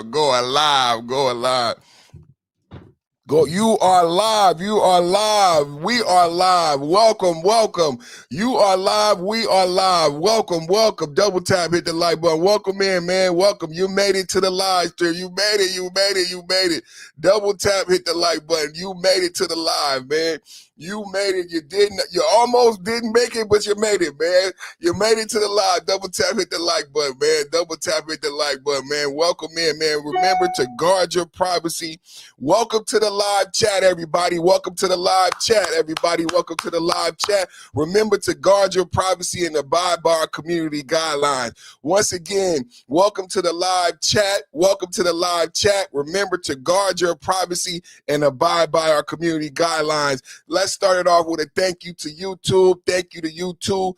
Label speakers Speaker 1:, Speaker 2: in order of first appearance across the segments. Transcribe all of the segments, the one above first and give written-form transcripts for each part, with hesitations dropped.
Speaker 1: Going live, going live. Go, you are live, you are live, we are live. Welcome, welcome. You are live, we are live. Welcome, welcome. Double tap, hit the like button. Welcome in, man. Welcome. You made it to the live stream. You made it, you made it, you made it. Double tap, hit the like button. You made it to the live, man. You made it. You almost didn't make it, but you made it, man. You made it to the live. Double tap, hit the like button, man. Double tap, hit the like button, man. Welcome in, man. Remember to guard your privacy. Welcome to the live chat, everybody. Welcome to the live chat, everybody. Welcome to the live chat. Remember to guard your privacy and abide by our community guidelines. Once again, welcome to the live chat. Welcome to the live chat. Remember to guard your privacy and abide by our community guidelines. Let's start it off with a thank you to YouTube. Thank you to YouTube.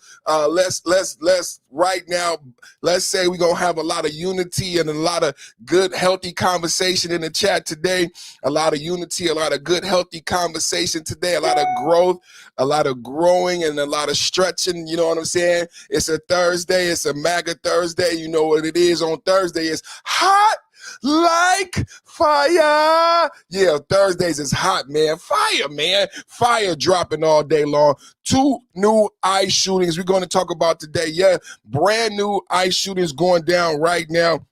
Speaker 1: Let's right now, let's say we're gonna have a lot of unity and a lot of good, healthy conversation in the chat today. A lot of unity, a lot of good, healthy conversation today, a lot of growth, a lot of growing, and a lot of stretching. You know what I'm saying? It's a Thursday. It's a MAGA Thursday. You know what it is on Thursday. It's hot like fire. Yeah, Thursdays is hot, man. Fire, man. Fire dropping all day long. 2 new ICE shootings we're going to talk about today. Yeah, brand new ICE shootings going down right now.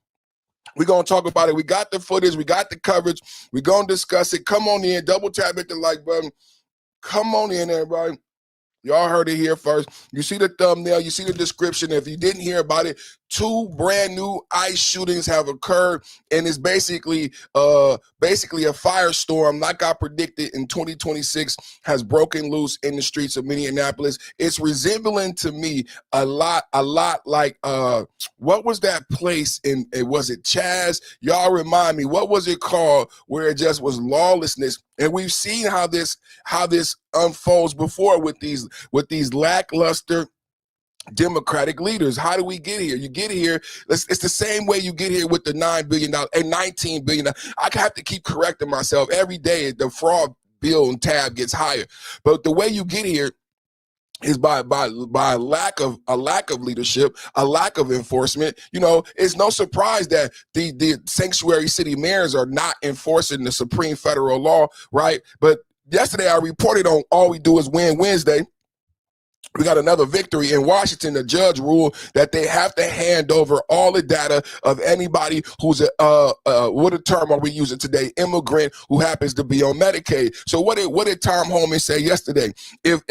Speaker 1: We're going to talk about it. We got the footage. We got the coverage. We're going to discuss it. Come on in. Double tap, hit the like button. Come on in, everybody. Y'all heard it here first. You see the thumbnail. You see the description. If you didn't hear about it, 2 brand new ICE shootings have occurred, and it's basically a firestorm, like I predicted in 2026, has broken loose in the streets of Minneapolis. It's resembling to me a lot like what was that place in? Was it Chaz? Y'all remind me. What was it called? Where it just was lawlessness, and we've seen how this unfolds before with these lackluster Democratic leaders. How do we get here? You get here, it's the same way you get here with the $9 billion and $19 billion. I have to keep correcting myself every day. The fraud bill and tab gets higher, but the way you get here is by a lack of leadership, a lack of enforcement. You know, it's no surprise that the sanctuary city mayors are not enforcing the supreme federal law, right? But yesterday I reported on All We Do Is Win Wednesday. We got another victory in Washington. The judge ruled that they have to hand over all the data of anybody who's what a term are we using today? Immigrant who happens to be on Medicaid. So what did Tom Homan say yesterday? If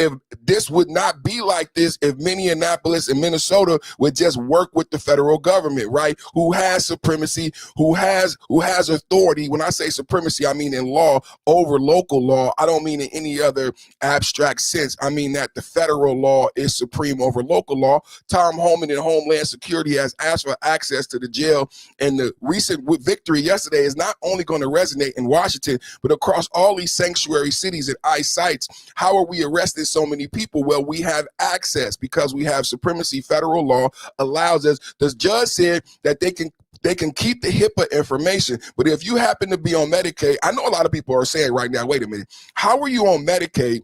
Speaker 1: this would not be like this, if Minneapolis and Minnesota would just work with the federal government, right? Who has supremacy, who has authority. When I say supremacy, I mean in law over local law. I don't mean in any other abstract sense. I mean that the federal law is supreme over local law. Tom Homan in Homeland Security has asked for access to the jail, and the recent victory yesterday is not only going to resonate in Washington, but across all these sanctuary cities and ICE sites. How are we arresting so many people? Well, we have access because we have supremacy. Federal law allows us. The judge said that they can keep the HIPAA information, but if you happen to be on Medicaid, I know a lot of people are saying right now, wait a minute, how are you on Medicaid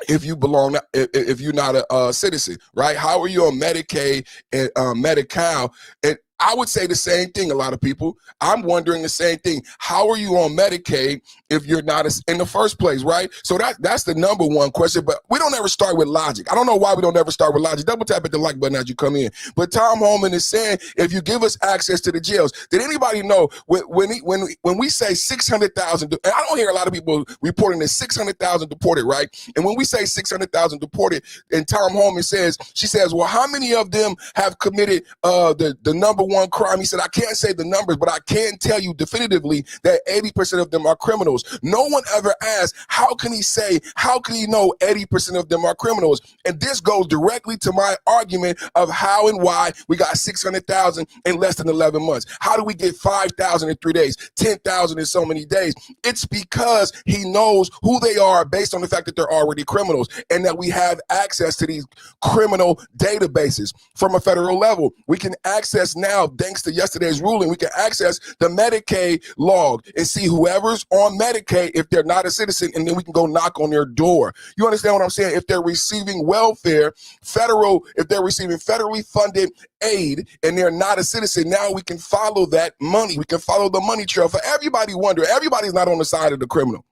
Speaker 1: if you belong, if you're not a citizen, right? How are you on Medicaid and Medi-Cal? And I would say the same thing. A lot of people, I'm wondering the same thing. How are you on Medicaid if you're not in the first place, right? So that's the number one question, but we don't ever start with logic. I don't know why we don't ever start with logic. Double tap at the like button as you come in. But Tom Homan is saying, if you give us access to the jails, did anybody know when we say 600,000, and I don't hear a lot of people reporting that 600,000 deported, right? And when we say 600,000 deported, and Tom Homan she says, well, how many of them have committed the number one crime? He said, I can't say the numbers, but I can tell you definitively that 80% of them are criminals. No one ever asked, how can he know 80% of them are criminals? And this goes directly to my argument of how and why we got 600,000 in less than 11 months. How do we get 5,000 in 3 days, 10,000 in so many days? It's because he knows who they are based on the fact that they're already criminals, and that we have access to these criminal databases from a federal level. We can access now now, thanks to yesterday's ruling, we can access the Medicaid log and see whoever's on Medicaid if they're not a citizen, and then we can go knock on their door. You understand what I'm saying? If they're receiving welfare, if they're receiving federally funded aid and they're not a citizen, now we can follow that money. We can follow the money trail. For everybody wonder, everybody's not on the side of the criminal.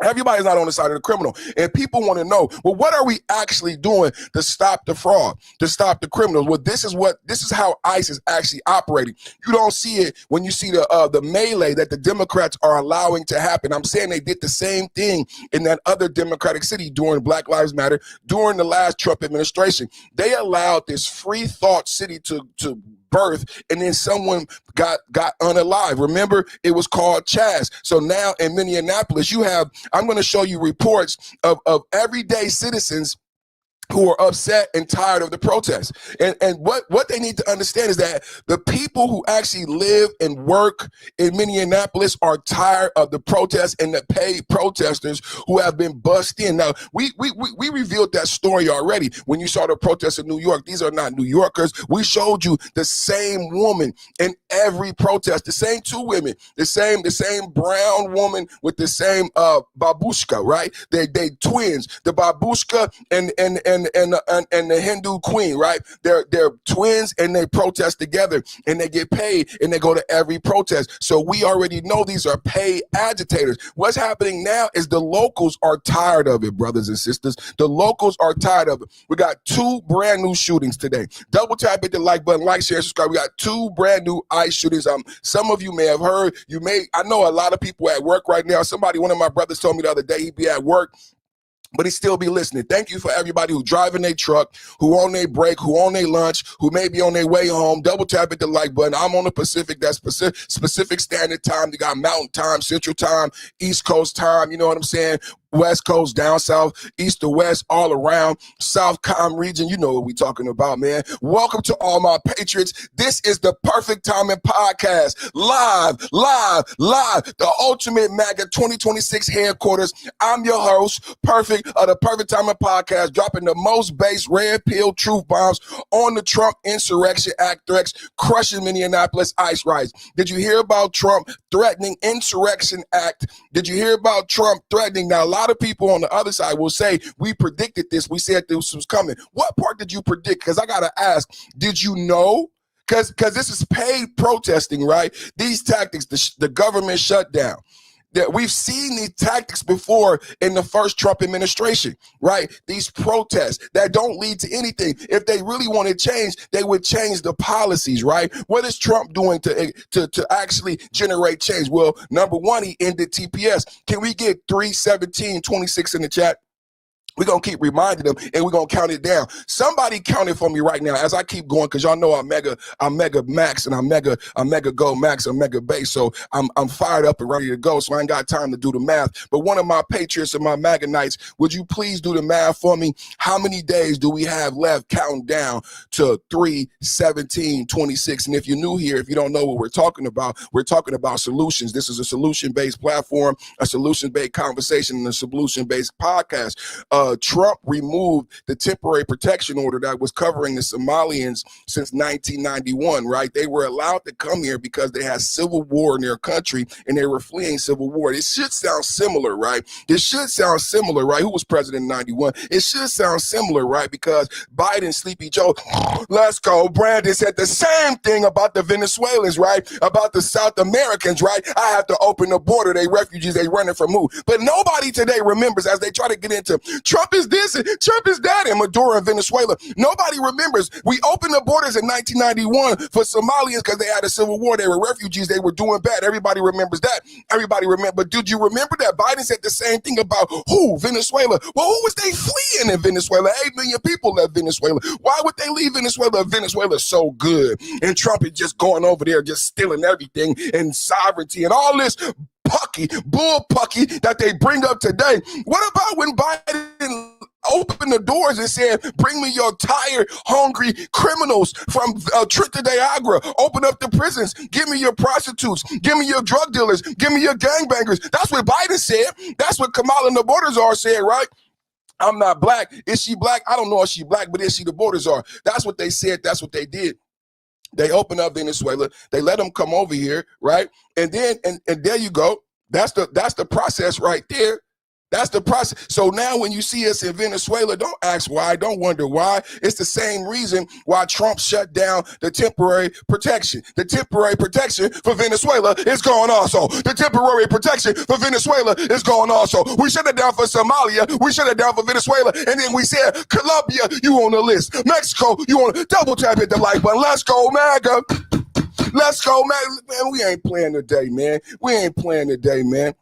Speaker 1: Everybody's not on the side of the criminal. And people want to know, well, what are we actually doing to stop the fraud, to stop the criminals? Well, this is how ICE is actually operating. You don't see it when you see the melee that the Democrats are allowing to happen. I'm saying they did the same thing in that other Democratic city during Black Lives Matter, during the last Trump administration. They allowed this free thought city to birth, and then someone got unalive. Remember, it was called Chaz. So now in Minneapolis, I'm going to show you reports of everyday citizens who are upset and tired of the protests. And what they need to understand is that the people who actually live and work in Minneapolis are tired of the protests and the paid protesters who have been bussed in. Now, we revealed that story already when you saw the protests in New York. These are not New Yorkers. We showed you the same woman in every protest, the same two women, the same brown woman with the same babushka, right? They twins, the babushka and the Hindu queen, right? They're twins and they protest together and they get paid and they go to every protest. So we already know these are paid agitators. What's happening now is the locals are tired of it, brothers and sisters. The locals are tired of it. We got 2 brand new shootings today. Double tap hit the like button, like, share, subscribe. We got 2 brand new ICE shootings. Some of you may have heard. I know a lot of people at work right now. One of my brothers told me the other day he'd be at work, but he still be listening. Thank you for everybody who driving their truck, who on their break, who on their lunch, who may be on their way home. Double tap at the like button. I'm on the Pacific. That's Pacific Standard Time. You got Mountain Time, Central Time, East Coast Time. You know what I'm saying? West Coast, down south, east to west, all around, South Com region. You know what we talking about, man. Welcome to all my patriots. This is the Perfect Timing Podcast. Live. The Ultimate MAGA 2026 headquarters. I'm your host, Perfect, of the Perfect Timing Podcast, dropping the most base red pill truth bombs on the Trump Insurrection Act threats, crushing Minneapolis ICE riots. Did you hear about Trump threatening Insurrection Act? Did you hear about Trump threatening? Now, a lot of people on the other side will say, we predicted this. We said this was coming. What part did you predict? Because I got to ask, did you know? Because this is paid protesting, right? These tactics, the government shutdown. That we've seen these tactics before in the first Trump administration, right? These protests that don't lead to anything. If they really want to change, they would change the policies, right? What is Trump doing to actually generate change? Well, number one, he ended TPS. Can we get 31726 in the chat? We're going to keep reminding them, and we're going to count it down. Somebody count it for me right now as I keep going, because y'all know I'm mega max, and I'm mega go max, I'm mega base. So I'm fired up and ready to go, so I ain't got time to do the math. But one of my patriots and my MAGA Knights, would you please do the math for me? How many days do we have left counting down to 3/17/26? And if you're new here, if you don't know what we're talking about solutions. This is a solution-based platform, a solution-based conversation, and a solution-based podcast. Trump removed the temporary protection order that was covering the Somalians since 1991, right? They were allowed to come here because they had civil war in their country and they were fleeing civil war. It should sound similar, right? Who was president in 91? It should sound similar, right? Because Biden, Sleepy Joe, let's go. Brandon said the same thing about the Venezuelans, right? About the South Americans, right? I have to open the border. They refugees, they running from who? But nobody today remembers, as they try to get into Trump is this, and Trump is that, and Maduro in Venezuela. Nobody remembers. We opened the borders in 1991 for Somalians because they had a civil war. They were refugees. They were doing bad. Everybody remembers that. But did you remember that Biden said the same thing about who? Venezuela. Well, who was they fleeing in Venezuela? 8 million people left Venezuela. Why would they leave Venezuela? Venezuela's so good. And Trump is just going over there, just stealing everything and sovereignty and all this bull pucky that they bring up today. What about when Biden opened the doors and said, bring me your tired, hungry criminals from Trinidad? Open up the prisons. Give me your prostitutes. Give me your drug dealers. Give me your gangbangers. That's what Biden said. That's what Kamala and the Borders said, right? I'm not black. Is she black? I don't know if she's black, but is she the Borders? That's what they said. That's what they did. They open up Venezuela. They let them come over here, right? And then, and there you go. That's the process right there. That's the process. So now when you see us in Venezuela, don't ask why, don't wonder why. It's the same reason why Trump shut down the temporary protection. The temporary protection for Venezuela is gone also. The temporary protection for Venezuela is gone also. We shut it down for Somalia. We shut it down for Venezuela. And then we said, Colombia, you on the list. Mexico, you on the double tap, hit the like button. Let's go, MAGA. Let's go, man. We ain't playing today, man. We ain't playing today, man.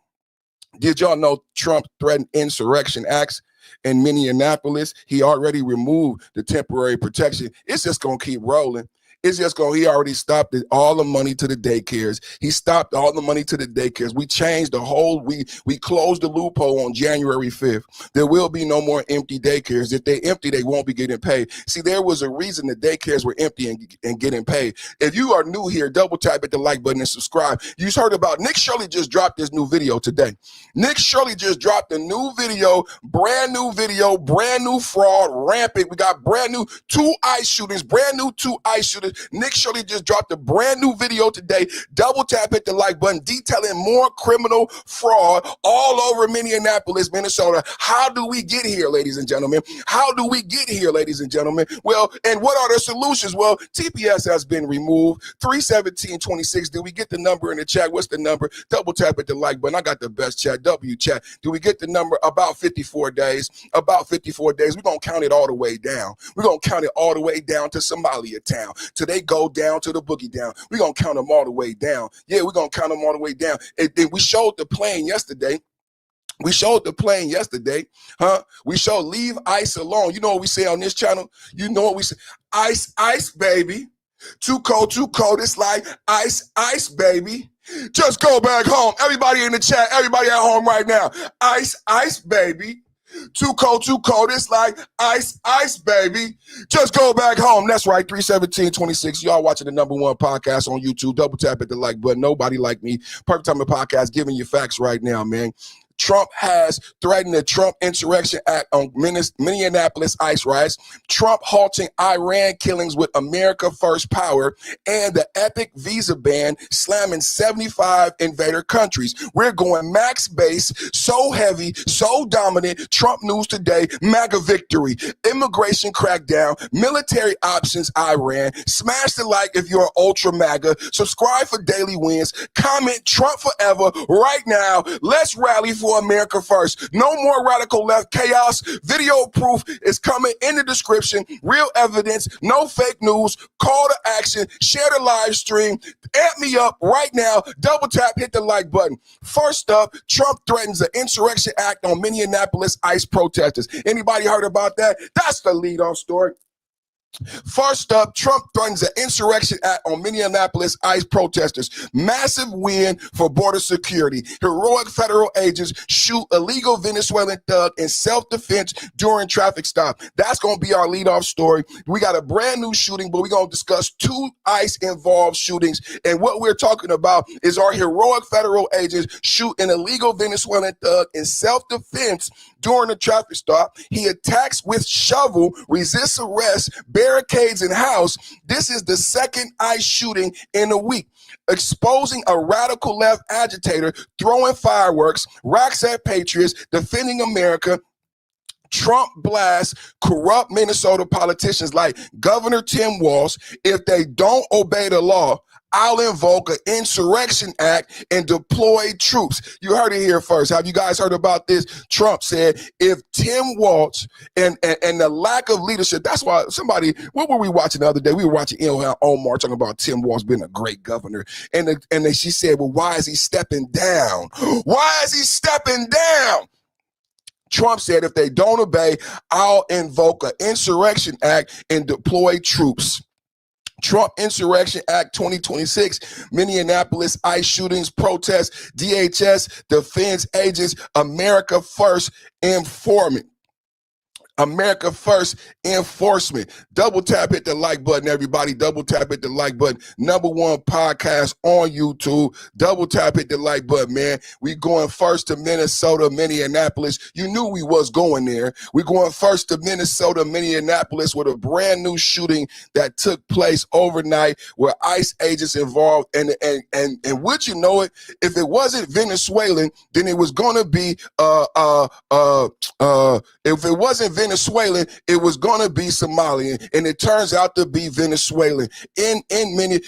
Speaker 1: Did y'all know Trump threatened insurrection acts in Minneapolis? He already removed the temporary protection. It's just going to keep rolling. It's just going, he already stopped all the money to the daycares. He stopped all the money to the daycares. We changed the whole, we closed the loophole on January 5th. There will be no more empty daycares. If they empty, they won't be getting paid. See, there was a reason the daycares were empty and getting paid. If you are new here, double tap at the like button and subscribe. You heard about Nick Shirley just dropped this new video today. Nick Shirley just dropped a new video, brand new fraud, rampant. We got brand new 2 ICE shootings, brand new 2 ICE shootings. Nick Shirley just dropped a brand new video today. Double tap, hit the like button, detailing more criminal fraud all over Minneapolis, Minnesota. How do we get here, ladies and gentlemen? How do we get here, ladies and gentlemen? Well, and what are the solutions? Well, TPS has been removed. 31726. Did we get the number in the chat? What's the number? Double tap at the like button. I got the best chat. W chat. Do we get the number? About 54 days. About 54 days. We're going to count it all the way down. We're going to count it all the way down to Somalia town. Till they go down to the boogie down. We're going to count them all the way down. Yeah, we're going to count them all the way down. And then we showed the plane yesterday. We showed the plane yesterday, huh? We showed leave ICE alone. You know what we say on this channel? You know what we say? ICE, ICE, baby. Too cold, too cold. It's like ICE, ICE, baby. Just go back home. Everybody in the chat, everybody at home right now. ICE, ICE, baby. Too cold, too cold. It's like ICE, ICE, baby. Just go back home. That's right, 31726. Y'all watching the #1 podcast on YouTube. Double tap at the like button. Nobody like me. Perfect Time podcast, giving you facts right now, man. Trump has threatened the Trump Insurrection Act on Minneapolis ICE riots, Trump halting Iran killings with America First power, and the epic visa ban slamming 75 invader countries. We're going max base, so heavy, so dominant. Trump news today, MAGA victory, immigration crackdown, military options Iran. Smash the like if you're ultra MAGA. Subscribe for daily wins. Comment Trump forever right now. Let's rally for America first. No more radical left chaos. Video proof is coming in the description. Real evidence, no fake news. Call to action. Share the live stream. Amp me up right now. Double tap, hit the like button. First up, Trump threatens the Insurrection Act on Minneapolis ICE protesters. Anybody heard about that? That's the lead-off story. First up, Trump threatens the Insurrection Act on Minneapolis ICE protesters. Massive win for border security. Heroic federal agents shoot illegal Venezuelan thug in self-defense during traffic stop. That's going to be our lead-off story. We got a brand new shooting, but we're going to discuss 2 ICE-involved shootings. And what we're talking about is our heroic federal agents shoot an illegal Venezuelan thug in self-defense during a traffic stop. He attacks with shovel, resists arrest, barricades in house. This is the second ICE shooting in a week. Exposing a radical left agitator, throwing fireworks, racks at patriots, defending America. Trump blasts corrupt Minnesota politicians like Governor Tim Walz. If they don't obey the law, I'll invoke an Insurrection Act and deploy troops. You heard it here first. Have you guys heard about this? Trump said, if Tim Walz and the lack of leadership, that's why somebody, what were we watching the other day? We were watching Ilhan Omar talking about Tim Walz being a great governor. And then she said, well, why is he stepping down? Why is he stepping down? Trump said, if they don't obey, I'll invoke an Insurrection Act and deploy troops. Trump Insurrection Act 2026, Minneapolis ICE shootings, protests, DHS defense agents, America First informant. America First Enforcement. Double tap, hit the like button, everybody. Double tap, hit the like button. #1 podcast on YouTube. Double tap, hit the like button, man. We going first to Minnesota, Minneapolis. You knew we was going there. We going first to Minnesota, Minneapolis with a brand new shooting that took place overnight where ICE agents involved. And would you know it, if it wasn't Venezuelan, then it was going to be if it wasn't Venezuelan, it was gonna be Somalian, and it turns out to be Venezuelan.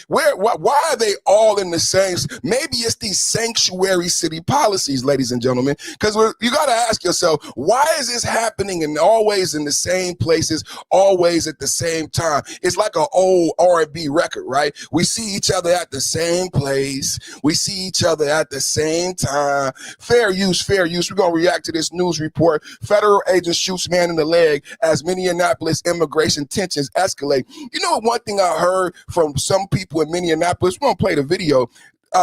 Speaker 1: Why are they all in the same? Maybe it's these sanctuary city policies, ladies and gentlemen. Because you got to ask yourself, why is this happening and always in the same places, always at the same time? It's like an old R&B record, right? We see each other at the same place. We see each other at the same time. Fair use, fair use. We're gonna react to this news report. Federal agent shoots man in the leg as Minneapolis immigration tensions escalate. You know, one thing I heard from some people in Minneapolis, we're gonna play the video.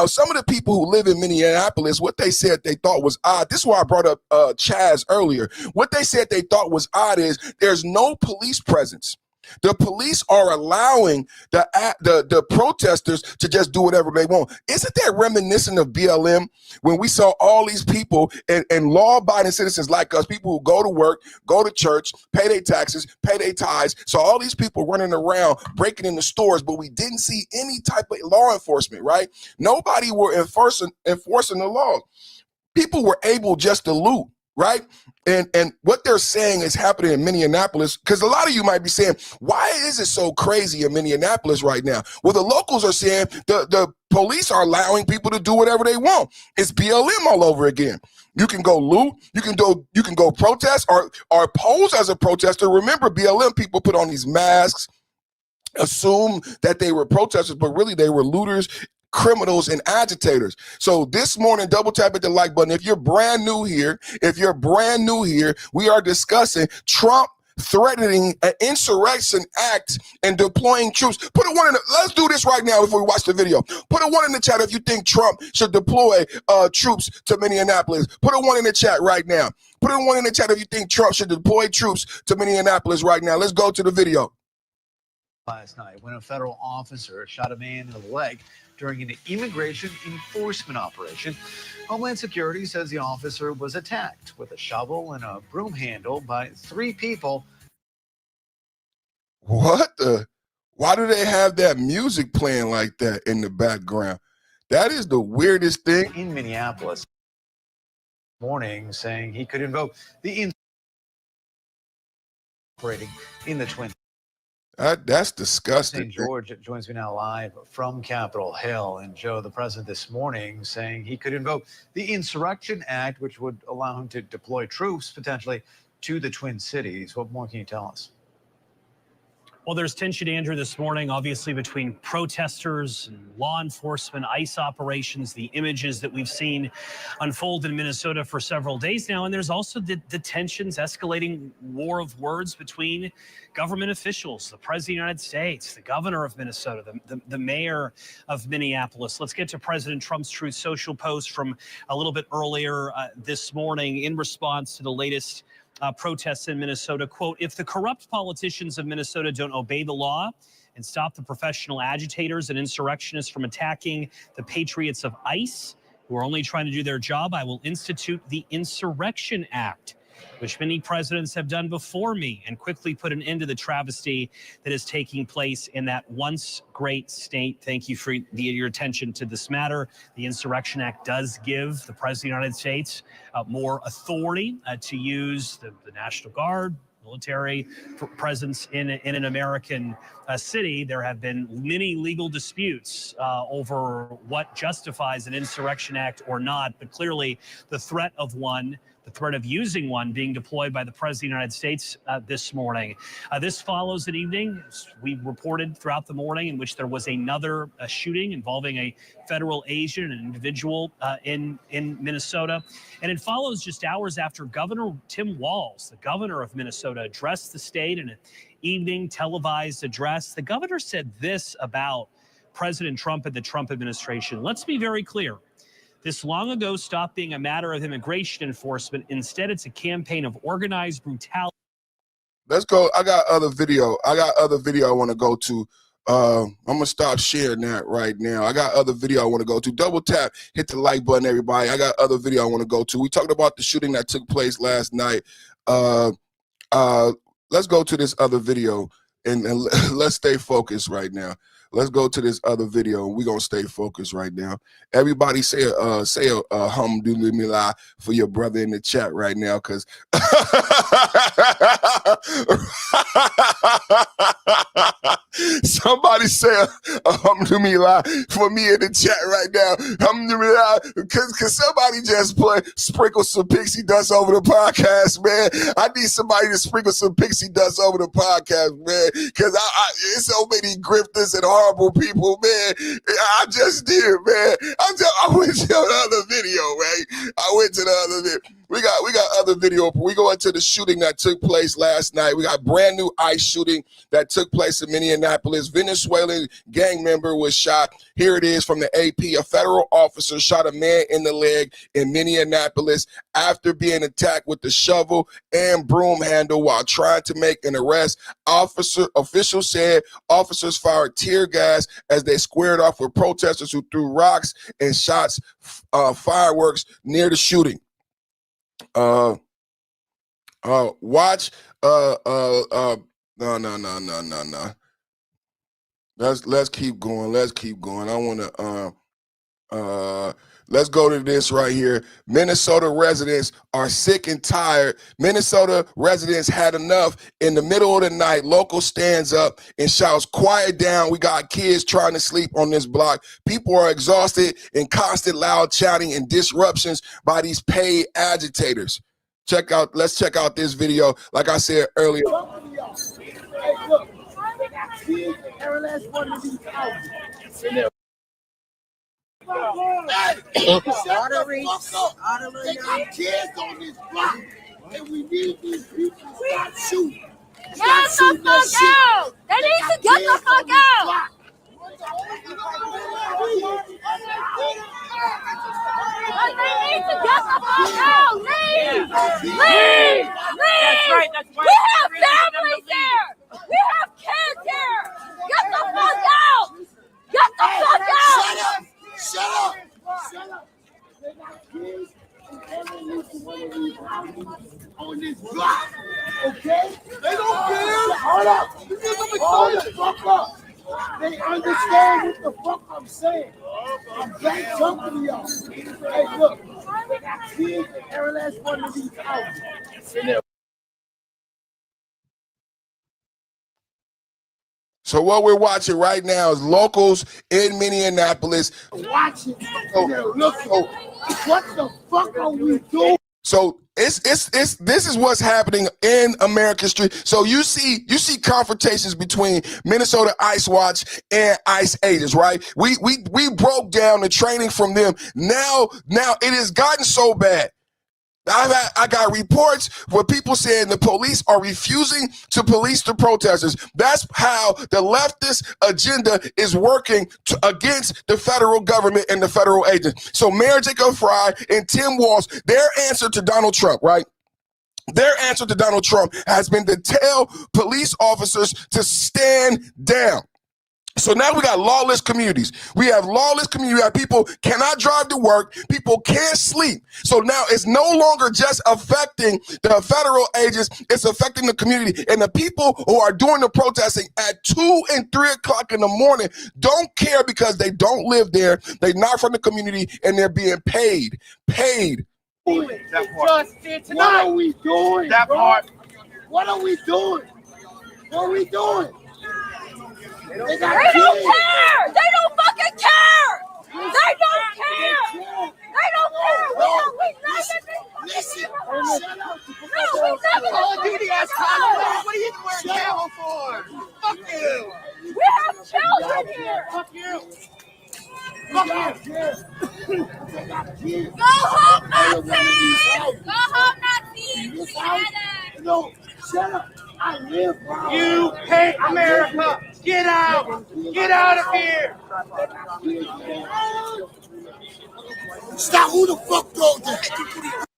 Speaker 1: Some of the people who live in Minneapolis, what they said they thought was odd, this is why I brought up Chaz earlier. What they said they thought was odd is there's no police presence. The police are allowing the protesters to just do whatever they want. Isn't that reminiscent of BLM when we saw all these people and law-abiding citizens like us, people who go to work, go to church, pay their taxes, pay their tithes, so all these people running around breaking into stores, but we didn't see any type of law enforcement, right? Nobody were enforcing the law. People were able just to loot, right? And what they're saying is happening in Minneapolis, because a lot of you might be saying, why is it so crazy in Minneapolis right now? Well, the locals are saying the police are allowing people to do whatever they want. It's BLM all over again. You can go loot, you can go protest or pose as a protester. Remember, BLM people put on these masks, assume that they were protesters, but really they were looters, criminals, and agitators. So this morning, double tap at the like button. If you're brand new here, we are discussing Trump threatening an Insurrection Act and deploying troops. Put a one in let's do this right now before we watch the video. Put a one in the chat if you think Trump should deploy troops to Minneapolis. Put a one in the chat right now. Put a one in the chat if you think Trump should deploy troops to Minneapolis right now. Let's go to the video.
Speaker 2: Last night when a federal officer shot a man in the leg during an immigration enforcement operation. Homeland Security says the officer was attacked with a shovel and a broom handle by 3 people.
Speaker 1: What the? Why do they have that music playing like that in the background? That is the weirdest thing.
Speaker 2: In Minneapolis morning, saying he could invoke the operating in the Twin.
Speaker 1: That's disgusting.
Speaker 2: St. George joins me now live from Capitol Hill. And Joe, the president this morning saying he could invoke the Insurrection Act, which would allow him to deploy troops potentially to the Twin Cities. What more can you tell us?
Speaker 3: Well, there's tension, Andrew, this morning, obviously, between protesters and law enforcement, ICE operations, the images that we've seen unfold in Minnesota for several days now. And there's also the tensions, escalating war of words between government officials, the president of the United States, the governor of Minnesota, the mayor of Minneapolis. Let's get to President Trump's Truth Social post from a little bit earlier this morning in response to the latest protests in Minnesota. Quote, if the corrupt politicians of Minnesota don't obey the law and stop the professional agitators and insurrectionists from attacking the patriots of ICE, who are only trying to do their job, I will institute the Insurrection Act, which many presidents have done before me, and quickly put an end to the travesty that is taking place in that once great state. Thank you for your attention to this matter. The Insurrection Act does give the President of the United States more authority to use the National Guard, military presence in an American city. There have been many legal disputes over what justifies an Insurrection Act or not, but clearly the threat of one, the threat of using one being deployed by the President of the United States this morning. This follows an evening, we reported throughout the morning, in which there was another shooting involving a federal agent, an individual in Minnesota. And it follows just hours after Governor Tim Walz, the governor of Minnesota, addressed the state in an evening televised address. The governor said this about President Trump and the Trump administration. Let's be very clear. This long ago stopped being a matter of immigration enforcement. Instead, it's a campaign of organized brutality.
Speaker 1: Let's go. I got other video. I want to go to. I'm gonna stop sharing that right now. I got other video I want to go to. Double tap, hit the like button, everybody. I got other video I want to go to. We talked about the shooting that took place last night. Let's go to this other video and let's stay focused right now. Let's go to this other video and we're gonna stay focused right now. Everybody say alhamdulillah for your brother in the chat right now, because somebody say alhamdulillah for me in the chat right now. Alhamdulillah, because somebody just sprinkle some pixie dust over the podcast, man. I need somebody to sprinkle some pixie dust over the podcast, man, because it's so many grifters and horrible people, man. I just did, man. I went to the other video, right? I went to the other video. We got other video. We go into the shooting that took place last night. We got brand new ICE shooting that took place in Minneapolis. Venezuelan gang member was shot. Here it is from the AP. A federal officer shot a man in the leg in Minneapolis after being attacked with the shovel and broom handle while trying to make an arrest. Officials said officers fired tear gas as they squared off with protesters who threw rocks and shots fireworks near the shooting. Watch. No. Let's keep going. I want to let's go to this right here. Minnesota residents are sick and tired. Minnesota residents had enough. In the middle of the night, local stands up and shouts, "Quiet down. We got kids trying to sleep on this block." People are exhausted and constant loud chatting and disruptions by these paid agitators. Let's check out this video. Like I said earlier.
Speaker 4: Hey, look, kids in every last one of these houses. They got kids on this block, and we need these people to stop shooting.
Speaker 5: Get the fuck out! They need to get the fuck out! They need to get the fuck out! Leave! Leave!
Speaker 6: That's right. That's why
Speaker 5: we have families here! We have kids here! Get the fuck out! Get the fuck out!
Speaker 4: Shut up! They got kids in every one of these houses on this block, okay? They don't care! Hold up! Hold the fuck up! They understand what the fuck I'm saying. I'm back talking to y'all. Hey, look, they got kids in every last one of these houses.
Speaker 1: So what we're watching right now is locals in Minneapolis.
Speaker 4: Watching. Look, what the fuck are we doing?
Speaker 1: So this is what's happening in American street. So you see confrontations between Minnesota ICE Watch and ICE agents, right? We broke down the training from them. Now it has gotten so bad. I got reports where people saying the police are refusing to police the protesters. That's how the leftist agenda is working against the federal government and the federal agents. So Mayor Jacob Fry and Tim Walz, their answer to Donald Trump, right? Their answer to Donald Trump has been to tell police officers to stand down. So now we got lawless communities. We have lawless communities. We have people cannot drive to work. People can't sleep. So now it's no longer just affecting the federal agents. It's affecting the community. And the people who are doing the protesting at 2 and 3 o'clock in the morning don't care because they don't live there. They're not from the community and they're being paid.
Speaker 4: That part. What are we doing?
Speaker 6: That part.
Speaker 4: What are we doing? What are we doing? They don't care!
Speaker 5: They don't fucking care! They don't care! They don't care!
Speaker 4: Listen!
Speaker 6: All duty ass Tyler, what are you wearing camo for? Fuck you!
Speaker 5: We have children here!
Speaker 6: Fuck you!
Speaker 5: Go home, Nazis! Go home, Nazis!
Speaker 4: No, shut up! I live wrong.
Speaker 6: You hate America! Get out! Get out of here!
Speaker 4: Stop! Who the fuck goes there?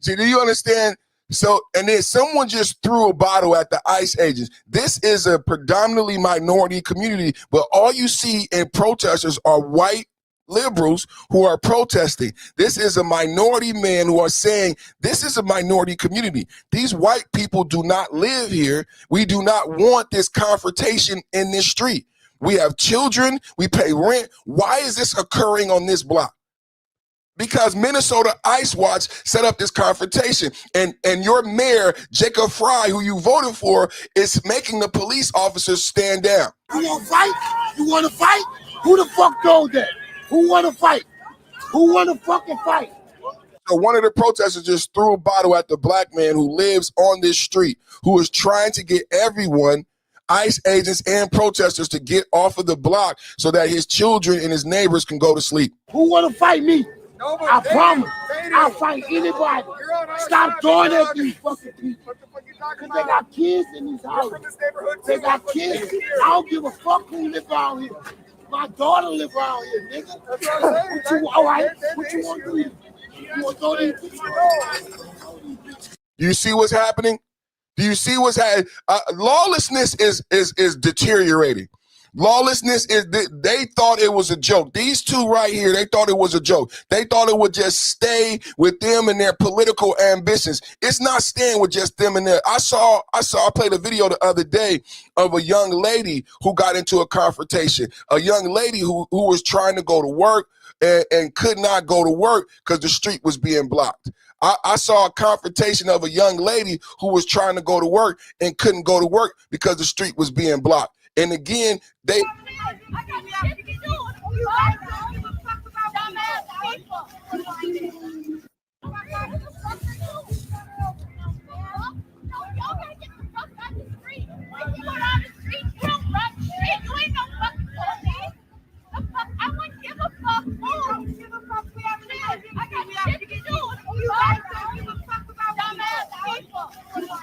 Speaker 1: See, do you understand? So, and then someone just threw a bottle at the ICE agents. This is a predominantly minority community, but all you see in protesters are white liberals who are protesting. This is a minority men who are saying this is a minority community. These white people do not live here. We do not want this confrontation in this street. We have children, we pay rent. Why is this occurring on this block? Because Minnesota ICE Watch set up this confrontation, and your mayor, Jacob Fry, who you voted for, is making the police officers stand down.
Speaker 4: You want to fight? You want to fight? Who the fuck told that? Who want to fight? Who want to fucking fight?
Speaker 1: So one of the protesters just threw a bottle at the black man who lives on this street, who is trying to get everyone, ICE agents and protesters, to get off of the block so that his children and his neighbors can go to sleep.
Speaker 4: Who want to fight me? I promise. I'll fight anybody. Stop throwing at these fucking people. Because they got kids in these houses. They got kids. I don't give a fuck who live around here. My daughter live around here, nigga. What you, all right? What you want to do? You want to go there?
Speaker 1: You see what's happening? Do you see what's happening? Lawlessness is deteriorating. Lawlessness is, they thought it was a joke. These two right here, they thought it was a joke. They thought it would just stay with them and their political ambitions. It's not staying with just them and their, I played a video the other day of a young lady who got into a confrontation. A young lady who was trying to go to work and could not go to work because the street was being blocked. I saw a confrontation of a young lady who was trying to go to work and couldn't go to work because the street was being blocked. And again, they...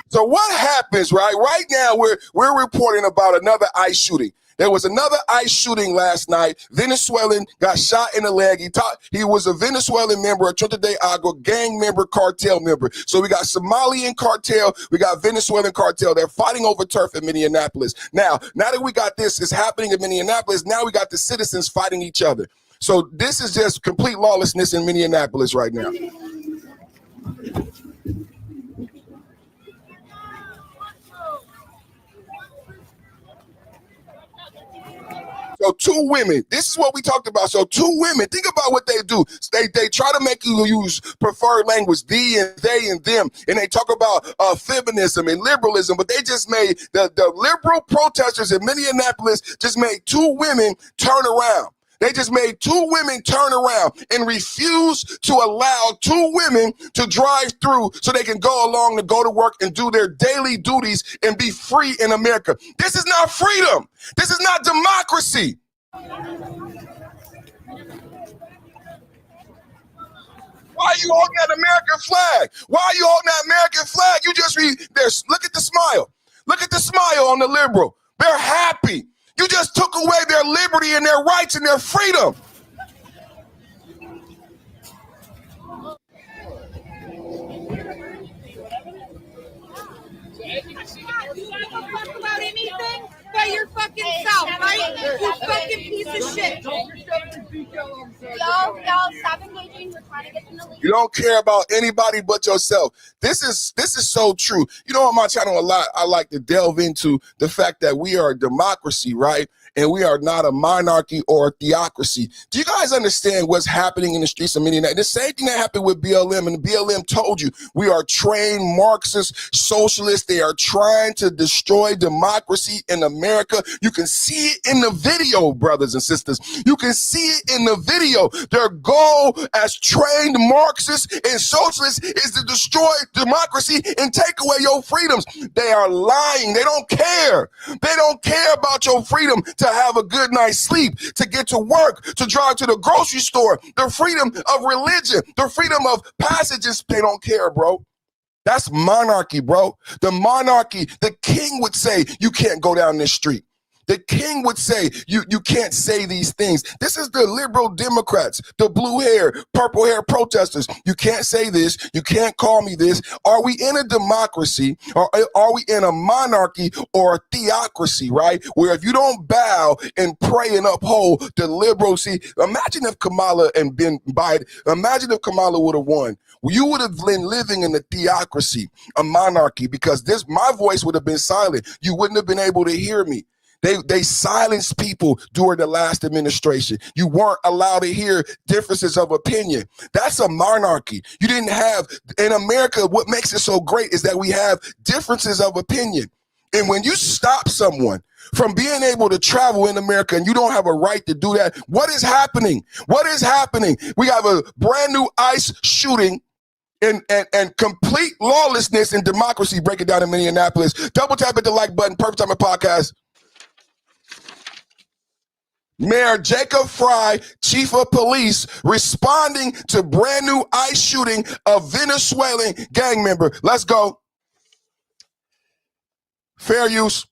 Speaker 1: So what happens, right? Right now, we're reporting about another ICE shooting. There was another ICE shooting last night. Venezuelan got shot in the leg. He was a Venezuelan member, a Trinidad Agua gang member, cartel member. So we got Somalian cartel, we got Venezuelan cartel. They're fighting over turf in Minneapolis. Now that we got this is happening in Minneapolis, now we got the citizens fighting each other. So this is just complete lawlessness in Minneapolis right now. So two women, this is what we talked about. So two women, think about what they do. They try to make you use preferred language, thee and they and them. And they talk about feminism and liberalism, but they just made, the liberal protesters in Minneapolis just made two women turn around. They just made two women turn around and refuse to allow two women to drive through so they can go along to go to work and do their daily duties and be free in America. This is not freedom. This is not democracy. Why are you holding that American flag? Why are you holding that American flag? You just look at the smile. Look at the smile on the liberal. They're happy. You just took away their liberty and their rights and their freedom.
Speaker 5: You want to talk about anything but your fucking self, right? You fucking piece of shit. Y'all, stop engaging. We're trying to get them to leave.
Speaker 1: You don't care about anybody but yourself. This is so true. You know, on my channel a lot, I like to delve into the fact that we are a democracy, right? And we are not a monarchy or a theocracy. Do you guys understand what's happening in the streets of Minneapolis? The same thing that happened with BLM, and BLM told you we are trained Marxist socialists. They are trying to destroy democracy in America. You can see it in the video, brothers and sisters. You can see it in the video. Their goal as trained Marxists and socialists is to destroy democracy and take away your freedoms. They are lying. They don't care. They don't care about your freedom to have a good night's sleep, to get to work, to drive to the grocery store, the freedom of religion, the freedom of passages. They don't care, bro. That's monarchy, bro. The monarchy, the king would say, you can't go down this street. The king would say, you can't say these things. This is the liberal Democrats, the blue hair, purple hair protesters. You can't say this. You can't call me this. Are we in a democracy, or are we in a monarchy or a theocracy, right? Where if you don't bow and pray and uphold the liberal, see, imagine if Kamala and Ben Biden, imagine if Kamala would have won. You would have been living in a theocracy, a monarchy, because my voice would have been silent. You wouldn't have been able to hear me. They silenced people during the last administration. You weren't allowed to hear differences of opinion. That's a monarchy. You didn't have, in America, what makes it so great is that we have differences of opinion. And when you stop someone from being able to travel in America and you don't have a right to do that, what is happening? What is happening? We have a brand new ICE shooting and complete lawlessness and democracy breaking down in Minneapolis. Double tap at the like button. Perfect Timing Podcast. Mayor Jacob Fry, chief of police, responding to brand new ICE shooting of Venezuelan gang member. Let's go. Fair use.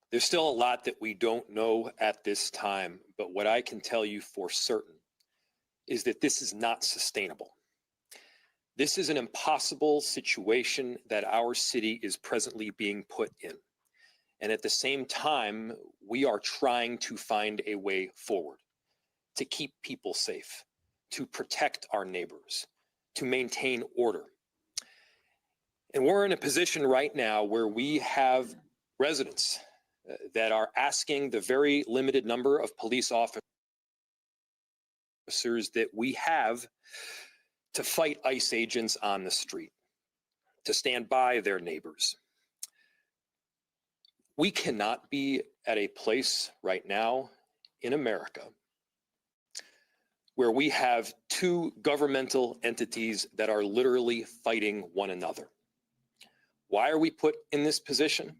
Speaker 7: There's still a lot that we don't know at this time, but what I can tell you for certain is that this is not sustainable. This is an impossible situation that our city is presently being put in. And at the same time, we are trying to find a way forward to keep people safe, to protect our neighbors, to maintain order. And we're in a position right now where we have residents that are asking the very limited number of police officers that we have to fight ICE agents on the street, to stand by their neighbors. We cannot be at a place right now in America where we have two governmental entities that are literally fighting one another. Why are we put in this position?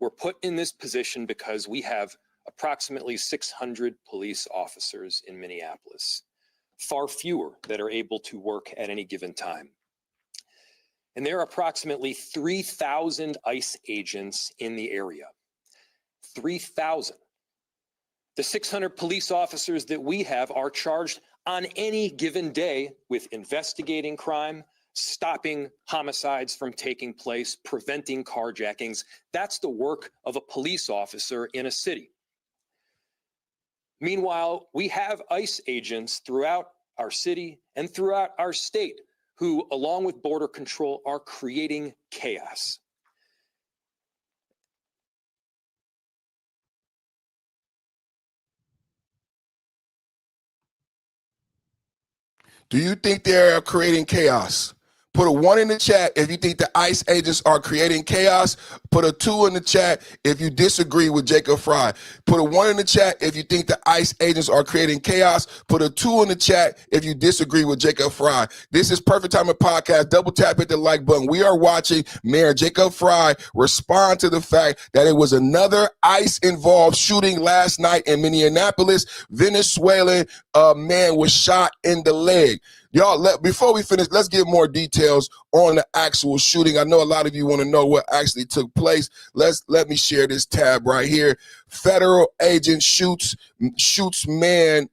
Speaker 7: We're put in this position because we have approximately 600 police officers in Minneapolis, far fewer that are able to work at any given time. And there are approximately 3,000 ICE agents in the area. 3,000. The 600 police officers that we have are charged on any given day with investigating crime, stopping homicides from taking place, preventing carjackings. That's the work of a police officer in a city. Meanwhile, we have ICE agents throughout our city and throughout our state who, along with Border Control, are creating chaos.
Speaker 1: Do you think they're creating chaos? Put a 1 in the chat if you think the ICE agents are creating chaos. Put a 2 in the chat if you disagree with Jacob Fry. Put a 1 in the chat if you think the ICE agents are creating chaos. Put a 2 in the chat if you disagree with Jacob Fry. This is Perfect Timing Podcast. Double tap hit the like button. We are watching Mayor Jacob Fry respond to the fact that it was another ICE-involved shooting last night in Minneapolis. Venezuelan man was shot in the leg. Y'all, before we finish, let's get more details on the actual shooting. I know a lot of you want to know what actually took place. Let me share this tab right here. Federal agent shoots man.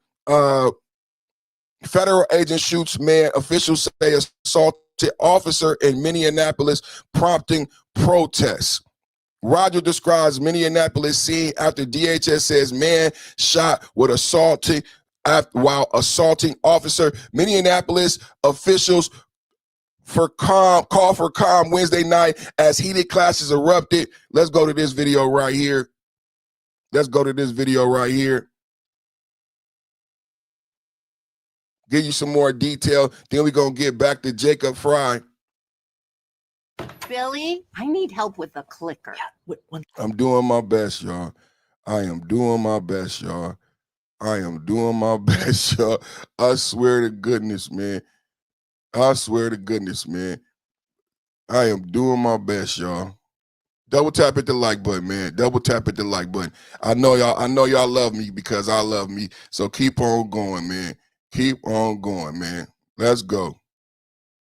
Speaker 1: Federal agent shoots man. Officials say assaulted officer in Minneapolis, prompting protests. Roger describes Minneapolis scene after DHS says man shot with assaulting. While assaulting officer. Minneapolis officials call for calm Wednesday night as heated clashes erupted. Let's go to this video right here. Give you some more detail. Then we're going to get back to Jacob Fry.
Speaker 8: Billy, I need help with the clicker.
Speaker 1: I'm doing my best, y'all. I am doing my best, y'all. I swear to goodness, man. I am doing my best, y'all. Double tap at the like button, man. I know y'all love me because I love me. So keep on going, man. Let's go.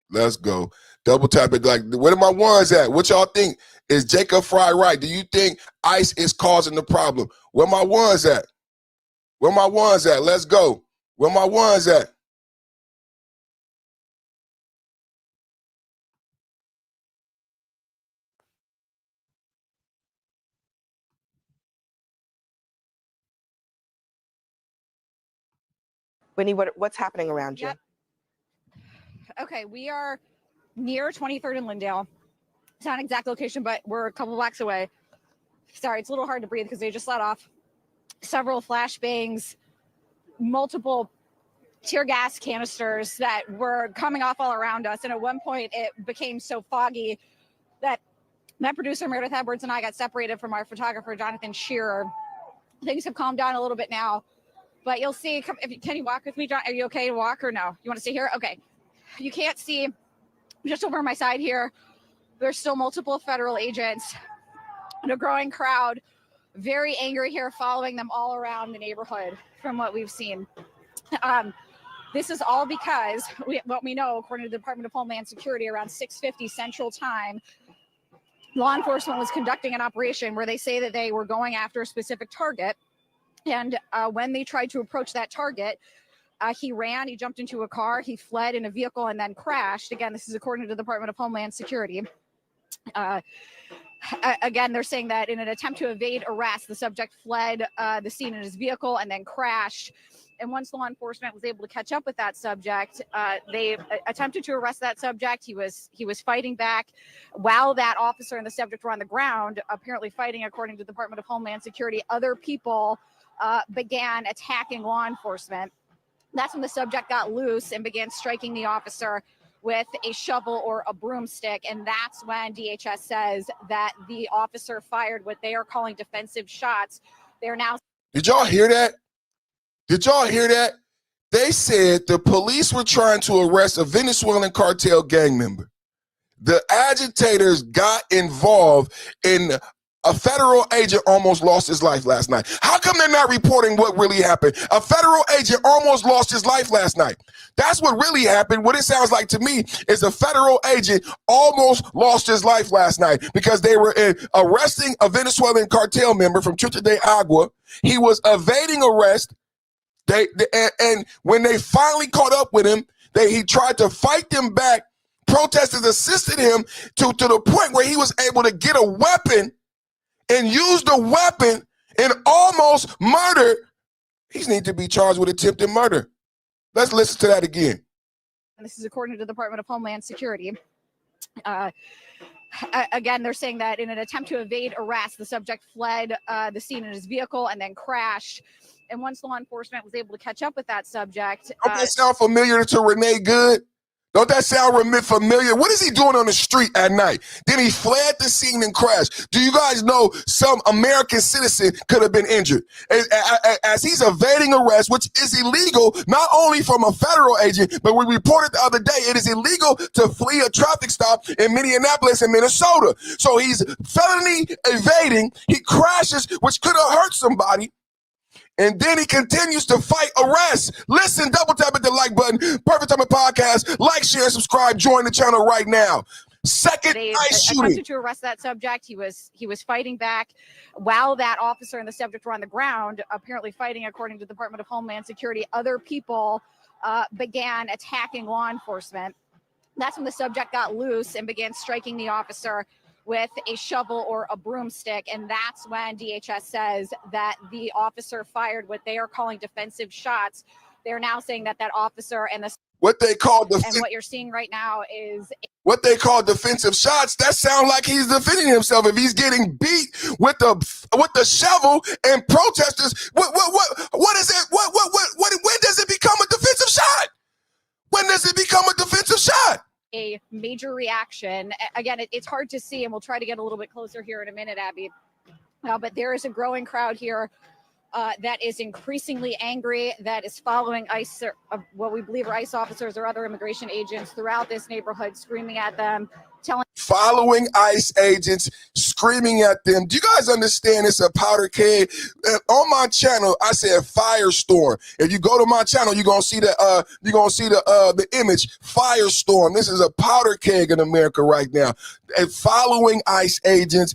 Speaker 1: Let's go. Double tap it. Like, where are my ones at? What y'all think? Is Jacob Fry right? Do you think ICE is causing the problem? Where my ones at? Where my ones at? Let's go. Where my ones at?
Speaker 9: Winnie, what's happening around you?
Speaker 10: Yep. Okay, we are near 23rd and Lindale. It's not an exact location, but we're a couple blocks away. Sorry, it's a little hard to breathe because they just let off several flashbangs, multiple tear gas canisters that were coming off all around us. And at one point, it became so foggy that my producer, Meredith Edwards, and I got separated from our photographer, Jonathan Shearer. Things have calmed down a little bit now. But you'll see, can you walk with me, John? Are you okay to walk or no? You want to stay here? Okay. You can't see just over my side here. There's still multiple federal agents and a growing crowd, very angry here, following them all around the neighborhood from what we've seen. This is all because what we know, according to the Department of Homeland Security, around 6:50 Central Time, law enforcement was conducting an operation where they say that they were going after a specific target. And when they tried to approach that target, he ran, he jumped into a car, he fled in a vehicle and then crashed. Again, this is according to the Department of Homeland Security. Again, they're saying that in an attempt to evade arrest, the subject fled the scene in his vehicle and then crashed. And once law enforcement was able to catch up with that subject, they attempted to arrest that subject. He was fighting back while that officer and the subject were on the ground, apparently fighting, according to the Department of Homeland Security. Other people began attacking law enforcement. That's when the subject got loose and began striking the officer with a shovel or a broomstick. And that's when DHS says that the officer fired what they are calling defensive shots. They're now.
Speaker 1: Did y'all hear that? Did y'all hear that? They said the police were trying to arrest a Venezuelan cartel gang member. The agitators got involved in a federal agent almost lost his life last night. How come they're not reporting what really happened? A federal agent almost lost his life last night. That's what really happened. What it sounds like to me is a federal agent almost lost his life last night because they were arresting a Venezuelan cartel member from Trinidad de Agua. He was evading arrest. And when they finally caught up with him, he tried to fight them back. Protesters assisted him to the point where he was able to get a weapon and use the weapon and almost murder. He needs to be charged with attempted murder. Let's listen to that again.
Speaker 10: And this is according to the Department of Homeland Security. Again, they're saying that in an attempt to evade arrest, the subject fled the scene in his vehicle and then crashed. And once law enforcement was able to catch up with that subject.
Speaker 1: Don't that sound familiar to Renee Good? Don't that sound familiar? What is he doing on the street at night? Then he fled the scene and crashed. Do you guys know some American citizen could have been injured? As he's evading arrest, which is illegal, not only from a federal agent, but we reported the other day, it is illegal to flee a traffic stop in Minneapolis and Minnesota. So he's felony evading. He crashes, which could have hurt somebody. And then he continues to fight arrest. Listen, double tap at the like button. Perfect Timing Podcast. Like, share, subscribe. Join the channel right now. Second ICE shooting.
Speaker 10: Attempted to arrest that subject. He was fighting back while that officer and the subject were on the ground, apparently fighting, according to the Department of Homeland Security. Other people began attacking law enforcement. That's when the subject got loose and began striking the officer with a shovel or a broomstick. And that's when DHS says that the officer fired what they are calling defensive shots. They're now saying that officer and
Speaker 1: what they call
Speaker 10: and what you're seeing right now is
Speaker 1: what they call defensive shots. That sounds like he's defending himself. If he's getting beat with the shovel and protesters, what is it? When does it become a defensive shot? When does it become a defensive shot?
Speaker 10: A major reaction. Again, it's hard to see, and we'll try to get a little bit closer here in a minute, Abby. But there is a growing crowd here that is increasingly angry, that is following ICE, what we believe are ICE officers or other immigration agents throughout this neighborhood, screaming at them
Speaker 1: following ICE agents, screaming at them. Do you guys understand it's a powder keg? On my channel, I said Firestorm. If you go to my channel, you're gonna see the image Firestorm. This is a powder keg in America right now. And following ICE agents,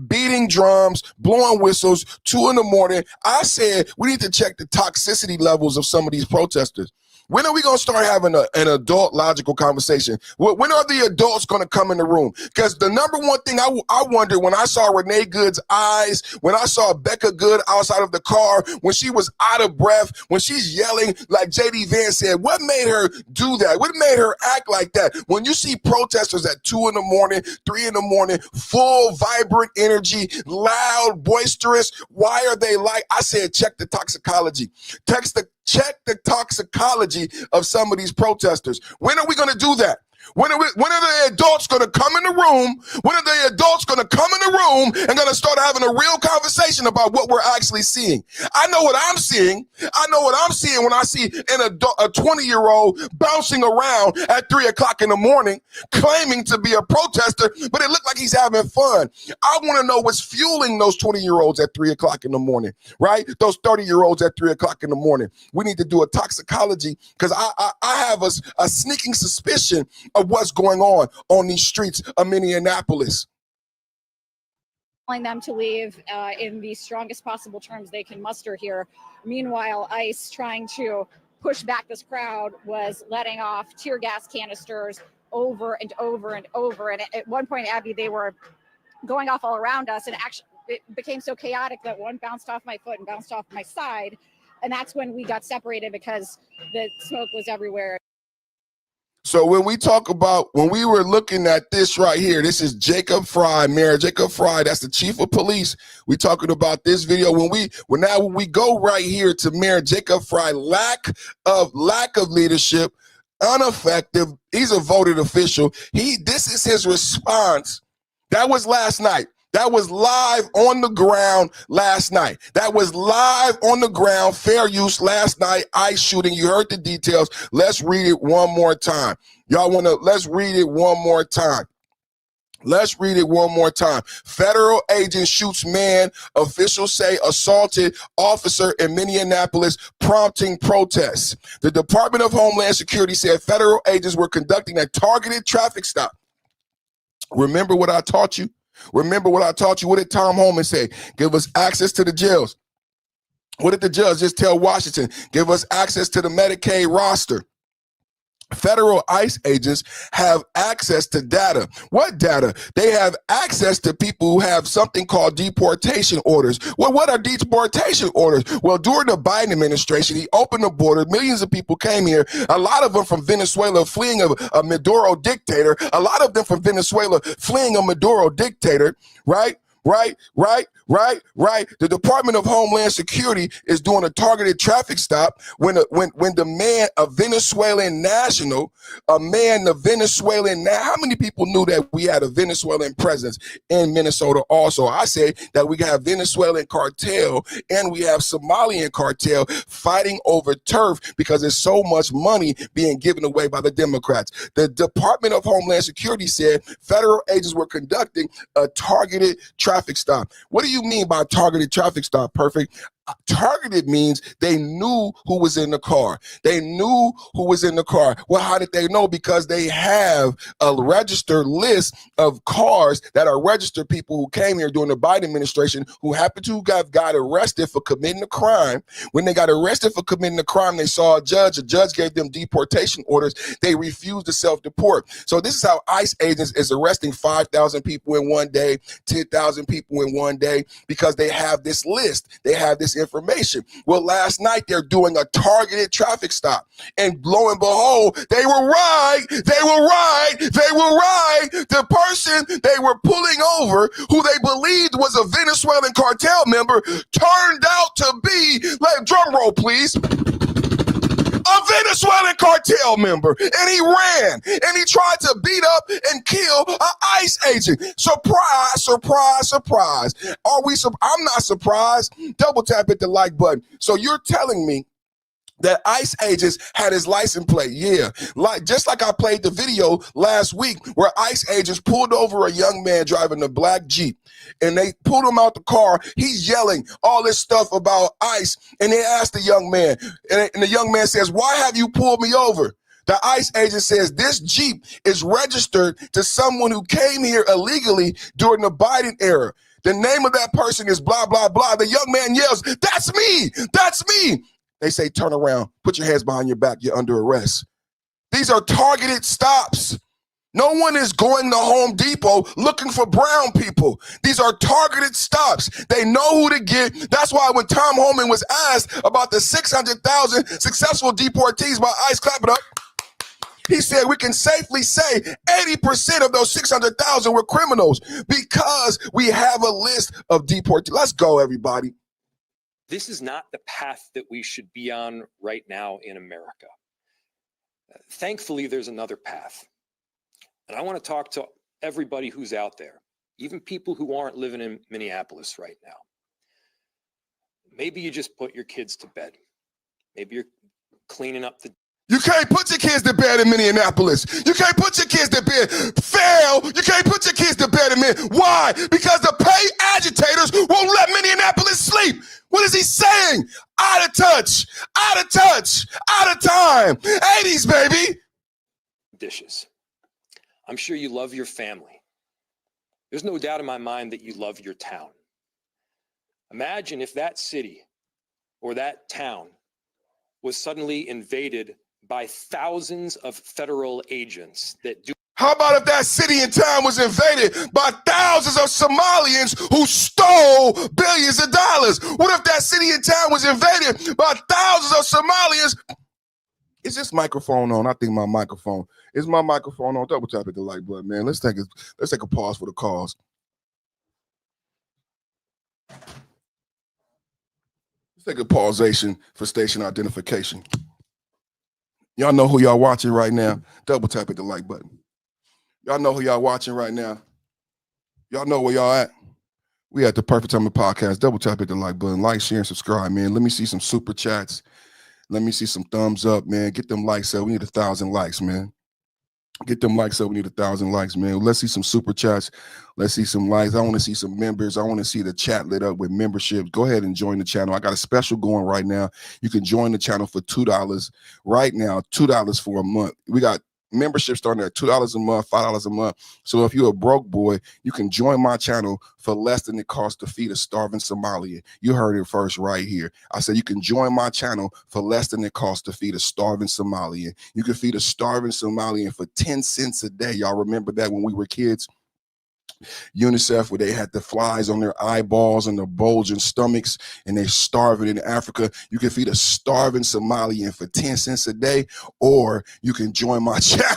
Speaker 1: beating drums, blowing whistles, 2 in the morning. I said we need to check the toxicity levels of some of these protesters. When are we going to start having an adult logical conversation? When are the adults going to come in the room? Because the number one thing I wondered when I saw Renee Good's eyes, when I saw Becca Good outside of the car, when she was out of breath, when she's yelling like J.D. Vance said, what made her do that? What made her act like that? When you see protesters at 2 in the morning, 3 in the morning, full, vibrant energy, loud, boisterous, why are they like? I said, check the toxicology. Check the toxicology of some of these protesters. When are we going to do that? When are the adults going to come in the room? When are the adults going to come in the room and going to start having a real conversation about what we're actually seeing? I know what I'm seeing. I know what I'm seeing when I see a 20-year-old bouncing around at 3 o'clock in the morning, claiming to be a protester, but it looked like he's having fun. I want to know what's fueling those 20-year-olds at 3 o'clock in the morning, right? Those 30-year-olds at 3 o'clock in the morning. We need to do a toxicology because I have a sneaking suspicion of what's going on these streets of Minneapolis.
Speaker 10: Telling them to leave in the strongest possible terms they can muster here. Meanwhile, ICE, trying to push back this crowd, was letting off tear gas canisters over and over and over. And at one point, Abby, they were going off all around us, and actually it became so chaotic that one bounced off my foot and bounced off my side. And that's when we got separated because the smoke was everywhere.
Speaker 1: So when we were looking at this right here, this is Jacob Fry, Mayor Jacob Fry, that's the chief of police. We talking about this video. When we go right here to Mayor Jacob Fry, lack of leadership, ineffective. He's a voted official. This is his response. That was last night. That was live on the ground last night. That was live on the ground, fair use last night, ICE shooting. You heard the details. Let's read it one more time. Let's read it one more time. Let's read it one more time. Federal agent shoots man, officials say assaulted officer in Minneapolis, prompting protests. The Department of Homeland Security said federal agents were conducting a targeted traffic stop. Remember what I taught you? Remember what I taught you? What did Tom Homan say? Give us access to the jails. What did the judge just tell Washington? Give us access to the Medicaid roster. Federal ICE agents have access to data. What data? They have access to people who have something called deportation orders. Well, what are deportation orders? Well, during the Biden administration, he opened the border. Millions of people came here. A lot of them from Venezuela fleeing a Maduro dictator. A lot of them from Venezuela fleeing a Maduro dictator, right? Right. The Department of Homeland Security is doing a targeted traffic stop when the man, a Venezuelan national, how many people knew that we had a Venezuelan presence in Minnesota also? I say that we have Venezuelan cartel and we have Somalian cartel fighting over turf because there's so much money being given away by the Democrats. The Department of Homeland Security said federal agents were conducting a targeted traffic stop. What do you mean by targeted traffic stop, Perfect? Targeted means they knew who was in the car. They knew who was in the car. Well, how did they know? Because they have a registered list of cars that are registered people who came here during the Biden administration who happened to have got arrested for committing a crime. When they got arrested for committing a crime, they saw a judge. A judge gave them deportation orders. They refused to self-deport. So this is how ICE agents is arresting 5,000 people in one day, 10,000 people in one day, because they have this list. They have this information. Well, last night they're doing a targeted traffic stop, and lo and behold, they were right. The person they were pulling over, who they believed was a Venezuelan cartel member, turned out to be, like, drum roll please, a Venezuelan cartel member, and he ran and he tried to beat up and kill an ICE agent. Surprise. I'm not surprised. Double tap at the like button. So you're telling me that ICE agents had his license plate. Yeah, just like I played the video last week where ICE agents pulled over a young man driving a black Jeep, and they pulled him out the car. He's yelling all this stuff about ICE, and they asked the young man, and the young man says, "Why have you pulled me over?" The ICE agent says, "This Jeep is registered to someone who came here illegally during the Biden era. The name of that person is blah, blah, blah." The young man yells, "That's me, that's me." They say, "Turn around, put your hands behind your back, you're under arrest." These are targeted stops. No one is going to Home Depot looking for brown people. These are targeted stops. They know who to get. That's why when Tom Homan was asked about the 600,000 successful deportees by ICE, clap it up, he said we can safely say 80% of those 600,000 were criminals because we have a list of deportees. Let's go, everybody.
Speaker 7: This is not the path that we should be on right now in America. Thankfully, there's another path. And I want to talk to everybody who's out there, even people who aren't living in Minneapolis right now. Maybe you just put your kids to bed. Maybe you're cleaning up the...
Speaker 1: You can't put your kids to bed in Minneapolis. You can't put your kids to bed. Fail. You can't put your kids to bed in Minneapolis. Why? Because the paid agitators won't let Minneapolis sleep. What is he saying? Out of touch, out of touch, out of time. 80s, baby.
Speaker 7: Dishes. I'm sure you love your family. There's no doubt in my mind that you love your town. Imagine if that city or that town was suddenly invaded by thousands of federal agents that do.
Speaker 1: How about if that city and town was invaded by thousands of Somalians who stole billions of dollars? What if that city and town was invaded by thousands of Somalians? Is this microphone on? I think my microphone. Is my microphone on? Double tap at the like button, man. Let's take a pause for the cause. Let's take a pausation for station identification. Y'all know who y'all watching right now? Double tap at the like button. Y'all know who y'all watching right now? Y'all know where y'all at? We at the Perfect Time of Podcast. Double tap at the like button. Like, share, and subscribe, man. Let me see some super chats. Let me see some thumbs up, man. Get them likes up. We need 1,000 likes, man. Get them likes up. We need 1,000 likes, man. Let's see some super chats. Let's see some likes. I want to see some members. I want to see the chat lit up with memberships. Go ahead and join the channel. I got a special going right now. You can join the channel for $2 right now, $2 for a month. We got membership starting at $2 a month, $5 a month. So if you're a broke boy, you can join my channel for less than it costs to feed a starving Somalian. You heard it first right here. I said you can join my channel for less than it costs to feed a starving Somalian. You can feed a starving Somalian for 10 cents a day. Y'all remember that when we were kids? UNICEF, where they had the flies on their eyeballs and their bulging stomachs, and they're starving in Africa. You can feed a starving Somalian for 10 cents a day, or you can join my channel.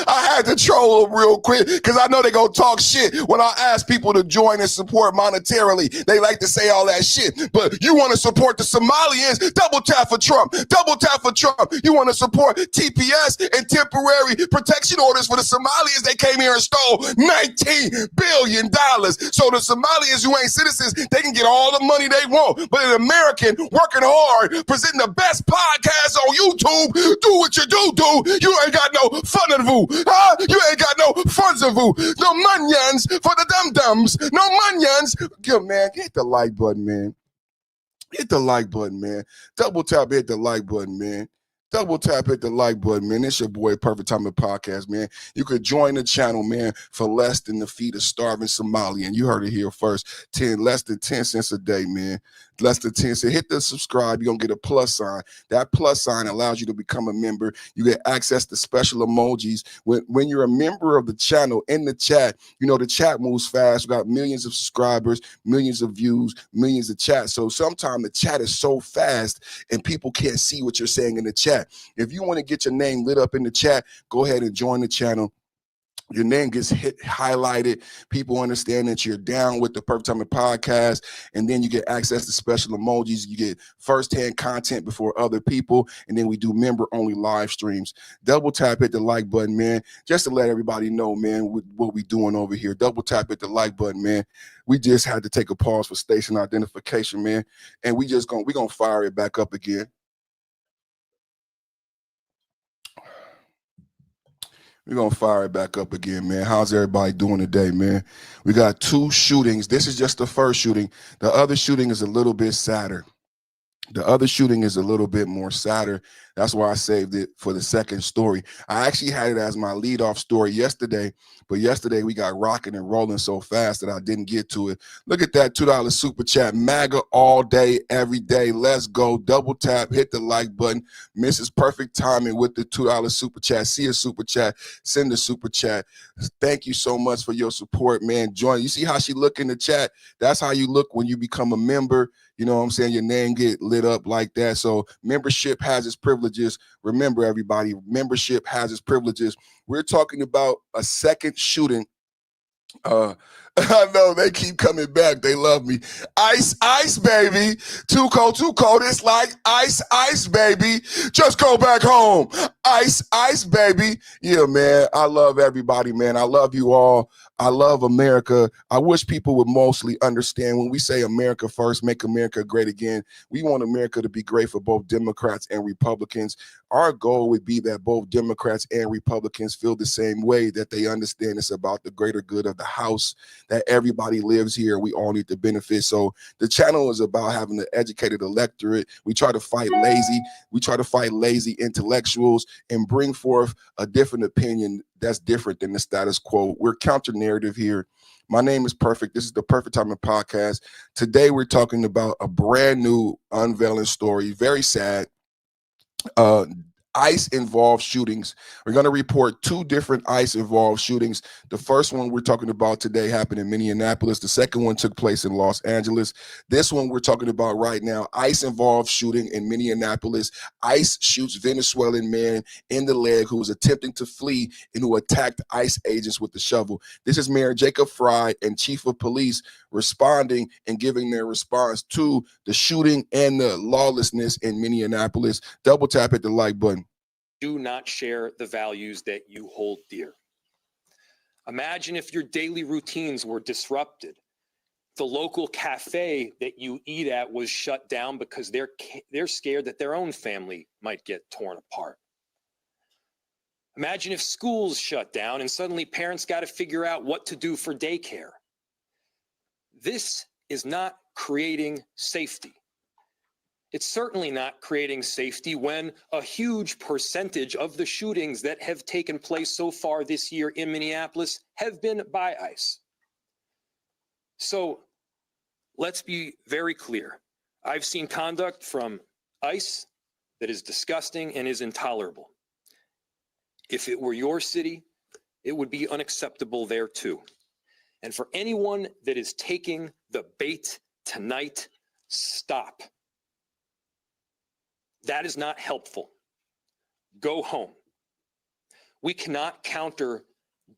Speaker 1: I had to troll them real quick because I know they're going to talk shit when I ask people to join and support monetarily. They like to say all that shit. But you want to support the Somalians? Double tap for Trump. Double tap for Trump. You want to support TPS and temporary protection orders for the Somalians? They came here and stole $19 billion. So the Somalians who ain't citizens, they can get all the money they want. But an American working hard, presenting the best podcast on YouTube, do what you do. You ain't got no fun of you, huh? You ain't got no funds of you. No munions for the dum-dums. No munions. Man, hit the like button, man. Hit the like button, man. Double tap, hit the like button, man. Double tap, hit the like button, man. It's your boy, Perfect Time of Podcast, man. You could join the channel, man, for less than the feed of starving Somalian. You heard it here first. Less than 10 cents a day, man. Less than 10 cents. Hit the subscribe. You're going to get a plus sign. That plus sign allows you to become a member. You get access to special emojis. When you're a member of the channel, in the chat, you know, the chat moves fast. We got millions of subscribers, millions of views, millions of chats. So sometimes the chat is so fast and people can't see what you're saying in the chat. If you want to get your name lit up in the chat, go ahead and join the channel. Your name gets highlighted. People understand that you're down with the Perfect Timing podcast, and then you get access to special emojis. You get firsthand content before other people, and then we do member-only live streams. Double tap, hit the like button, man, just to let everybody know, man, what we doing over here. Double tap, hit the like button, man. We just had to take a pause for station identification, man, and we're gonna fire it back up again. We're going to fire it back up again, man. How's everybody doing today, man? We got 2 shootings. This is just the first shooting. The other shooting is a little bit sadder. The other shooting is a little bit more sadder. That's why I saved it for the second story. I actually had it as my leadoff story yesterday, but yesterday we got rocking and rolling so fast that I didn't get to it. Look at that $2 super chat. MAGA all day, every day. Let's go. Double tap, hit the like button. Mrs. Perfect Timing with the $2 super chat. See a super chat, send a super chat. Thank you so much for your support, man. Join. You see how she look in the chat? That's how you look when you become a member. You know what I'm saying? Your name get lit up like that. So membership has its privileges. Remember, everybody, membership has its privileges. We're talking about a second shooting. I know they keep coming back. They love me. Ice, ice, baby. Too cold, too cold. It's like ice, ice, baby. Just go back home. Ice, ice, baby. Yeah, man. I love everybody, man. I love you all. I love America. I wish people would mostly understand when we say America first, make America great again. We want America to be great for both Democrats and Republicans. Our goal would be that both Democrats and Republicans feel the same way, that they understand it's about the greater good of the House, that everybody lives here. We all need to benefit. So the channel is about having an educated electorate. We try to fight lazy. We try to fight lazy intellectuals and bring forth a different opinion that's different than the status quo. We're counter narrative here. My name is Perfect. This is the Perfect Timing podcast. Today we're talking about a brand new unveiling story. Very sad. ICE involved shootings. We're going to report 2 different ICE involved shootings. The first one we're talking about today happened in Minneapolis. The second one took place in Los Angeles. This one we're talking about right now, ICE involved shooting in Minneapolis. ICE shoots Venezuelan man in the leg who was attempting to flee and who attacked ICE agents with the shovel. This is Mayor Jacob Fry and Chief of Police responding and giving their response to the shooting and the lawlessness in Minneapolis. Double tap, hit the like button.
Speaker 7: Do not share the values that you hold dear. Imagine if your daily routines were disrupted. The local cafe that you eat at was shut down because they're scared that their own family might get torn apart. Imagine if schools shut down and suddenly parents got to figure out what to do for daycare. This is not creating safety. It's certainly not creating safety when a huge percentage of the shootings that have taken place so far this year in Minneapolis have been by ICE. So let's be very clear. I've seen conduct from ICE that is disgusting and is intolerable. If it were your city, it would be unacceptable there too. And for anyone that is taking the bait tonight, stop. That is not helpful. Go home. We cannot counter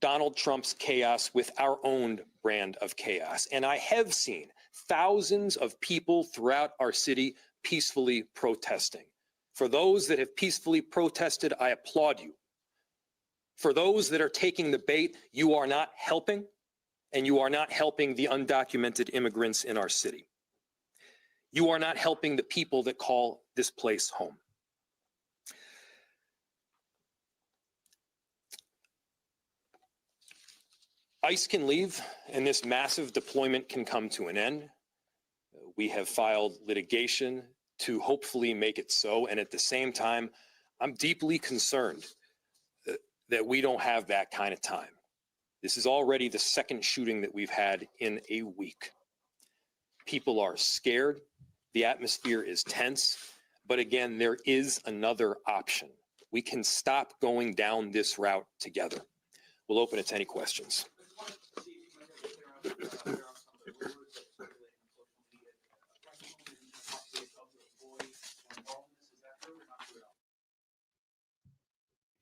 Speaker 7: Donald Trump's chaos with our own brand of chaos. And I have seen thousands of people throughout our city peacefully protesting. For those that have peacefully protested, I applaud you. For those that are taking the bait, you are not helping, and you are not helping the undocumented immigrants in our city. You are not helping the people that call this place home. ICE can leave, and this massive deployment can come to an end. We have filed litigation to hopefully make it so, and at the same time, I'm deeply concerned that we don't have that kind of time. This is already the second shooting that we've had in a week. People are scared. The atmosphere is tense. But again, there is another option. We can stop going down this route together. We'll open it to any questions.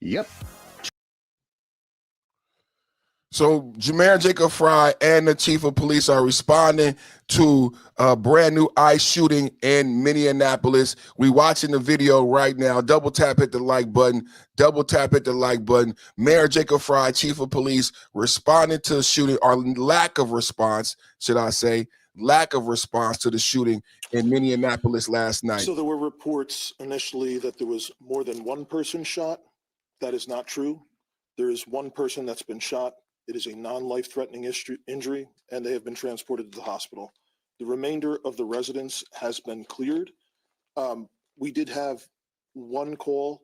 Speaker 1: Yep. So Jameer Jacob Fry and the chief of police are responding to a brand new ICE shooting in Minneapolis. We watching the video right now. Double tap, hit the like button. Double tap, hit the like button. Mayor Jacob Fry, chief of police, responding to the shooting, or lack of response, should I say, lack of response to the shooting in Minneapolis last night.
Speaker 11: So there were reports initially that there was more than one person shot. That is not true. There is one person that's been shot. It is a non-life-threatening injury, and they have been transported to the hospital. The remainder of the residents has been cleared. We did have one call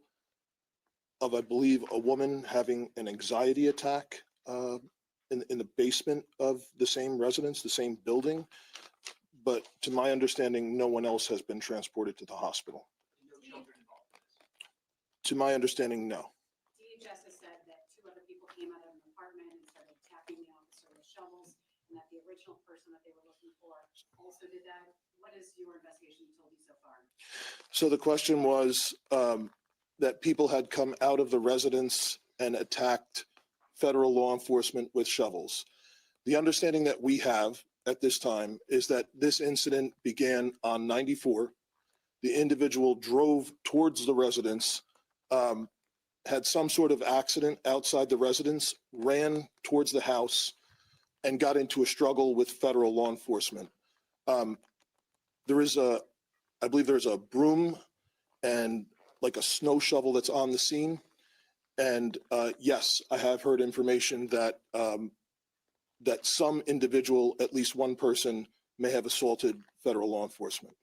Speaker 11: of, I believe, a woman having an anxiety attack in the basement of the same residence, the same building. But to my understanding, no one else has been transported to the hospital. To my understanding, no.
Speaker 12: DHS has said that 2 other people came out of an apartment and started tapping the officer with shovels, and that the original person that they were looking for also did that. What is your investigation told you so far?
Speaker 11: So the question was that people had come out of the residence and attacked federal law enforcement with shovels. The understanding that we have at this time is that this incident began on 94. The individual drove towards the residence, had some sort of accident outside the residence, ran towards the house, and got into a struggle with federal law enforcement. There is I believe there's a broom and like a snow shovel that's on the scene. And yes, I have heard information that that some individual, at least one person, may have assaulted federal law enforcement.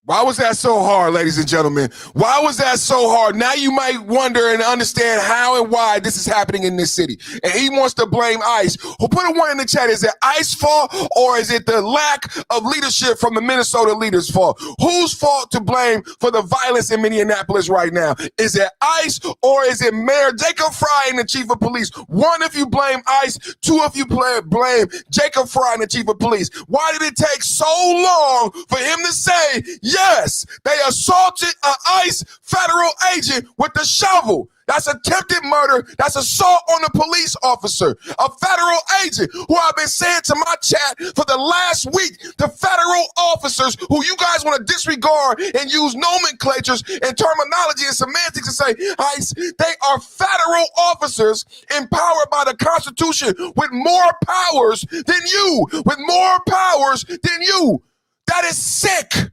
Speaker 1: Why was that so hard, ladies and gentlemen? Why was that so hard? Now you might wonder and understand how and why this is happening in this city. And he wants to blame ICE. Who put a 1 in the chat? Is it ICE fault, or is it the lack of leadership from the Minnesota leaders' fault? Whose fault to blame for the violence in Minneapolis right now? Is it ICE, or is it Mayor Jacob Fry and the chief of police? 1 if you blame ICE, 2 if you blame Jacob Fry and the chief of police. Why did it take so long for him to say, yes, they assaulted an ICE federal agent with a shovel? That's attempted murder. That's assault on a police officer, a federal agent, who I've been saying to my chat for the last week. The federal officers who you guys want to disregard and use nomenclatures and terminology and semantics and say ICE, they are federal officers empowered by the Constitution with more powers than you, with more powers than you. That is sick.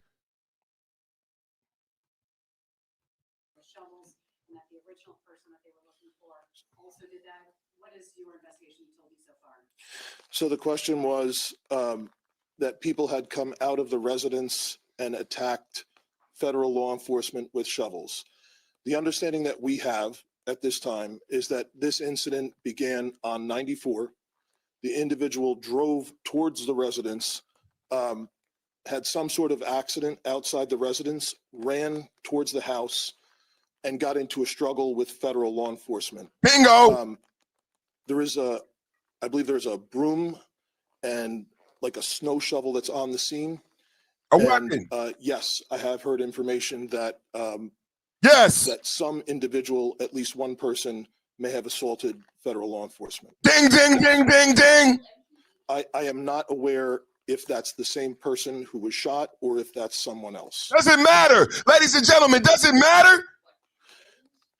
Speaker 11: So the question was that people had come out of the residence and attacked federal law enforcement with shovels. The understanding that we have at this time is that this incident began on 94. The individual drove towards the residence, had some sort of accident outside the residence, ran towards the house, and got into a struggle with federal law enforcement.
Speaker 1: Bingo!
Speaker 11: I believe there's a broom and like a snow shovel that's on the scene.
Speaker 1: A weapon.
Speaker 11: Yes, I have heard information that
Speaker 1: yes,
Speaker 11: that some individual, at least one person, may have assaulted federal law enforcement.
Speaker 1: Ding, ding, ding, ding, ding.
Speaker 11: I am not aware if that's the same person who was shot or if that's someone else.
Speaker 1: Doesn't matter, ladies and gentlemen. Doesn't matter.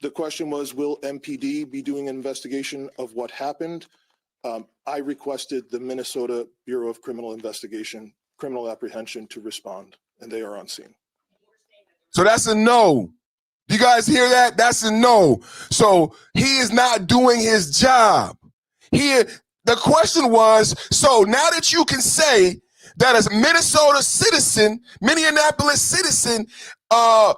Speaker 11: The question was, will MPD be doing an investigation of what happened? I requested the Minnesota Bureau of Criminal Apprehension to respond, and they are on scene.
Speaker 1: So that's a no. Do you guys hear that? That's a no. So he is not doing his job. The question was, so now that you can say that as a Minnesota citizen, Minneapolis citizen,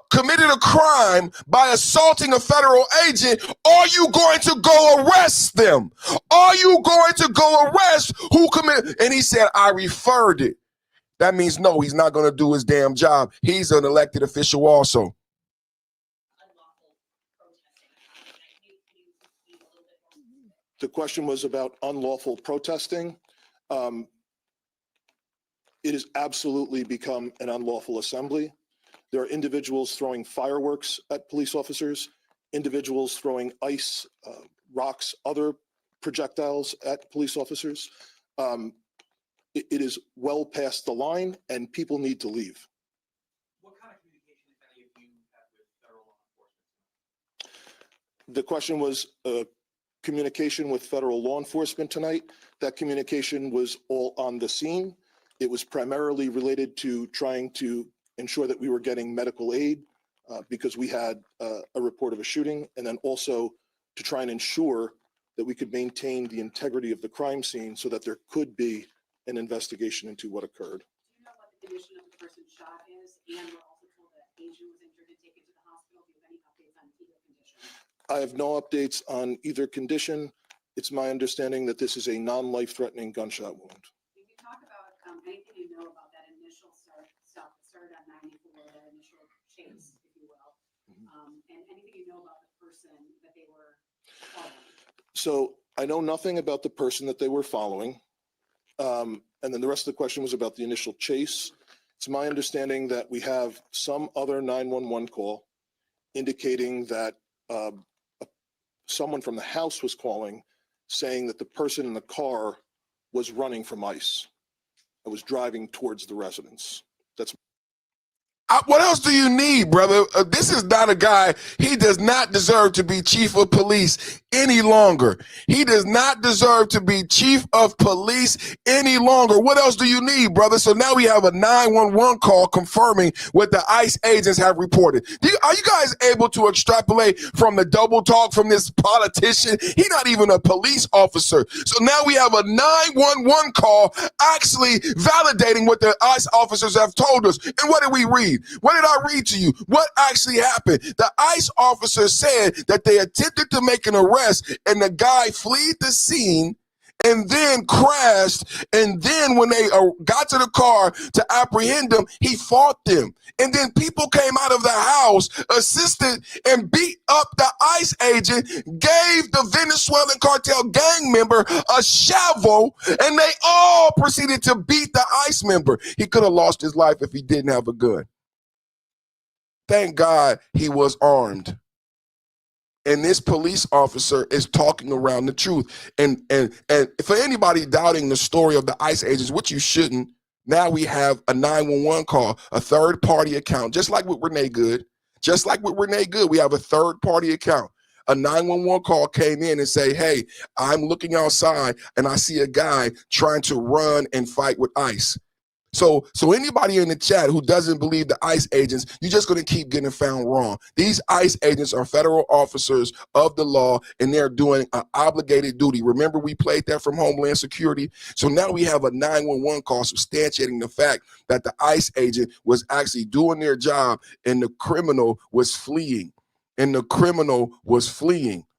Speaker 1: committed a crime by assaulting a federal agent, are you going to go arrest them? Are you going to go arrest who committed? And he said, I referred it. That means no, he's not going to do his damn job. He's an elected official also.
Speaker 11: The question was about unlawful protesting. It has absolutely become an unlawful assembly. There are individuals throwing fireworks at police officers, individuals throwing ice, rocks, other projectiles at police officers. It is well past the line, and people need to leave.
Speaker 13: What kind of communication, if any, of you have with federal law enforcement?
Speaker 11: The question was communication with federal law enforcement tonight. That communication was all on the scene. It was primarily related to trying to ensure that we were getting medical aid because we had a report of a shooting, and then also to try and ensure that we could maintain the integrity of the crime scene so that there could be an investigation into what occurred.
Speaker 12: Do you know what the condition of the person shot is? And we're also told that Asian was injured and taken to the hospital. Do you have any updates on either condition?
Speaker 11: I have no updates on either condition. It's my understanding that this is a non-life-threatening gunshot wound.
Speaker 12: Can you talk about anything you know about that initial stop that started on 94, that initial chase, if you will, and anything you know about the person that they were following?
Speaker 11: So I know nothing about the person that they were following. And then the rest of the question was about the initial chase. It's my understanding that we have some other 911 call indicating that someone from the house was calling, saying that the person in the car was running from ICE. I was driving towards the residence. That's
Speaker 1: what else do you need, brother? This is not a guy. He does not deserve to be chief of police any longer. He does not deserve to be chief of police any longer. What else do you need, brother? So now we have a 911 call confirming what the ICE agents have reported. Are you guys able to extrapolate from the double talk from this politician? He's not even a police officer. So now we have a 911 call actually validating what the ICE officers have told us. And what did we read? What did I read to you? What actually happened? The ICE officer said that they attempted to make an arrest and the guy fled the scene and then crashed. And then when they got to the car to apprehend him, he fought them. And then people came out of the house, assisted and beat up the ICE agent, gave the Venezuelan cartel gang member a shovel, and they all proceeded to beat the ICE member. He could have lost his life if he didn't have a gun. Thank God he was armed. And this police officer is talking around the truth. And for anybody doubting the story of the ICE agents, which you shouldn't, now we have a 911 call, a third-party account, just like with Renee Good. Just like with Renee Good, we have a third-party account. A 911 call came in and say, hey, I'm looking outside and I see a guy trying to run and fight with ICE. So anybody in the chat who doesn't believe the ICE agents, you're just going to keep getting found wrong. These ICE agents are federal officers of the law, and they're doing an obligated duty. Remember, we played that from Homeland Security. So now we have a 911 call substantiating the fact that the ICE agent was actually doing their job and the criminal was fleeing.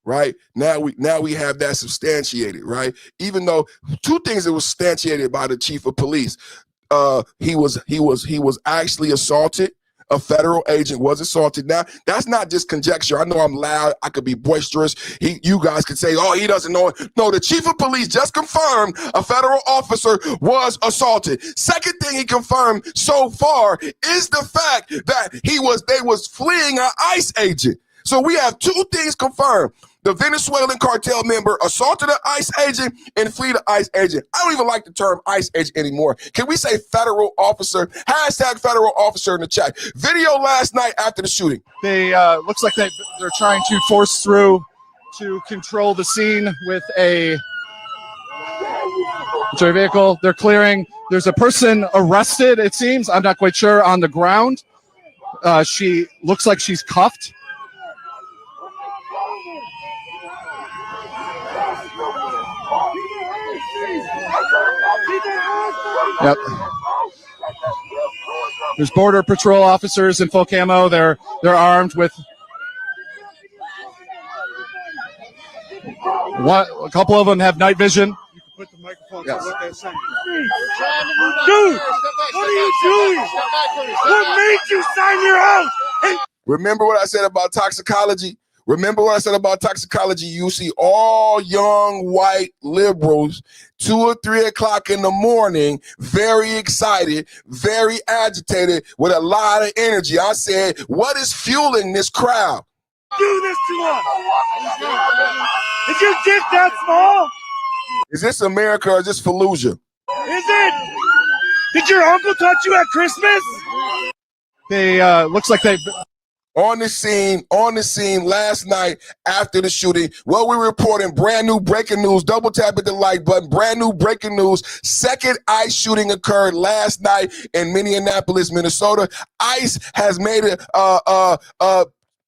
Speaker 1: Right now we have that substantiated, right? Even though two things that was substantiated by the chief of police. He was actually assaulted. A federal agent was assaulted. Now, that's not just conjecture. I know I'm loud. I could be boisterous. You guys could say, oh, he doesn't know it. No, the chief of police just confirmed a federal officer was assaulted. Second thing he confirmed so far is the fact that they was fleeing an ICE agent. So we have two things confirmed. The Venezuelan cartel member assaulted an ICE agent and fled an ICE agent. I don't even like the term ICE agent anymore. Can we say federal officer? Hashtag federal officer in the chat. Video last night after the shooting.
Speaker 14: They looks like they're trying to force through to control the scene with a vehicle. They're clearing. There's a person arrested, it seems. I'm not quite sure, on the ground. She looks like she's cuffed. Yep. There's Border Patrol officers in full camo. They're armed with a couple of them have night vision. You can put the microphone. Yes. What they're saying.
Speaker 4: Dude, what are you doing? What made you sign your oath?
Speaker 1: Remember what I said about toxicology? You see all young white liberals 2 or 3 o'clock in the morning, very excited, very agitated, with a lot of energy. I said, what is fueling this crowd?
Speaker 6: do this to us? Is your dick that small?
Speaker 1: Is this America or is this Fallujah?
Speaker 6: Is it? Did your uncle touch you at Christmas?
Speaker 14: They looks like they
Speaker 1: On the scene last night after the shooting. Well, we're reporting brand new breaking news. Double tap at the like button. Brand new breaking news. Second ICE shooting occurred last night in Minneapolis, Minnesota. ICE has made a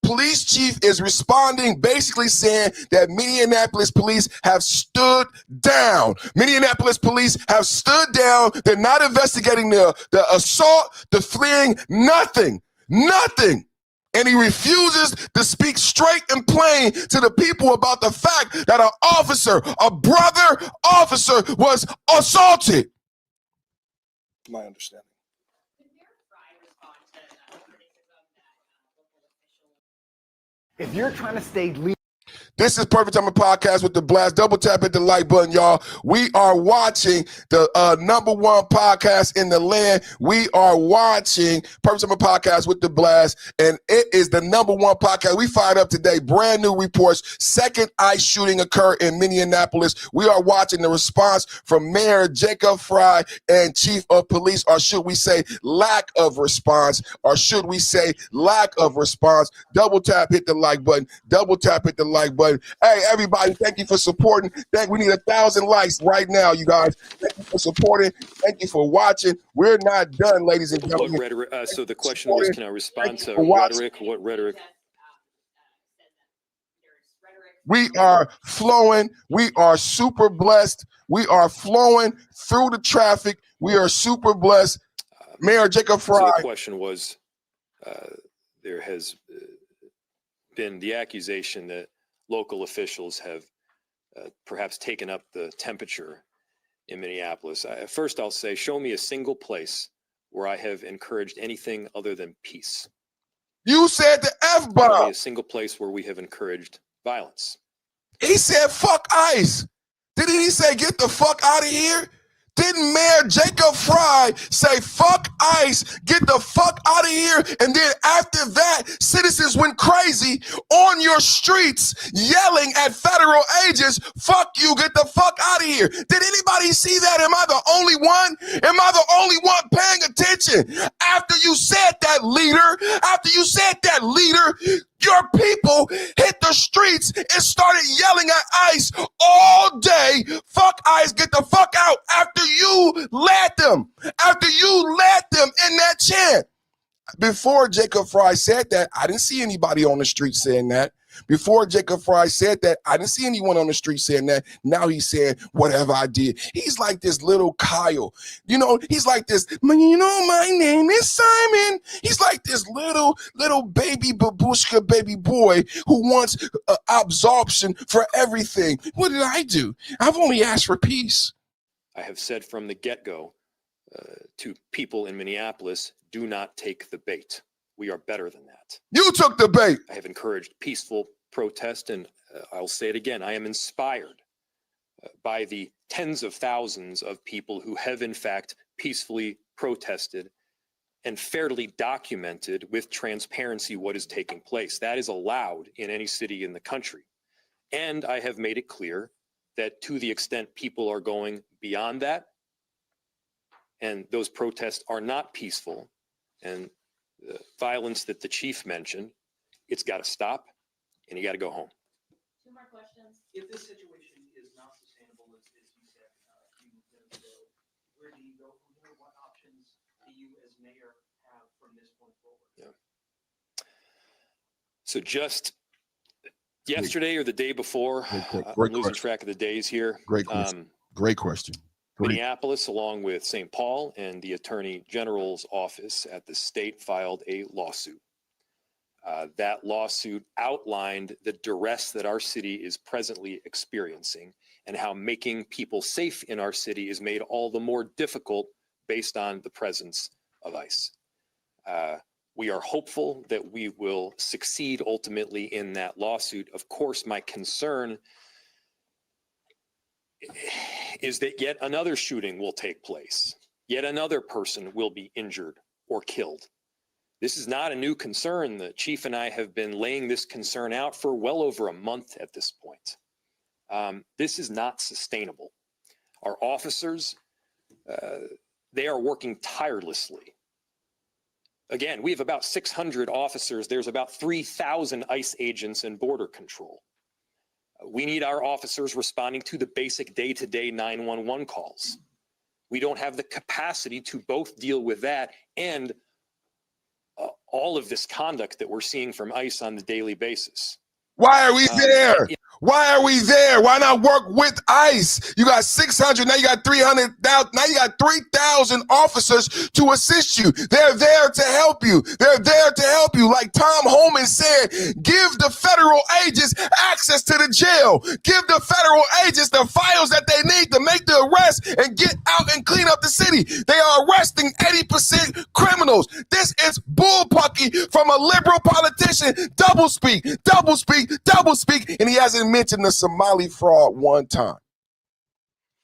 Speaker 1: police chief is responding, basically saying that Minneapolis police have stood down. Minneapolis police have stood down. They're not investigating the assault, the fleeing, nothing. And he refuses to speak straight and plain to the people about the fact that an officer, a brother officer, was assaulted.
Speaker 11: My understanding.
Speaker 15: If you're trying to stay legal.
Speaker 1: This is Perfect Time Podcast with the Blast. Double tap at the like button, y'all. We are watching the #1 podcast in the land. We are watching Perfect Time Podcast with the Blast, and it is the #1 podcast. We fired up today. Brand new reports. Second ICE shooting occurred in Minneapolis. We are watching the response from Mayor Jacob Fry and Chief of Police, or should we say lack of response, or should we say lack of response. Double tap, hit the like button. Double tap, hit the like button. Hey, everybody, thank you for supporting. We need 1,000 likes right now, you guys. Thank you for supporting. Thank you for watching. We're not done, ladies and gentlemen.
Speaker 7: What rhetoric? So the question was, can I respond to rhetoric? What rhetoric?
Speaker 1: We are flowing. We are super blessed. We are flowing through the traffic. We are super blessed. Mayor Jacob Fry.
Speaker 7: So the question was, there has been the accusation that local officials have perhaps taken up the temperature in Minneapolis. First, I'll say, show me a single place where I have encouraged anything other than peace.
Speaker 1: You said the F-bomb.
Speaker 7: Show me a single place where we have encouraged violence.
Speaker 1: He said, fuck ICE. Didn't he say, get the fuck out of here? Didn't Mayor Jacob Fry say, fuck ICE, get the fuck out of here? And then after that, citizens went crazy on your streets yelling at federal agents, fuck you, get the fuck out of here. Did anybody see that? Am I the only one? Am I the only one paying attention? After you said that, leader, your people hit the streets and started yelling at ICE all day. Fuck ICE, get the fuck out, after you led them in that chant. Before Jacob Fry said that, I didn't see anybody on the street saying that. Before Jacob Fry said that, I didn't see anyone on the street saying that. Now he's saying, whatever I did. He's like this little Kyle. You know, he's like this, you know, my name is Simon. He's like this little baby babushka baby boy who wants absorption for everything. What did I do? I've only asked for peace.
Speaker 7: I have said from the get-go to people in Minneapolis, do not take the bait. We are better than that.
Speaker 1: You took the bait.
Speaker 7: I have encouraged peaceful protest, and I'll say it again. I am inspired by the tens of thousands of people who have, in fact, peacefully protested and fairly documented with transparency what is taking place. That is allowed in any city in the country. And I have made it clear that to the extent people are going beyond that, and those protests are not peaceful, and the violence that the chief mentioned, it's got to stop, and you got to go home.
Speaker 13: Two more questions. If this situation is not sustainable, as you said a few minutes ago, where do you go from here? What options do you, as mayor, have from this point forward?
Speaker 7: Yeah. So just yesterday or the day before, I'm losing track of the days here.
Speaker 1: Great question. Great question.
Speaker 7: Minneapolis, along with St. Paul and the Attorney General's office at the state, filed a lawsuit. That lawsuit outlined the duress that our city is presently experiencing and how making people safe in our city is made all the more difficult based on the presence of ICE. We are hopeful that we will succeed ultimately in that lawsuit. Of course, my concern is that yet another shooting will take place. Yet another person will be injured or killed. This is not a new concern. The chief and I have been laying this concern out for well over a month at this point. This is not sustainable. Our officers, they are working tirelessly. Again, we have about 600 officers. There's about 3,000 ICE agents in border control. We need our officers responding to the basic day-to-day 911 calls. We don't have the capacity to both deal with that and all of this conduct that we're seeing from ICE on the daily basis.
Speaker 1: Why are we there? Why are we there? Why not work with ICE? You got 600, now you got 300,000, now you got 3,000 officers to assist you. They're there to help you. They're there to help you. Like Tom Homan said, give the federal agents access to the jail. Give the federal agents the files that they need to make the arrest and get out and clean up the city. They are arresting 80% criminals. This is bullpucky from a liberal politician. Double speak, and he hasn't mentioned the Somali fraud one time.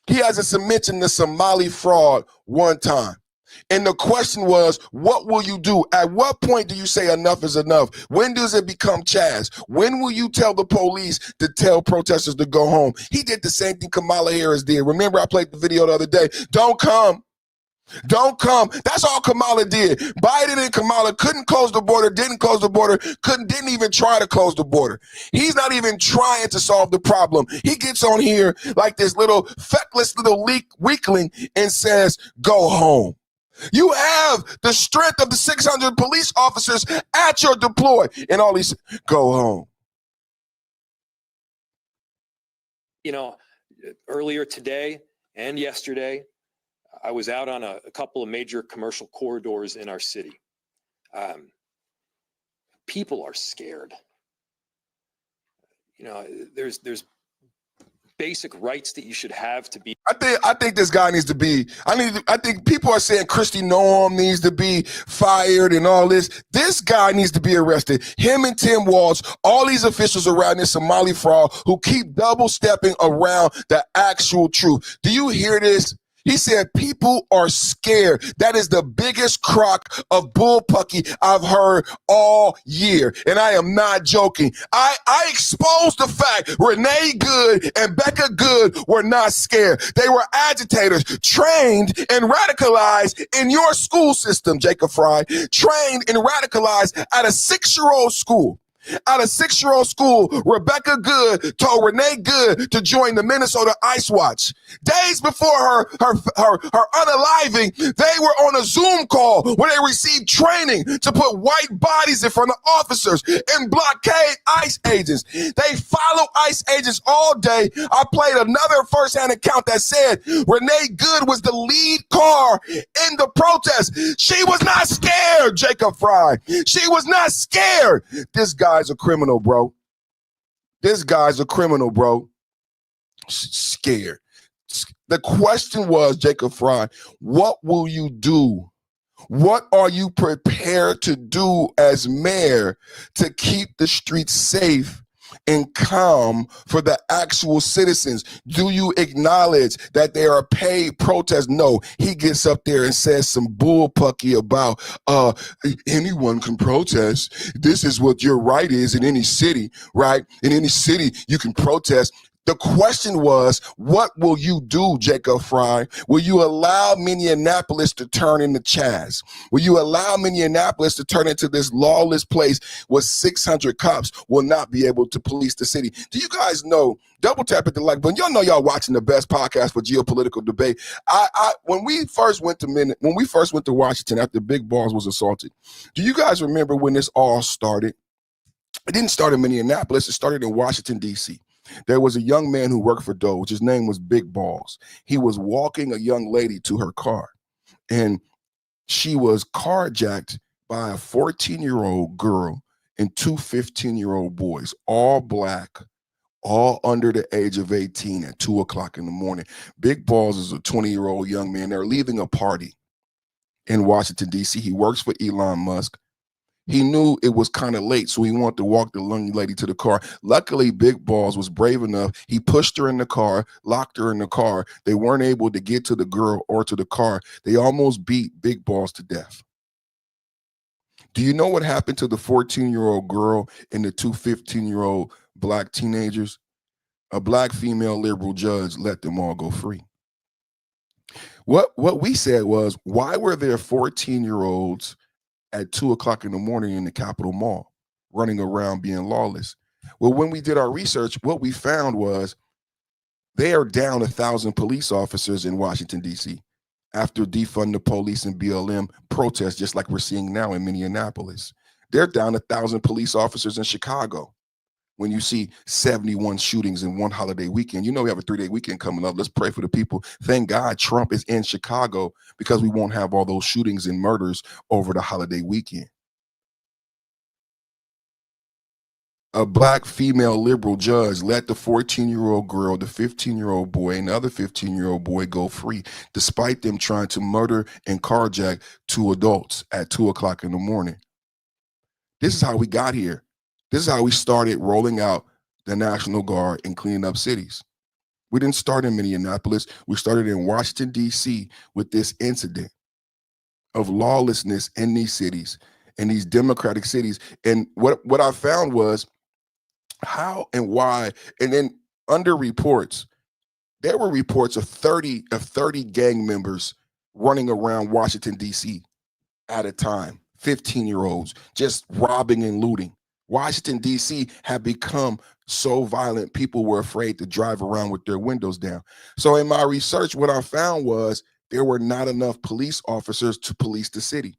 Speaker 1: He hasn't mentioned the Somali fraud one time. And the question was, what will you do? At what point do you say enough is enough? When does it become Chaz? When will you tell the police to tell protesters to go home? He did the same thing Kamala Harris did. Remember, I played the video the other day. Don't come. Don't come. That's all Kamala did. Biden and Kamala couldn't close the border, didn't close the border, didn't even try to close the border. He's not even trying to solve the problem. He gets on here like this little feckless little weakling and says, go home. You have the strength of the 600 police officers at your deploy, and all these go home.
Speaker 7: You know, earlier today and yesterday, I was out on a couple of major commercial corridors in our city. People are scared. You know, there's basic rights that you should have to be.
Speaker 1: I think this guy needs to be. I think people are saying Kristi Noem needs to be fired and all this. This guy needs to be arrested. Him and Tim Walz, all these officials around this Somali fraud who keep double stepping around the actual truth. Do you hear this? He said people are scared. That is the biggest crock of bullpucky I've heard all year. And I am not joking. I exposed the fact Renee Good and Becca Good were not scared. They were agitators, trained and radicalized in your school system, Jacob Fry. Trained and radicalized at a 6-year-old school. At a 6-year-old school, Rebecca Good told Renee Good to join the Minnesota ICE Watch. Days before her unaliving, they were on a Zoom call where they received training to put white bodies in front of officers and blockade ICE agents. They follow ICE agents all day. I played another first-hand account that said Renee Good was the lead car in the protest. She was not scared, Jacob Fry. She was not scared. This guy's a criminal, bro. This guy's a criminal, bro. Scared. The question was, Jacob Fry, what will you do? What are you prepared to do as mayor to keep the streets safe and calm for the actual citizens? Do you acknowledge that there are paid protests? No, he gets up there and says some bullpucky about anyone can protest. This is what your right is in any city, right? In any city, you can protest. The question was, what will you do, Jacob Fry? Will you allow Minneapolis to turn into Chaz? Will you allow Minneapolis to turn into this lawless place where 600 cops will not be able to police the city? Do you guys know, double tap at the like button, y'all know y'all watching the best podcast for geopolitical debate. When we first went to Washington after Big Balls was assaulted, do you guys remember when this all started? It didn't start in Minneapolis, it started in Washington, D.C. There was a young man who worked for Doge. His name was Big Balls. He was walking a young lady to her car, and she was carjacked by a 14-year-old girl and 2 15-year-old boys, all black, all under the age of 18 at 2 o'clock in the morning. Big Balls is a 20-year-old young man. They're leaving a party in Washington, D.C. He works for Elon Musk. He knew it was kind of late, so he wanted to walk the young lady to the car. Luckily, Big Balls was brave enough. He pushed her in the car, locked her in the car. They weren't able to get to the girl or to the car. They almost beat Big Balls to death. Do you know what happened to the 14-year-old girl and the two 15-year-old black teenagers? A black female liberal judge let them all go free. What we said was, why were there 14-year-olds at 2 o'clock in the morning in the Capitol Mall running around being lawless? Well, when we did our research, what we found was they are down 1,000 police officers in Washington, D.C. after defund the police and BLM protests, just like we're seeing now in Minneapolis. They're down 1,000 police officers in Chicago. When you see 71 shootings in one holiday weekend, you know we have a 3-day weekend coming up. Let's pray for the people. Thank God Trump is in Chicago because we won't have all those shootings and murders over the holiday weekend. A black female liberal judge let the 14-year-old girl, the 15-year-old boy, and the other 15-year-old boy go free, despite them trying to murder and carjack 2 adults at 2 o'clock in the morning. This is how we got here. This is how we started rolling out the National Guard and cleaning up cities. We didn't start in Minneapolis. We started in Washington, D.C. with this incident of lawlessness in these cities, in these democratic cities. And what I found was how and why, and then under reports, there were reports of 30 gang members running around Washington, D.C. at a time, 15-year-olds, just robbing and looting. Washington, D.C. had become so violent, people were afraid to drive around with their windows down. So in my research, what I found was there were not enough police officers to police the city.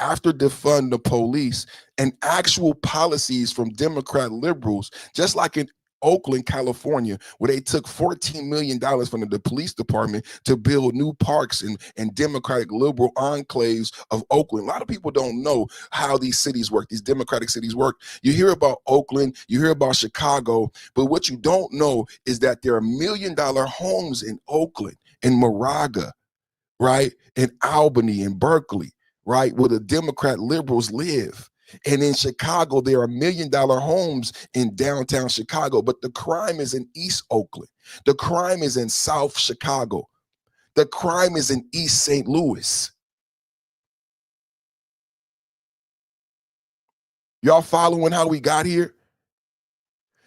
Speaker 1: After defund the police and actual policies from Democrat liberals, just like in Oakland, California, where they took $14 million from the police department to build new parks and democratic liberal enclaves of Oakland. A lot of people don't know how these cities work, these democratic cities work. You hear about Oakland, you hear about Chicago, but what you don't know is that there are $1 million homes in Oakland, in Moraga, right? In Albany, in Berkeley, right? Where the Democrat liberals live. And in Chicago, there are $1 million homes in downtown Chicago, but the crime is in East Oakland. The crime is in South Chicago. The crime is in East St. Louis. Y'all following how we got here?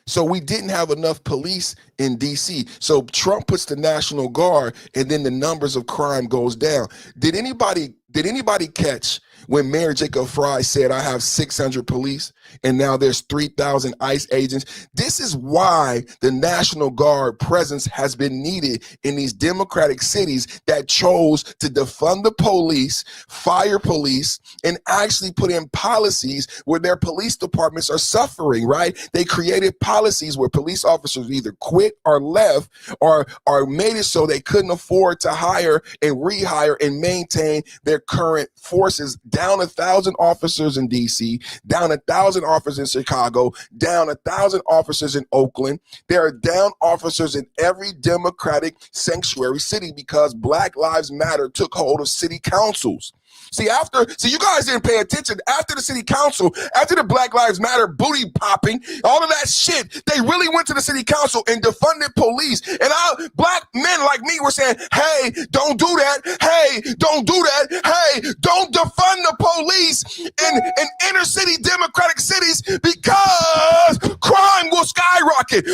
Speaker 1: So we didn't have enough police in D.C. So Trump puts the National Guard, and then the numbers of crime goes down. Did anybody catch when Mayor Jacob Fry said, I have 600 police, and now there's 3,000 ICE agents? This is why the National Guard presence has been needed in these democratic cities that chose to defund the police, fire police, and actually put in policies where their police departments are suffering, right? They created policies where police officers either quit or left or made it so they couldn't afford to hire and rehire and maintain their current forces. Down 1,000 officers in DC, down 1,000 officers in Chicago, down 1,000 officers in Oakland. There are down officers in every democratic sanctuary city because Black Lives Matter took hold of city councils. See, you guys didn't pay attention. After the city council, after the Black Lives Matter booty popping, all of that shit, they really went to the city council and defunded police. And black men like me were saying, hey, don't do that. Hey, don't do that. Hey, don't defund the police in inner city democratic cities because crime will skyrocket.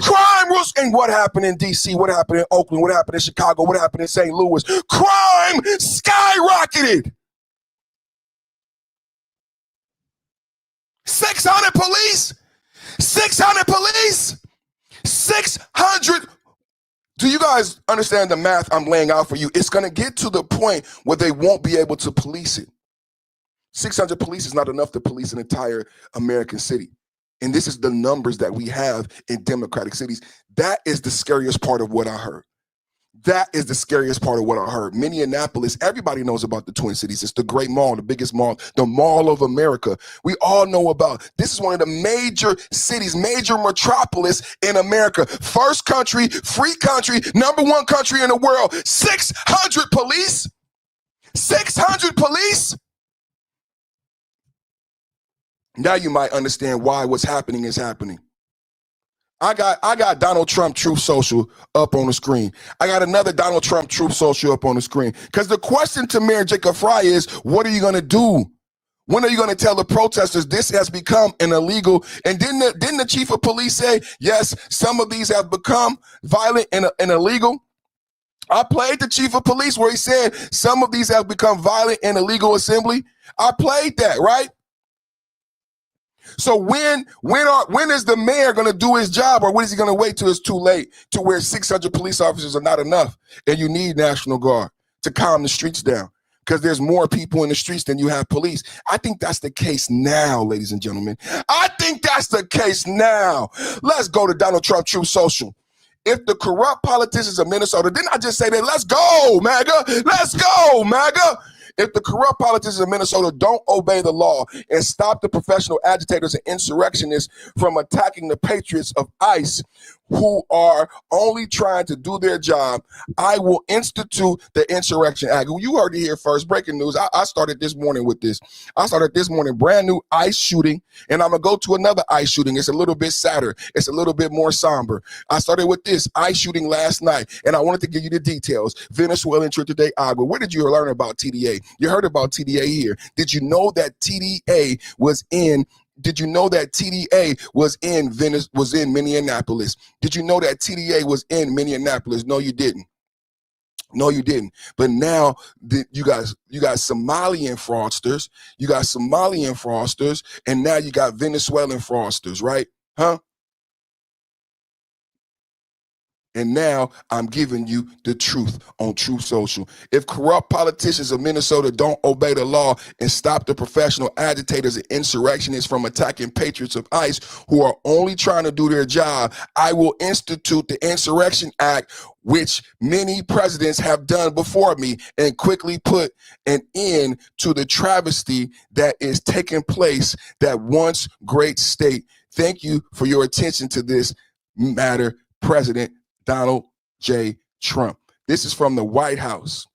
Speaker 1: Crime will, and what happened in DC? What happened in Oakland? What happened in Chicago? What happened in St. Louis? Crime skyrocketed. 600 police. 600 police. 600. Do you guys understand the math I'm laying out for you? It's going to get to the point where they won't be able to police it. 600 police is not enough to police an entire American city. And this is the numbers that we have in democratic cities. That is the scariest part of what I heard. That is the scariest part of what I heard. Minneapolis, everybody knows about the Twin Cities. It's the great mall, the biggest mall, the Mall of America. We all know about. This is one of the major cities, major metropolis in America. First country, free country, #1 country in the world. 600 police. 600 police. Now you might understand why what's happening is happening. I got Donald Trump Truth Social up on the screen. I got another Donald Trump Truth Social up on the screen. Because the question to Mayor Jacob Fry is, what are you going to do? When are you going to tell the protesters this has become an illegal? And didn't the chief of police say, yes, some of these have become violent and illegal? I played the chief of police where he said some of these have become violent and illegal assembly. I played that, right? So when is the mayor going to do his job, or when is he going to wait till it's too late to where 600 police officers are not enough and you need National Guard to calm the streets down? Because there's more people in the streets than you have police. I think that's the case now, ladies and gentlemen. I think that's the case now. Let's go to Donald Trump Truth Social. If the corrupt politicians of Minnesota, didn't I just say that? Let's go, MAGA. Let's go, MAGA. If the corrupt politicians of Minnesota don't obey the law and stop the professional agitators and insurrectionists from attacking the patriots of ICE who are only trying to do their job, I will institute the Insurrection Act. You heard it here first. Breaking news. I started this morning with this. I started this morning, brand new ICE shooting, and I'm going to go to another ICE shooting. It's a little bit sadder. It's a little bit more somber. I started with this ICE shooting last night, and I wanted to give you the details. Venezuelan trip today, Agua. Where did you learn about TDA? You heard about TDA here. Did you know that TDA was in Minneapolis? Did you know that TDA was in Minneapolis? No, you didn't. No, you didn't. But now you got Somalian fraudsters, and now you got Venezuelan fraudsters, right? Huh? And now I'm giving you the truth on Truth Social. If corrupt politicians of Minnesota don't obey the law and stop the professional agitators and insurrectionists from attacking patriots of ICE who are only trying to do their job, I will institute the Insurrection Act, which many presidents have done before me, and quickly put an end to the travesty that is taking place that once great state. Thank you for your attention to this matter, President Donald J. Trump. This is from the White House.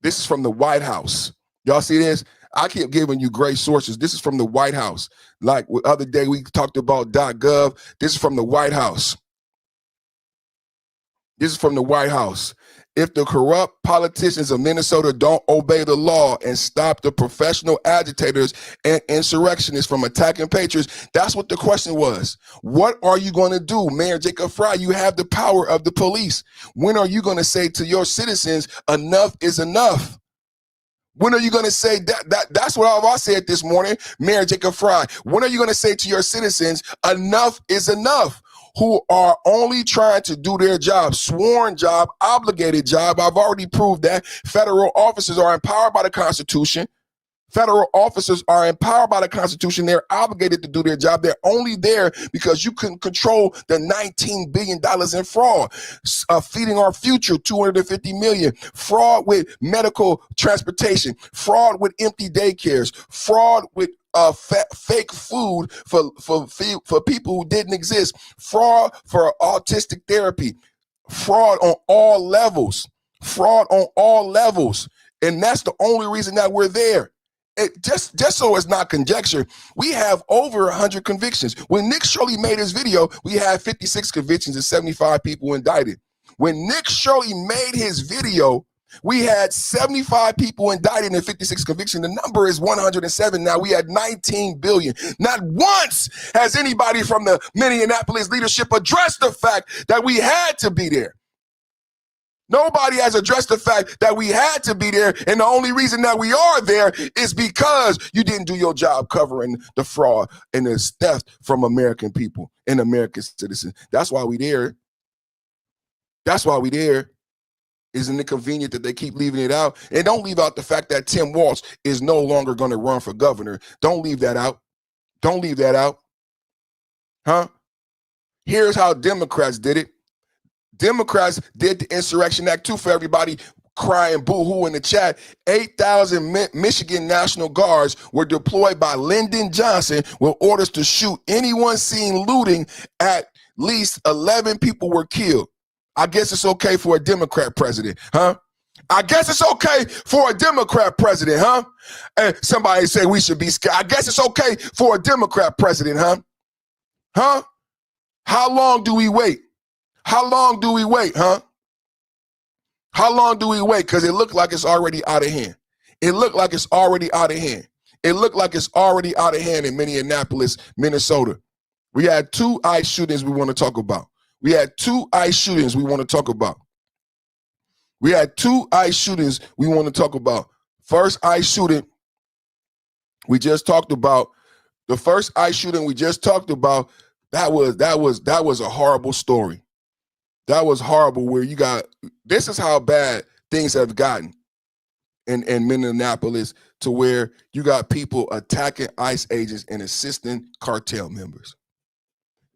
Speaker 1: This is from the White House. Y'all see this? I keep giving you great sources. This is from the White House. Like the other day we talked about .gov. This is from the White House. This is from the White House. If the corrupt politicians of Minnesota don't obey the law and stop the professional agitators and insurrectionists from attacking patriots, that's what the question was. What are you going to do? Mayor Jacob Frey, you have the power of the police. When are you going to say to your citizens, enough is enough? When are you going to say that? That's what I said this morning, Mayor Jacob Frey. When are you going to say to your citizens, enough is enough? Who are only trying to do their job, sworn job, obligated job. I've already proved that. Federal officers are empowered by the Constitution. Federal officers are empowered by the Constitution. They're obligated to do their job. They're only there because you can control the $19 billion in fraud, feeding our future, $250 million, fraud with medical transportation, fraud with empty daycares, fraud with fake food for people who didn't exist, fraud for autistic therapy, fraud on all levels, and that's the only reason that we're there. Just so it's not conjecture, we have over 100 convictions. When Nick Shirley made his video, we had 56 convictions and 75 people indicted. When Nick Shirley made his video, we had 75 people indicted and 56 convictions. The number is 107 now. We had 19 billion. Not once has anybody from the Minneapolis leadership addressed the fact that we had to be there. Nobody has addressed the fact that we had to be there, and the only reason that we are there is because you didn't do your job covering the fraud and the theft from American people and American citizens. That's why we there. That's why we there. Isn't it convenient that they keep leaving it out? And don't leave out the fact that Tim Walz is no longer going to run for governor. Don't leave that out. Don't leave that out. Huh? Here's how Democrats did it. Democrats did the Insurrection Act too, for everybody crying boo-hoo in the chat. 8,000 Michigan National Guards were deployed by Lyndon Johnson with orders to shoot anyone seen looting. At least 11 people were killed. I guess it's okay for a Democrat president, huh? I guess it's okay for a Democrat president, huh? And somebody say we should be scared. I guess it's okay for a Democrat president, huh? Huh? How long do we wait? How long do we wait, huh? How long do we wait? Because it looked like it's already out of hand. It looked like it's already out of hand. It looked like it's already out of hand in Minneapolis, Minnesota. We had 2 ICE shootings we want to talk about. We had 2 ICE shootings we want to talk about. We had 2 ICE shootings we want to talk about. First ICE shooting we just talked about. The first ICE shooting we just talked about, that was a horrible story. That was horrible where you got, this is how bad things have gotten in Minneapolis, to where you got people attacking ICE agents and assisting cartel members.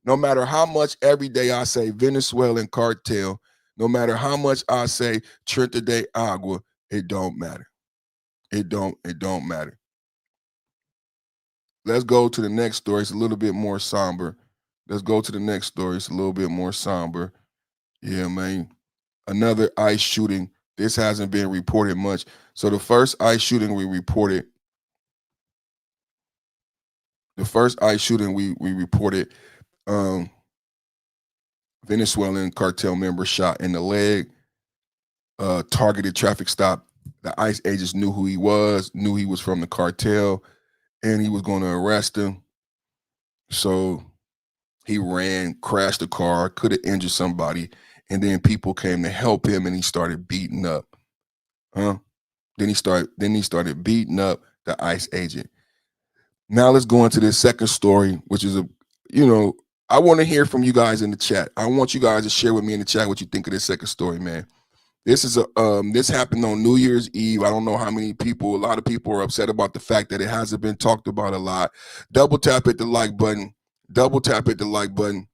Speaker 1: No matter how much every day I say Venezuelan cartel, no matter how much I say Trinidad de Agua, it don't matter. It don't matter. Let's go to the next story. It's a little bit more somber. Let's go to the next story. It's a little bit more somber. Yeah, man. Another ICE shooting. This hasn't been reported much. So the first ICE shooting we reported, Venezuelan cartel member shot in the leg, targeted traffic stop. The ICE agents knew who he was, knew he was from the cartel, and he was going to arrest him. So he ran, crashed the car, could have injured somebody, and then people came to help him, and he started beating up. Then he started beating up the ICE agent. Now let's go into this second story, which is I want to hear from you guys in the chat. I want you guys to share with me in the chat what you think of this second story, man. This is this happened on New Year's Eve. I don't know how many people, a lot of people are upset about the fact that it hasn't been talked about a lot. Double tap hit the like button. Double tap hit the like button.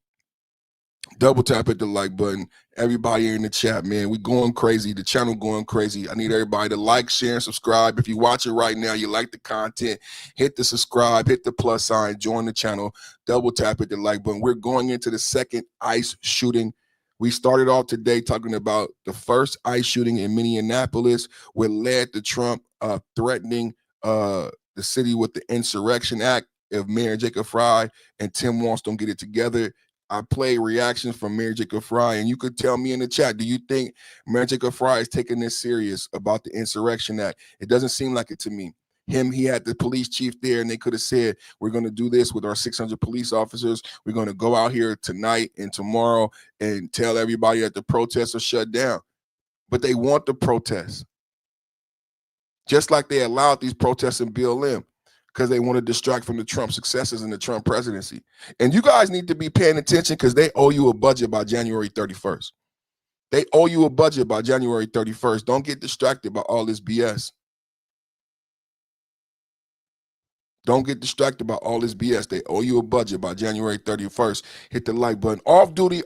Speaker 1: Double tap hit the like button. Everybody in the chat, man, we going crazy. The channel going crazy. I need everybody to like, share, and subscribe. If you watch it right now, you like the content, hit the subscribe, hit the plus sign, join the channel. Double tap hit the like button. We're going into the second ICE shooting. We started off today talking about the first ICE shooting in Minneapolis, which led to Trump threatening the city with the Insurrection Act if Mayor Jacob Frey and Tim Walz don't get it together. I play reactions from Mayor Jacob Frey, and you could tell me in the chat, do you think Mayor Jacob Frey is taking this serious about the Insurrection Act? It doesn't seem like it to me. He had the police chief there, and they could have said, we're going to do this with our 600 police officers. We're going to go out here tonight and tomorrow and tell everybody that the protests are shut down. But they want the protests. Just like they allowed these protests in BLM, because they want to distract from the Trump successes in the Trump presidency. And you guys need to be paying attention, because they owe you a budget by January 31st. They owe you a budget by January 31st. Don't get distracted by all this BS. Don't get distracted by all this BS. They owe you a budget by January 31st. Hit the like button. Off-duty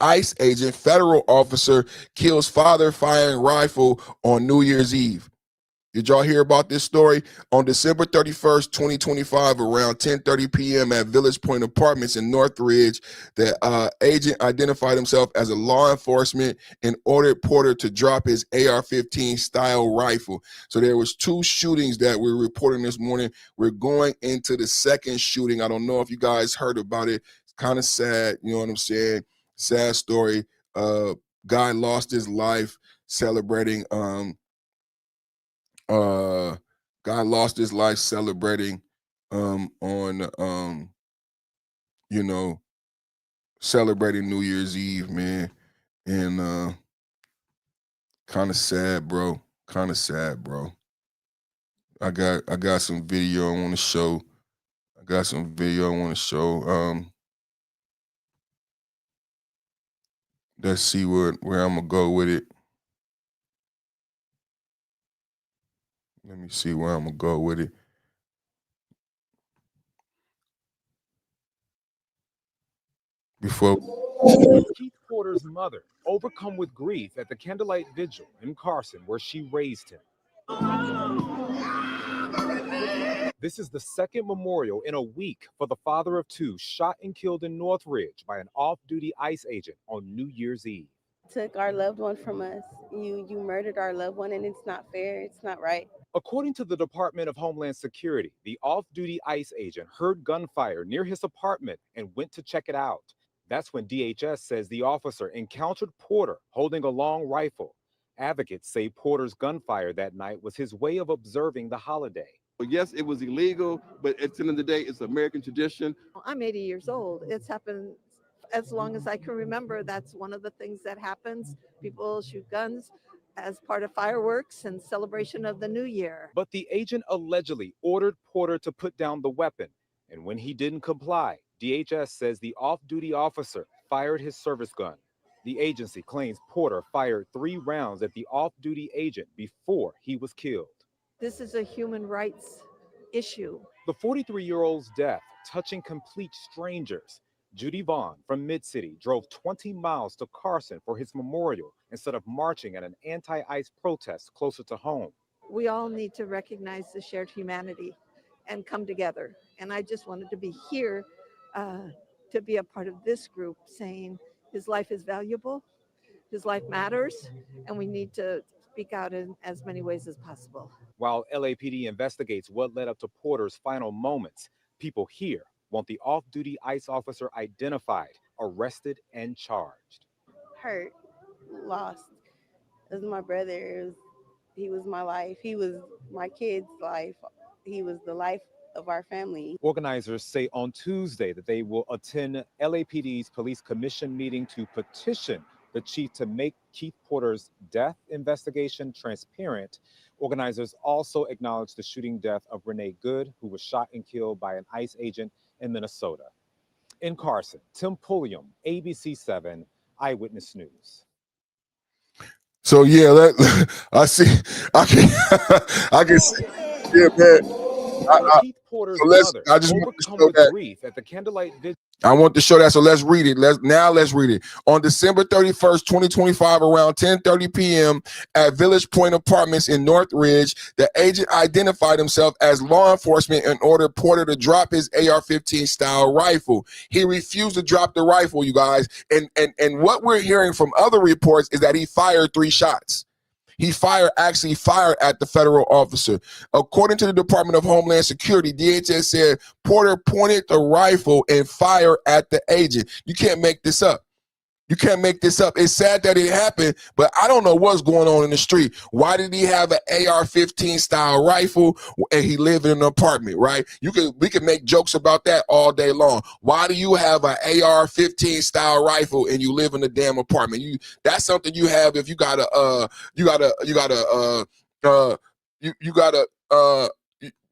Speaker 1: ICE agent, federal officer, kills father firing rifle on New Year's Eve. Did y'all hear about this story? On December 31st, 2025, around 10:30 p.m. at Village Point Apartments in Northridge, the agent identified himself as a law enforcement and ordered Porter to drop his AR-15 style rifle. So there was 2 shootings that we're reporting this morning. We're going into the second shooting. I don't know if you guys heard about it. It's kind of sad, you know what I'm saying? Sad story. Guy lost his life celebrating celebrating celebrating New Year's Eve, man. And kind of sad, bro. I got some video I want to show. Let's see where I'm gonna go with it. Let me see where I'm gonna go with it. Before
Speaker 16: Keith Porter's mother, overcome with grief at the candlelight vigil in Carson, where she raised him. This is the second memorial in a week for the father of 2 shot and killed in Northridge by an off-duty ICE agent on New Year's Eve.
Speaker 17: Took our loved one from us. You murdered our loved one, and it's not fair. It's not right.
Speaker 16: According to the Department of Homeland Security, the off-duty ICE agent heard gunfire near his apartment and went to check it out. That's when DHS says the officer encountered Porter holding a long rifle. Advocates say Porter's gunfire that night was his way of observing the holiday.
Speaker 18: But yes, it was illegal, but at the end of the day, it's American tradition.
Speaker 19: I'm 80 years old. It's happened as long as I can remember. That's one of the things that happens. People shoot guns as part of fireworks and celebration of the new year.
Speaker 16: But the agent allegedly ordered Porter to put down the weapon. And when he didn't comply, DHS says the off-duty officer fired his service gun. The agency claims Porter fired 3 rounds at the off-duty agent before he was killed.
Speaker 19: This is a human rights issue.
Speaker 16: The 43-year-old's death touching complete strangers. Judy Vaughn from Mid-City drove 20 miles to Carson for his memorial instead of marching at an anti-ICE protest closer to home.
Speaker 19: We all need to recognize the shared humanity and come together. And I just wanted to be here to be a part of this group saying his life is valuable, his life matters, and we need to speak out in as many ways as possible.
Speaker 16: While LAPD investigates what led up to Porter's final moments, people here want the off-duty ICE officer identified, arrested, and charged.
Speaker 17: Hurt, lost. It was my brother. He was my life. He was my kid's life. He was the life of our family.
Speaker 16: Organizers say on Tuesday that they will attend LAPD's police commission meeting to petition the chief to make Keith Porter's death investigation transparent. Organizers also acknowledge the shooting death of Renee Good, who was shot and killed by an ICE agent in Minnesota. In Carson, Tim Pulliam, ABC 7 Eyewitness News.
Speaker 1: So yeah, I see. I can see. Yeah, man.
Speaker 16: Keith Porter's
Speaker 1: so I just want to show that.
Speaker 16: Grief at the candlelight vigil.
Speaker 1: I want to show that. So let's read it. Let's read it. On December 31st, 2025, around 10:30 p.m. at Village Point Apartments in Northridge, the agent identified himself as law enforcement and ordered Porter to drop his AR-15 style rifle. He refused to drop the rifle, you guys. And what we're hearing from other reports is that he fired 3 shots. He actually fired at the federal officer. According to the Department of Homeland Security, DHS said Porter pointed the rifle and fired at the agent. You can't make this up. You can't make this up. It's sad that it happened, but I don't know what's going on in the street. Why did he have an AR-15 style rifle and he lived in an apartment, right? We can make jokes about that all day long. Why do you have an AR-15 style rifle and you live in a damn apartment? That's something you have if you got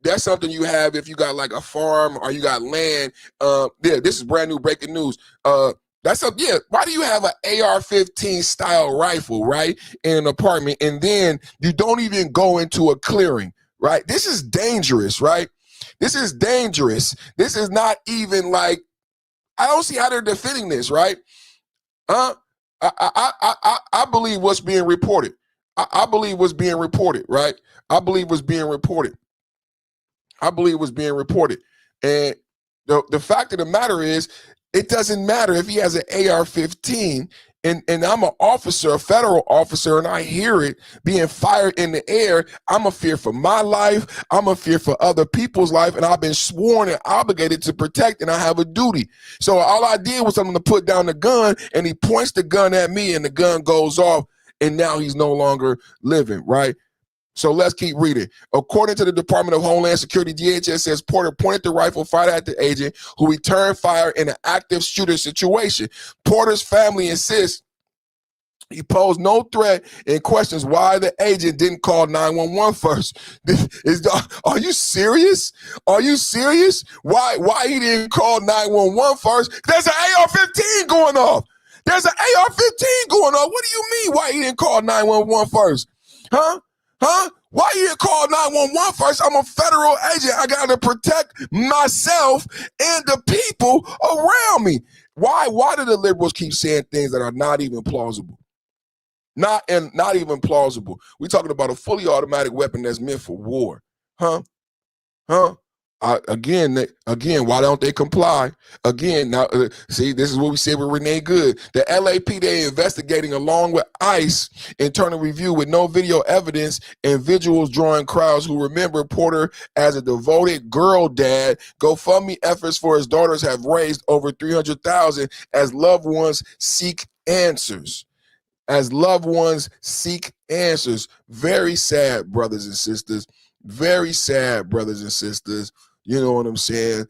Speaker 1: that's something you have if you got like a farm or you got land. Yeah, this is brand new breaking news. Why do you have an AR-15 style rifle, right, in an apartment, and then you don't even go into a clearing, right? This is dangerous, right? This is dangerous. This is not even like, I don't see how they're defending this, right? I believe what's being reported. I believe what's being reported, right? I believe what's being reported. And the fact of the matter is, it doesn't matter if he has an AR-15 and I'm an officer, a federal officer, and I hear it being fired in the air. I'm a fear for my life. I'm a fear for other people's life, and I've been sworn and obligated to protect, and I have a duty. So all I did was something to put down the gun, and he points the gun at me, and the gun goes off, and now he's no longer living, right? So let's keep reading. According to the Department of Homeland Security, DHS says Porter pointed the rifle, fired at the agent, who returned fire in an active shooter situation. Porter's family insists he posed no threat and questions why the agent didn't call 911 first. Are you serious? Are you serious? Why he didn't call 911 first? There's an AR-15 going off. There's an AR-15 going off. What do you mean why he didn't call 911 first? Huh? Why you didn't call 911 first? I'm a federal agent. I got to protect myself and the people around me. Why do the liberals keep saying things that are not even plausible? Not even plausible. We're talking about a fully automatic weapon that's meant for war. Again, why don't they comply? Again, now, see, this is what we said with Renee Good. The LAPD investigating along with ICE internal review with no video evidence and visuals drawing crowds who remember Porter as a devoted girl dad. GoFundMe efforts for his daughters have raised over $300,000 as loved ones seek answers. as loved ones seek answers. Very sad, brothers and sisters. Very sad, brothers and sisters. You know what I'm saying?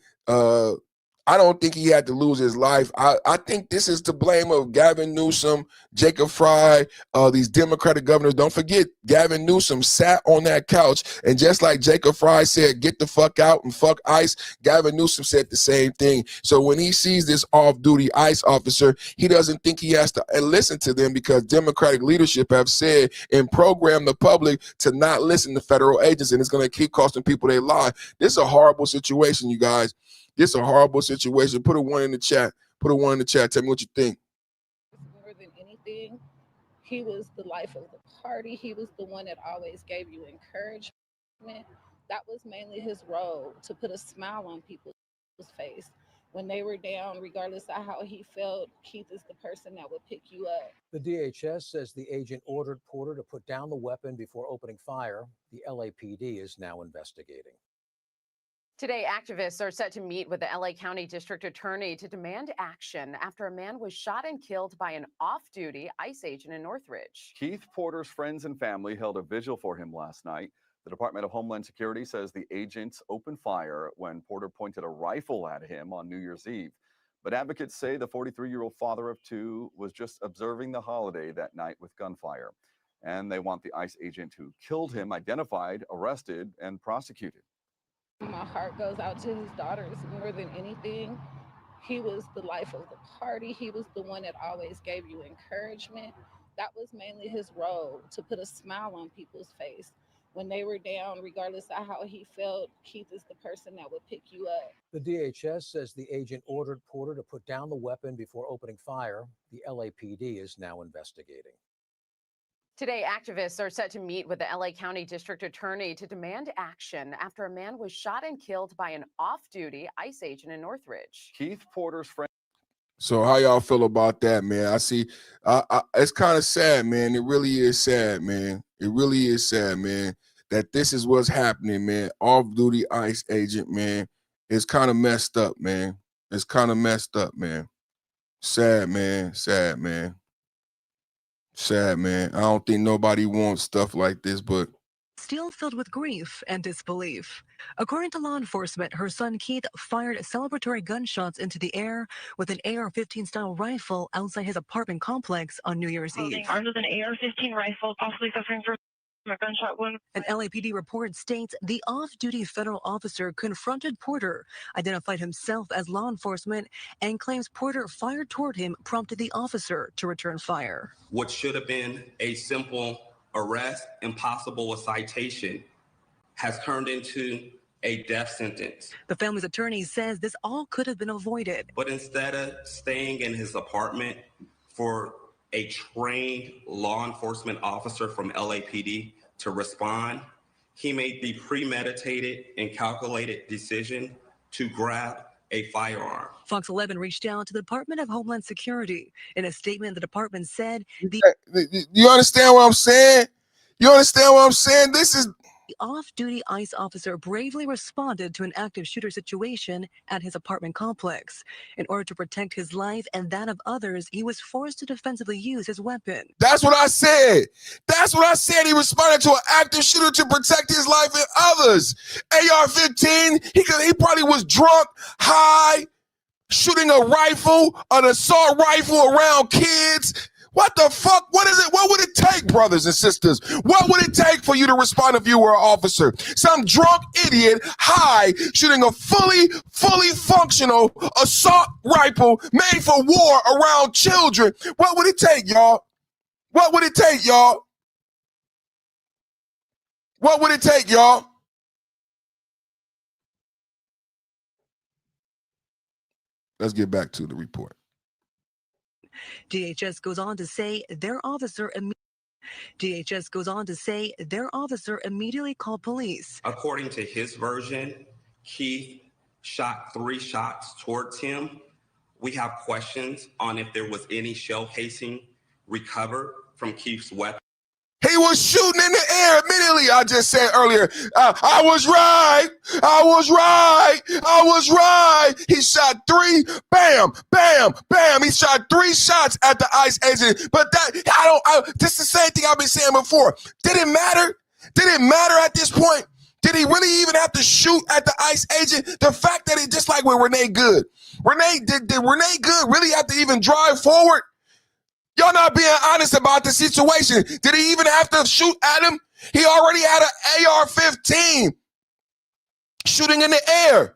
Speaker 1: I don't think he had to lose his life. I think this is to blame of Gavin Newsom, Jacob Fry, these Democratic governors. Don't forget, Gavin Newsom sat on that couch, and just like Jacob Fry said, get the fuck out and fuck ICE, Gavin Newsom said the same thing. So when he sees this off-duty ICE officer, he doesn't think he has to listen to them because Democratic leadership have said and programmed the public to not listen to federal agents, and it's going to keep costing people their life. This is a horrible situation, you guys. This is a horrible situation. Put a 1 in the chat. Put a 1 in the chat. Tell me what you think.
Speaker 20: More than anything, he was the life of the party. He was the one that always gave you encouragement. That was mainly his role, to put a smile on people's face when they were down, regardless of how he felt. Keith is the person that would pick you up.
Speaker 21: The DHS says the agent ordered Porter to put down the weapon before opening fire. The LAPD is now investigating.
Speaker 22: Today, activists are set to meet with the LA County District Attorney to demand action after a man was shot and killed by an off-duty ICE agent in Northridge.
Speaker 23: Keith Porter's friends and family held a vigil for him last night. The Department of Homeland Security says the agents opened fire when Porter pointed a rifle at him on New Year's Eve. But advocates say the 43-year-old father of two was just observing the holiday that night with gunfire. And they want the ICE agent who killed him identified, arrested, and prosecuted.
Speaker 20: My heart goes out to his daughters more than anything. He was the life of the party. He was the one that always gave you encouragement. That was mainly his role, to put a smile on people's face when they were down, regardless of how he felt. Keith is the person that would pick you up.
Speaker 21: The DHS says the agent ordered Porter to put down the weapon before opening fire. The LAPD is now investigating.
Speaker 22: Today, activists are set to meet with the LA County District Attorney to demand action after a man was shot and killed by an off-duty ICE agent in Northridge.
Speaker 23: Keith Porter's friend.
Speaker 1: So how y'all feel about that, man? I see. It's kind of sad, man. It really is sad, man. It really is sad, man, that this is what's happening, man. Off-duty ICE agent, man. It's kind of messed up, man. It's kind of messed up, man. Sad, man. Sad, man. Sad, man. I don't think nobody wants stuff like this, but
Speaker 24: still filled with grief and disbelief. According to law enforcement, her son Keith fired celebratory gunshots into the air with an AR-15 style rifle outside his apartment complex on New Year's Eve.
Speaker 25: Armed with an AR-15 rifle, possibly suffering from a gunshot wound.
Speaker 24: An LAPD report states the off-duty federal officer confronted Porter, identified himself as law enforcement, and claims Porter fired toward him, prompted the officer to return fire.
Speaker 26: What should have been a simple arrest and possible a citation has turned into a death sentence.
Speaker 24: The family's attorney says this all could have been avoided.
Speaker 26: But instead of staying in his apartment for a trained law enforcement officer from LAPD to respond, he made the premeditated and calculated decision to grab a firearm.
Speaker 24: Fox 11 reached out to the Department of Homeland Security. In a statement, the department said,
Speaker 1: you understand what I'm saying? You understand what I'm saying? This is
Speaker 24: the off-duty ICE officer bravely responded to an active shooter situation at his apartment complex. In order to protect his life and that of others, he was forced to defensively use his weapon.
Speaker 1: That's what I said. That's what I said. He responded to an active shooter to protect his life and others. AR-15, he probably was drunk, high, shooting a rifle, an assault rifle around kids. What the fuck? What is it? What would it take, brothers and sisters? What would it take for you to respond if you were an officer? Some drunk idiot, high, shooting a fully functional assault rifle made for war around children. What would it take, y'all? What would it take, y'all? What would it take, y'all? Let's get back to the report.
Speaker 24: DHS goes on to say their officer immediately called police.
Speaker 26: According to his version, Keith shot 3 shots towards him. We have questions on if there was any shell casing recovered from Keith's weapon.
Speaker 1: He He was shooting in the air immediately. I just said earlier, I was right. I was right. I was right. He shot 3, bam, bam, bam. He shot 3 shots at the ICE agent. But this is the same thing I've been saying before. Did it matter? Did it matter at this point? Did he really even have to shoot at the ICE agent? The fact that he, just like with Renee Good. Did Renee Good really have to even drive forward? Y'all not being honest about the situation. Did he even have to shoot at him? He already had an AR-15 shooting in the air.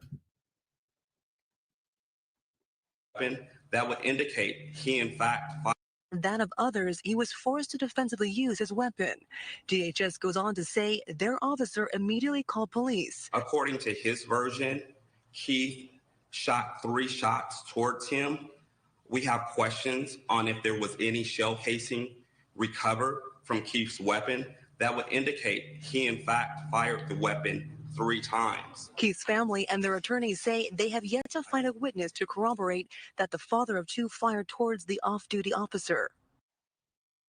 Speaker 26: That would indicate he in fact fired.
Speaker 24: That of others, he was forced to defensively use his weapon. DHS goes on to say their officer immediately called police.
Speaker 26: According to his version, he shot 3 shots towards him. We have questions on if there was any shell casing recovered from Keith's weapon. That would indicate he in fact fired the weapon 3 times.
Speaker 24: Keith's family and their attorneys say they have yet to find a witness to corroborate that the father of 2 fired towards the off-duty officer.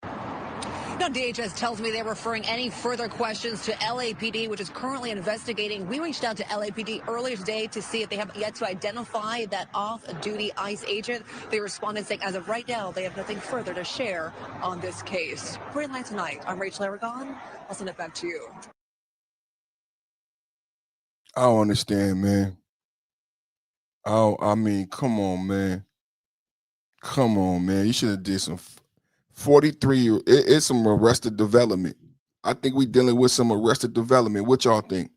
Speaker 2: Now, DHS tells me they're referring any further questions to LAPD, which is currently investigating. We reached out to LAPD earlier today to see if they have yet to identify that off-duty ICE agent. They responded saying, as of right now, they have nothing further to share on this case. Great Line Tonight, I'm Rachel Aragon. I'll send it back to you.
Speaker 1: I don't understand, man. I mean, come on, man. Come on, man. You should have did some 43. It's some arrested development. I think we dealing with some arrested development. What y'all think?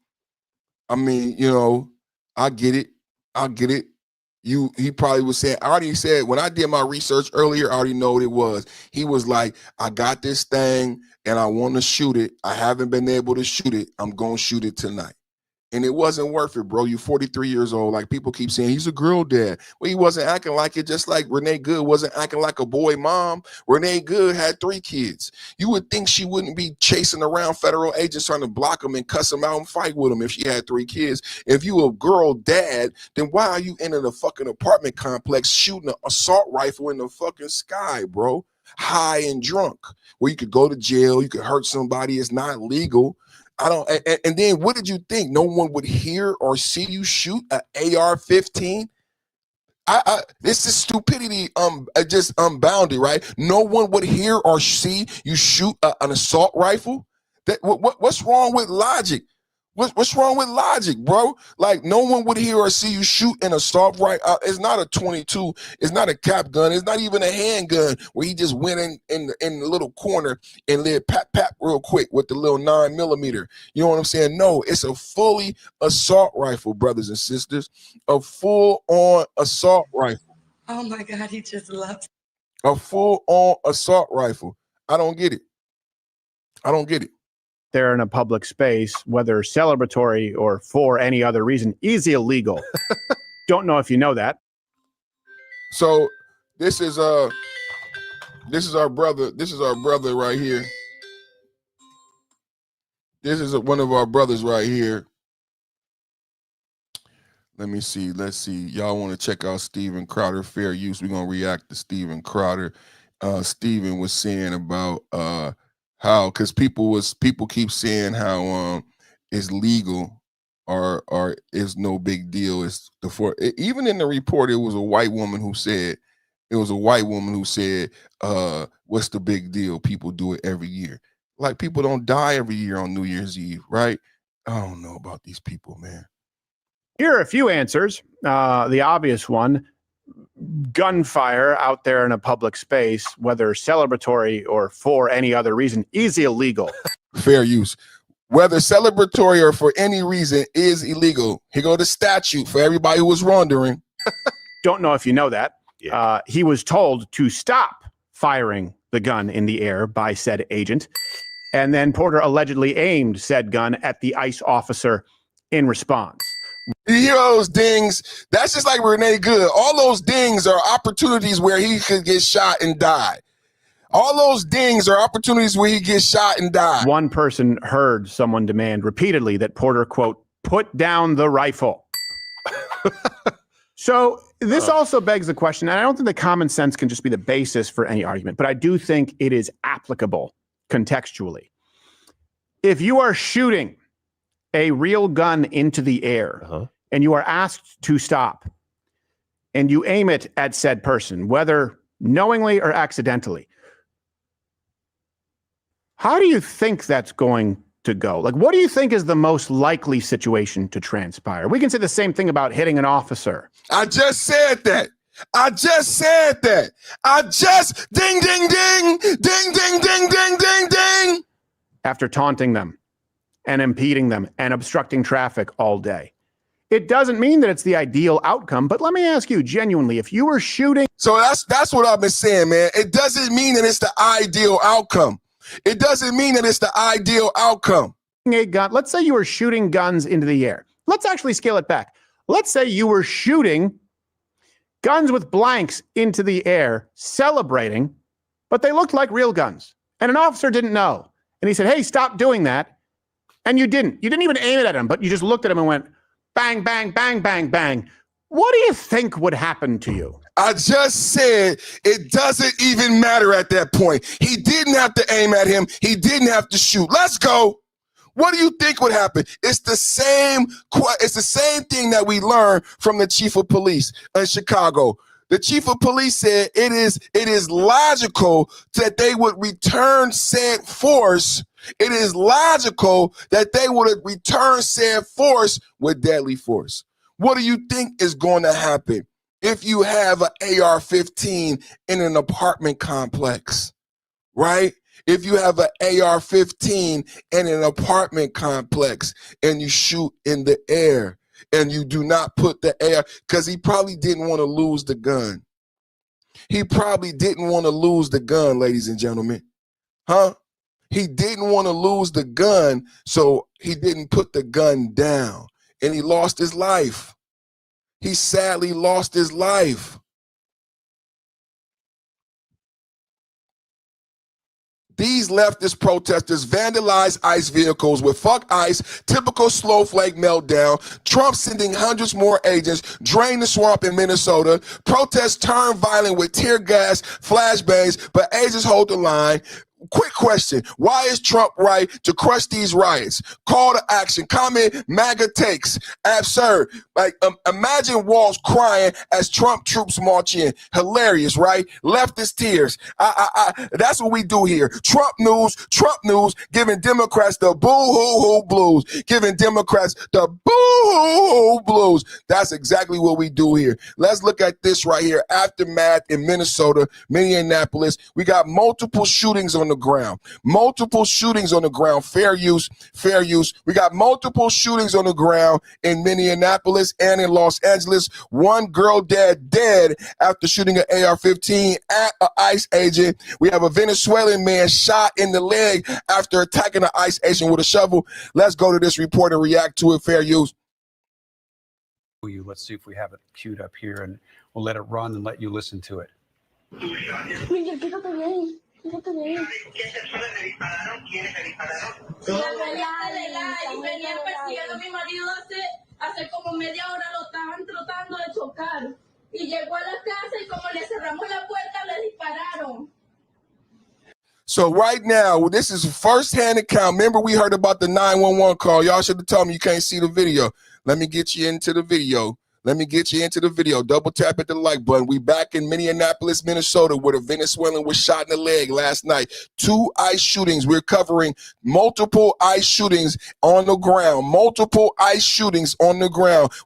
Speaker 1: I mean, you know, I get it. I get it. He probably was saying, I already said, when I did my research earlier, I already know what it was. He was like, I got this thing and I want to shoot it. I haven't been able to shoot it. I'm going to shoot it tonight. And it wasn't worth it, bro. You're 43 years old. Like, people keep saying he's a girl dad. Well, he wasn't acting like it, just like Renee Good wasn't acting like a boy mom. Renee Good had 3 kids. You would think she wouldn't be chasing around federal agents trying to block them and cuss them out and fight with them if she had 3 kids. If you a girl dad, then why are you in a fucking apartment complex shooting an assault rifle in the fucking sky, bro? High and drunk, where you could go to jail, you could hurt somebody. It's not legal. And then what did you think? No one would hear or see you shoot an AR-15? This is stupidity, just unbounded, right? No one would hear or see you shoot an assault rifle. What's wrong with logic? What's wrong with logic, bro? Like, no one would hear or see you shoot an assault rifle. It's not a 22. It's not a cap gun. It's not even a handgun where he just went in the little corner and lit pat real quick with the little 9mm. You know what I'm saying? No, it's a fully assault rifle, brothers and sisters. A full-on assault rifle.
Speaker 2: Oh my God, he just loves
Speaker 1: A full-on assault rifle. I don't get it. I don't get it.
Speaker 3: They're in a public space, whether celebratory or for any other reason, is illegal. Don't know if you know that.
Speaker 1: So this is our brother. This is our brother right here. This is one of our brothers right here. Let me see. Let's see. Y'all want to check out Steven Crowder, fair use. We're gonna react to Steven Crowder. Steven was saying about how, because people keep saying how it's legal or is no big deal. It's even in the report, it was a white woman who said, what's the big deal? People do it every year. Like, people don't die every year on New Year's Eve, right? I don't know about these people, man.
Speaker 3: Here are a few answers. The obvious one: gunfire out there in a public space, whether celebratory or for any other reason, is illegal.
Speaker 1: Fair use. Whether celebratory or for any reason is illegal. Here go the statute for everybody who was wondering.
Speaker 3: Don't know if you know that. Yeah. He was told to stop firing the gun in the air by said agent. And then Porter allegedly aimed said gun at the ICE officer in response.
Speaker 1: You hear those dings? That's just like Renee Good. All those dings are opportunities where he could get shot and die. All those dings are opportunities where he gets shot and die.
Speaker 3: One person heard someone demand repeatedly that Porter, quote, put down the rifle. So this also begs the question, and I don't think that common sense can just be the basis for any argument, but I do think it is applicable contextually. If you are shooting a real gun into the air and you are asked to stop and you aim it at said person, whether knowingly or accidentally, how do you think that's going to go? Like, what do you think is the most likely situation to transpire? We can say the same thing about hitting an officer.
Speaker 1: I just said that. I just said that. I just ding, ding, ding, ding, ding, ding, ding, ding, ding.
Speaker 3: After taunting them and impeding them and obstructing traffic all day. It doesn't mean that it's the ideal outcome, but let me ask you genuinely, if you were shooting.
Speaker 1: So that's what I've been saying, man. It doesn't mean that it's the ideal outcome. It doesn't mean that it's the ideal outcome.
Speaker 3: A gun, let's say you were shooting guns into the air. Let's actually scale it back. Let's say you were shooting guns with blanks into the air, celebrating, but they looked like real guns. And an officer didn't know. And he said, hey, stop doing that. And you didn't. You didn't even aim it at him, but you just looked at him and went, bang, bang, bang, bang, bang. What do you think would happen to you?
Speaker 1: I just said it doesn't even matter at that point. He didn't have to aim at him. He didn't have to shoot. Let's go. What do you think would happen? It's the same thing that we learned from the chief of police in Chicago. The chief of police said it is logical that they would return said force. It is logical that they would return said force with deadly force. What do you think is going to happen if you have an AR-15 in an apartment complex, right? If you have an AR-15 in an apartment complex and you shoot in the air and you do not put the AR, because he probably didn't want to lose the gun. He probably didn't want to lose the gun, ladies and gentlemen. Huh? He didn't want to lose the gun, so he didn't put the gun down. And he lost his life. He sadly lost his life. These leftist protesters vandalized ICE vehicles with fuck ICE, typical snowflake meltdown, Trump sending hundreds more agents, drain the swamp in Minnesota, protests turn violent with tear gas, flashbangs, but agents hold the line. Quick question. Why is Trump right to crush these riots? Call to action. Comment MAGA takes. Absurd. Like, imagine Walls crying as Trump troops march in. Hilarious, right? Leftist tears. That's what we do here. Trump news, giving Democrats the boo-hoo-hoo blues. Giving Democrats the boo-hoo-hoo blues. That's exactly what we do here. Let's look at this right here. Aftermath in Minnesota, Minneapolis. We got multiple shootings on the ground. Multiple shootings on the ground. Fair use. We got multiple shootings on the ground in Minneapolis and in Los Angeles. One girl dead after shooting an AR-15 at an ICE agent. We have a Venezuelan man shot in the leg after attacking an ICE agent with a shovel. Let's go to this report and react to it. Fair use.
Speaker 4: Let's see if we have it queued up here, and we'll let it run and let you listen to it.
Speaker 1: So right now, this is first-hand account. Remember, we heard about the 911 call. Y'all should have told me you can't see the video. Let me get you into the video. Double tap at the like button. We back in Minneapolis, Minnesota, where the Venezuelan was shot in the leg last night. 2 ICE shootings. We're covering multiple ICE shootings on the ground.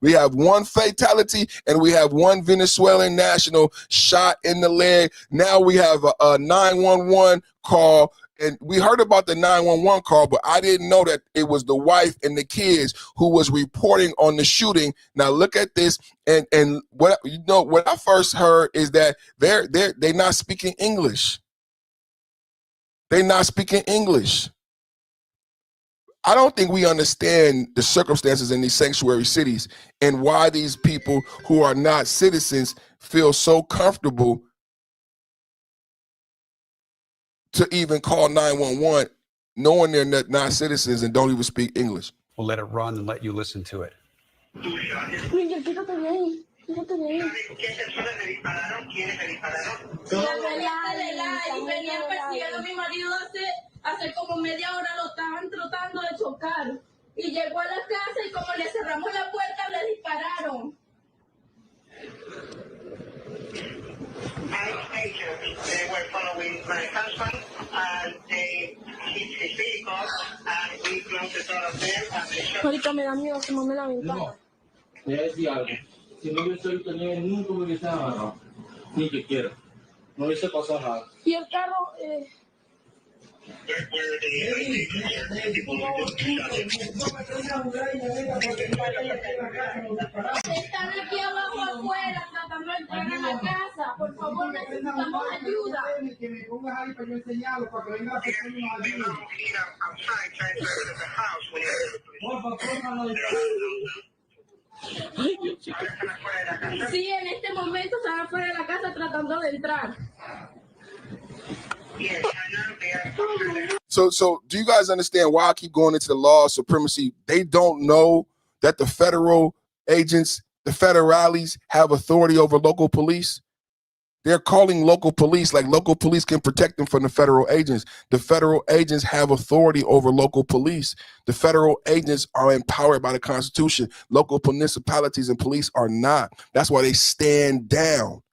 Speaker 1: We have 1 fatality and we have 1 Venezuelan national shot in the leg. Now we have a 911 call. And we heard about the 911 call, but I didn't know that it was the wife and the kids who was reporting on the shooting. Now look at this, and what I first heard is that they're not speaking English. They're not speaking English. I don't think we understand the circumstances in these sanctuary cities and why these people who are not citizens feel so comfortable to even call 911, knowing they're not citizens and don't even speak English.
Speaker 4: We'll let it run and let you listen to it.
Speaker 5: Hace como media hora lo estaban tratando de chocar y llegó a la casa y como le cerramos la puerta le dispararon. They were following my husband and they hit his vehicle and we closed the door of them. Ahorita me da miedo que no me la ventana. No, te voy a decir algo. Si no hubiese visto nieve, nunca me hubiese agarrado. Ni que quiera. No hubiese pasado nada. Y el carro, están aquí abajo afuera tratando de entrar a la casa. Por favor, necesitamos ayuda. Que me pongas ahí para yo enseñarlo, para que venga la persona y nos ayude. Sí, en este momento están afuera de la casa tratando de entrar.
Speaker 1: So do you guys understand why I keep going into the law of supremacy? They don't know that the federal agents, the federales, have authority over local police. They're calling local police like local police can protect them from the federal agents. The federal agents have authority over local police. The federal agents are empowered by the Constitution. Local municipalities and police are not. That's why they stand down.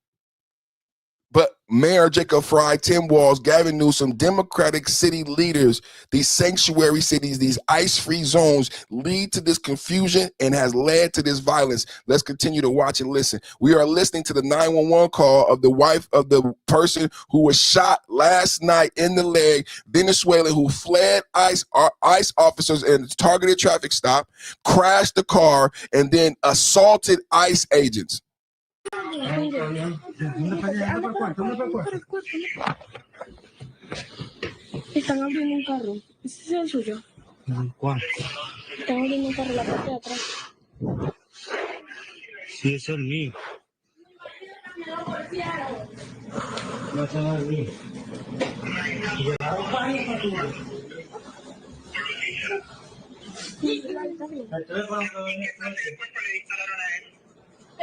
Speaker 1: But Mayor Jacob Fry, Tim Walz, Gavin Newsom, Democratic city leaders, these sanctuary cities, these ICE-free zones lead to this confusion and has led to this violence. Let's continue to watch and listen. We are listening to the 911 call of the wife of the person who was shot last night in the leg, Venezuelan, who fled ICE officers in a targeted traffic stop, crashed the car, and then assaulted ICE agents.
Speaker 5: Están abriendo un carro. ¿Ese es el suyo? ¿Cuál? Están abriendo un carro la parte de atrás. Sí, es el mío. No es el mío.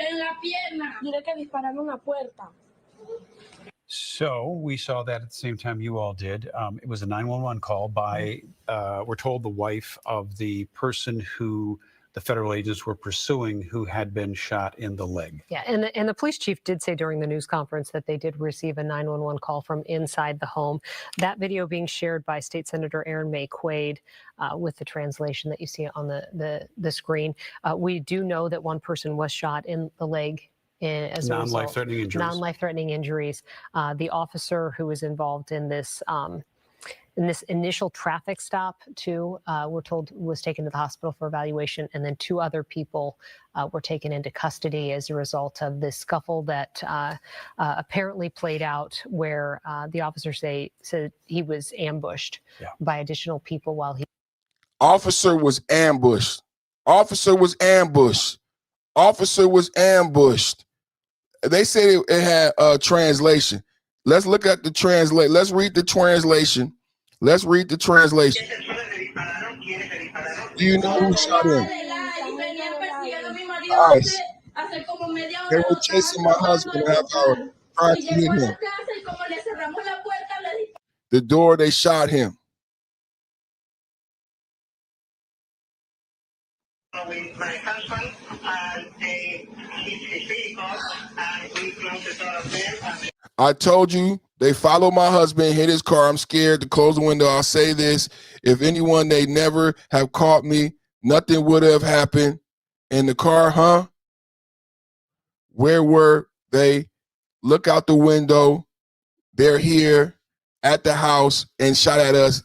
Speaker 5: En la pierna. Mira que dispararon la puerta.
Speaker 4: So we saw that at the same time you all did. It was a 911 call by, we're told, the wife of the person who the federal agents were pursuing who had been shot in the leg.
Speaker 6: Yeah, and the police chief did say during the news conference that they did receive a 911 call from inside the home. That video being shared by State Senator Aaron May Quaid with the translation that you see on the screen. We do know that one person was shot in the leg as a result.
Speaker 4: Non-life-threatening injuries.
Speaker 6: Non-life-threatening injuries. The officer who was involved in this initial traffic stop, too, we're told was taken to the hospital for evaluation, and then 2 other people were taken into custody as a result of this scuffle that apparently played out where the officer said he was ambushed by additional people while he...
Speaker 1: Officer was ambushed. Officer was ambushed. Officer was ambushed. They said it had a translation. Let's look at the translate. Let's read the translation. Let's read the translation. Do you know who shot him? ICE. They were chasing my husband half hour, trying to hit him. The door, they shot him.
Speaker 5: With my husband and they hit his vehicle and we closed the door of them.
Speaker 1: I told you they followed my husband, hit his car. I'm scared to close the window. I'll say this. If anyone, they never have caught me, nothing would have happened. In the car, huh? Where were they? Look out the window. They're here at the house and shot at us.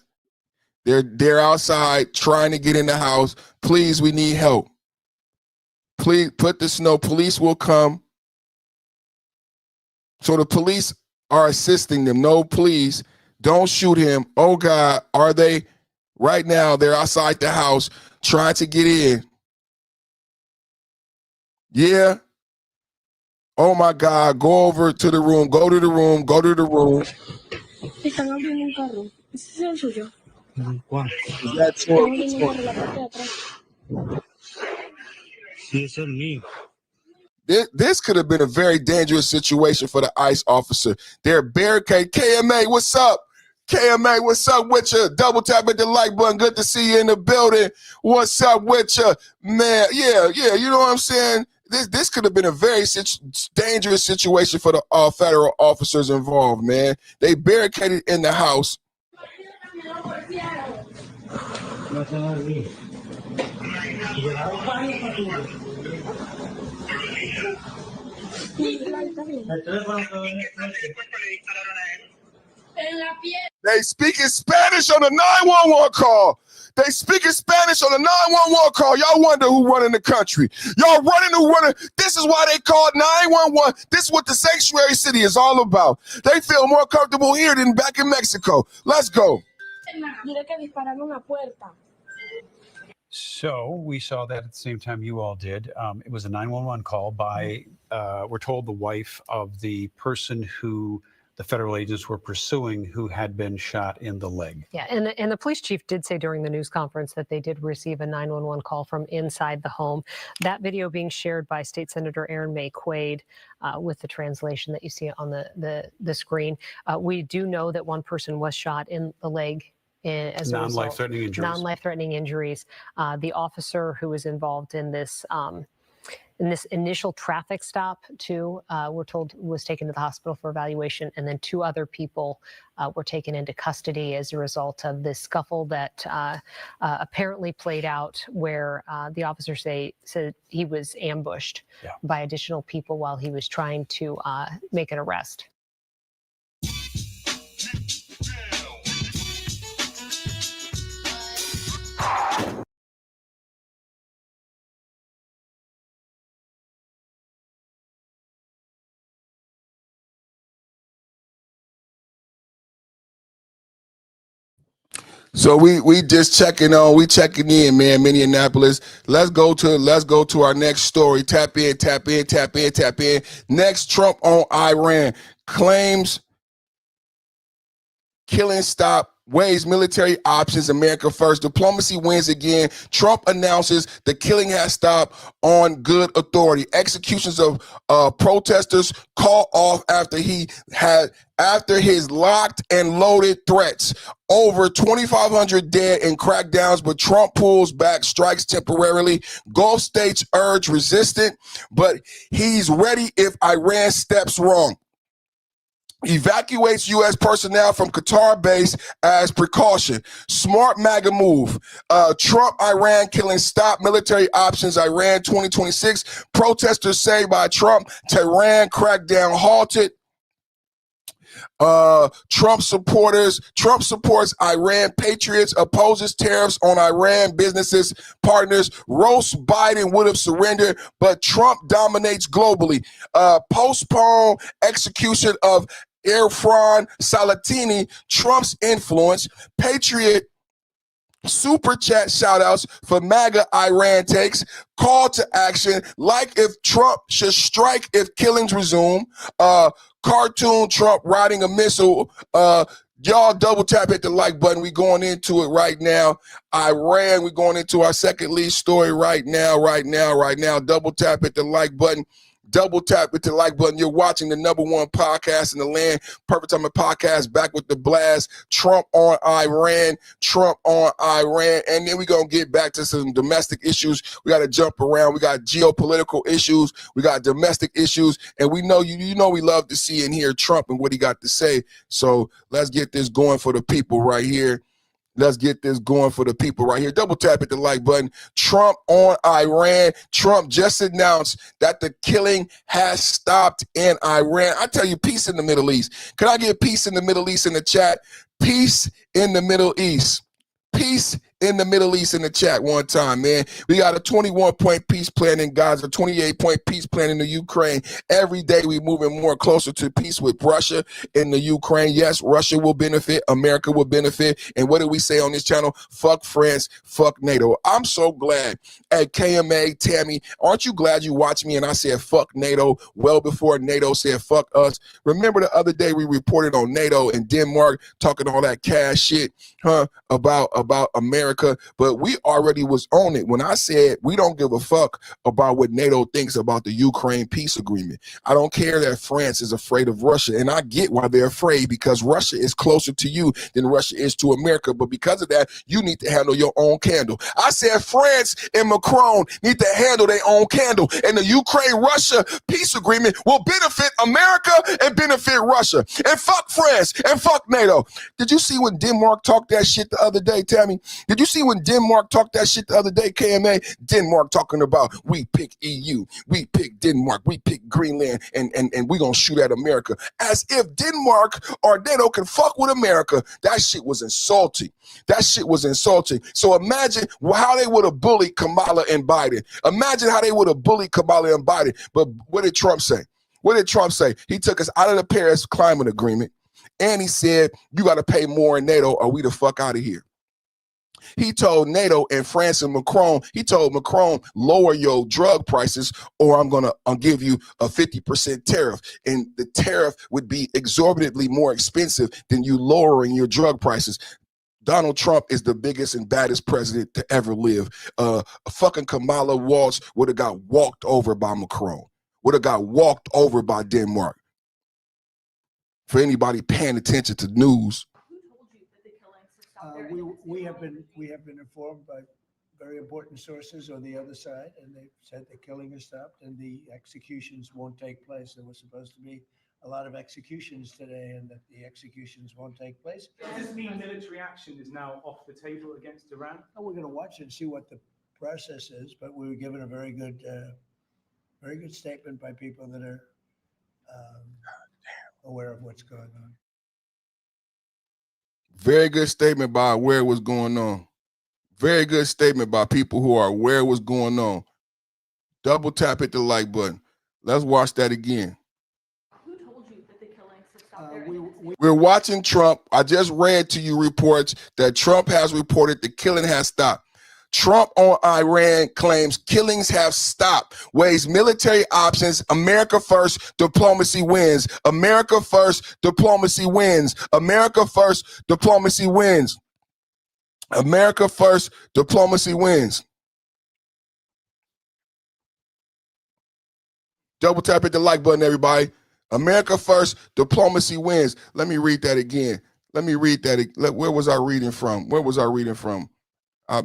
Speaker 1: They're outside trying to get in the house. Please, we need help. Please put the snow. Police will come. So the police are assisting them. No, please, don't shoot him. Oh, God, are they? Right now, they're outside the house trying to get in. Yeah. Oh, my God, go over to the room. Go to the room. Go to the room.
Speaker 5: Están abriendo un carro. ¿Ese es el suyo?
Speaker 1: ¿Cuál? Is that your?
Speaker 5: Están abriendo un carro la parte de atrás.
Speaker 8: Sí, es el mío.
Speaker 1: This could have been a very dangerous situation for the ICE officer. They're barricade. KMA, what's up? KMA, what's up with you? Double tap at the like button. Good to see you in the building. What's up with you? Man, yeah, you know what I'm saying? This could have been a very dangerous situation for the federal officers involved, man. They barricaded in the house. They speaking Spanish on the 911 call. They speaking Spanish on the 911 call. Y'all wonder who running the country. Y'all running. This is why they called 911. This is what the sanctuary city is all about. They feel more comfortable here than back in Mexico. Let's go.
Speaker 4: So we saw that at the same time you all did. It was a 911 call by, we're told, the wife of the person who the federal agents were pursuing, who had been shot in the leg.
Speaker 6: Yeah, and the police chief did say during the news conference that they did receive a 911 call from inside the home. That video being shared by State Senator Aaron May Quaid with the translation that you see on the screen. We do know that one person was shot in the leg. As
Speaker 4: non-life-threatening injuries.
Speaker 6: Non-life-threatening injuries. The officer who was involved in this initial traffic stop, too, we're told was taken to the hospital for evaluation, and then 2 other people were taken into custody as a result of this scuffle that apparently played out, where the officer said he was ambushed by additional people while he was trying to make an arrest.
Speaker 1: So we just checking in, man, Minneapolis. Let's go to our next story. Tap in. Next, Trump on Iran claims killing stop, weighs military options, America first. Diplomacy wins again. Trump announces the killing has stopped on good authority. Executions of protesters call off after his locked and loaded threats. Over 2,500 dead in crackdowns, but Trump pulls back strikes temporarily. Gulf states urge resistance, but he's ready if Iran steps wrong. Evacuates U.S. personnel from Qatar base as precaution. Smart MAGA move. Trump, Iran killing stop military options. Iran 2026. Protesters say by Trump, Tehran crackdown halted. Trump supports Iran patriots, opposes tariffs on Iran businesses, partners. Roast Biden would have surrendered, but Trump dominates globally. Postpone execution of Irfan Salatini, Trump's influence. Patriot super chat shout outs for MAGA Iran takes. Call to action, like if Trump should strike if killings resume. Cartoon Trump riding a missile. Y'all double tap hit the like button. We going into it right now. Iran, we going into our second lead story right now. Double tap hit the like button. Double tap with the like button. You're watching the #1 podcast in the land. Perfect Time Podcast, back with the blast. Trump on Iran. And then we're going to get back to some domestic issues. We got to jump around. We got geopolitical issues. We got domestic issues. And we know, you know we love to see and hear Trump and what he got to say. So let's get this going for the people right here. Double tap at the like button. Trump on Iran. Trump just announced that the killing has stopped in Iran. I tell you, peace in the Middle East. Can I get peace in the Middle East in the chat? Peace in the Middle East. Peace in the Middle East in the chat one time, man. We got a 21-point peace plan in Gaza, 28-point peace plan in the Ukraine. Every day we moving more closer to peace with Russia in the Ukraine. Yes, Russia will benefit. America will benefit. And what do we say on this channel? Fuck France, fuck NATO. I'm so glad. At KMA, Tammy, aren't you glad you watched me and I said fuck NATO well before NATO said fuck us? Remember the other day we reported on NATO and Denmark talking all that cash shit, about America America, but we already was on it. When I said we don't give a fuck about what NATO thinks about the Ukraine peace agreement. I don't care that France is afraid of Russia, and I get why they're afraid, because Russia is closer to you than Russia is to America. But because of that, you need to handle your own candle. I said France and Macron need to handle their own candle, and the Ukraine-Russia peace agreement will benefit America and benefit Russia. And fuck France and fuck NATO. Did you see when Denmark talked that shit the other day, Tammy? Did you see when Denmark talked that shit the other day, KMA? Denmark talking about we pick EU, we pick Denmark, we pick Greenland, and we gonna shoot at America. As if Denmark or NATO can fuck with America. That shit was insulting. That shit was insulting. So imagine how they would have bullied Kamala and Biden. Imagine how they would have bullied Kamala and Biden. But what did Trump say? What did Trump say? He took us out of the Paris Climate Agreement, and he said, you got to pay more in NATO or we the fuck out of here. He told NATO and France and Macron, he told Macron, lower your drug prices or I'll give you a 50% tariff. And the tariff would be exorbitantly more expensive than you lowering your drug prices. Donald Trump is the biggest and baddest president to ever live. Fucking Kamala Walsh would have got walked over by Macron, would have got walked over by Denmark. For anybody paying attention to news.
Speaker 8: We have been informed by very important sources on the other side, and they've said the killing has stopped and the executions won't take place. There was supposed to be a lot of executions today, and that the executions won't take place.
Speaker 13: Does this mean military action is now off the table against Iran?
Speaker 8: We're going to watch and see what the process is, but we were given a very good statement by people that are aware of what's going on.
Speaker 1: Very good statement by aware what's going on. Very good statement by people who are aware of what's going on. Double tap hit the like button. Let's watch that again.
Speaker 24: Who told you that the killings have stopped?
Speaker 1: We're watching Trump. I just read to you reports that Trump has reported the killing has stopped. Trump on Iran claims killings have stopped, weighs military options. America first, diplomacy wins. America first, diplomacy wins. America first, diplomacy wins. America first, diplomacy wins. Double tap hit the like button, everybody. America first, diplomacy wins. Let me read that again. Let me read that. Where was I reading from? Where was I reading from? I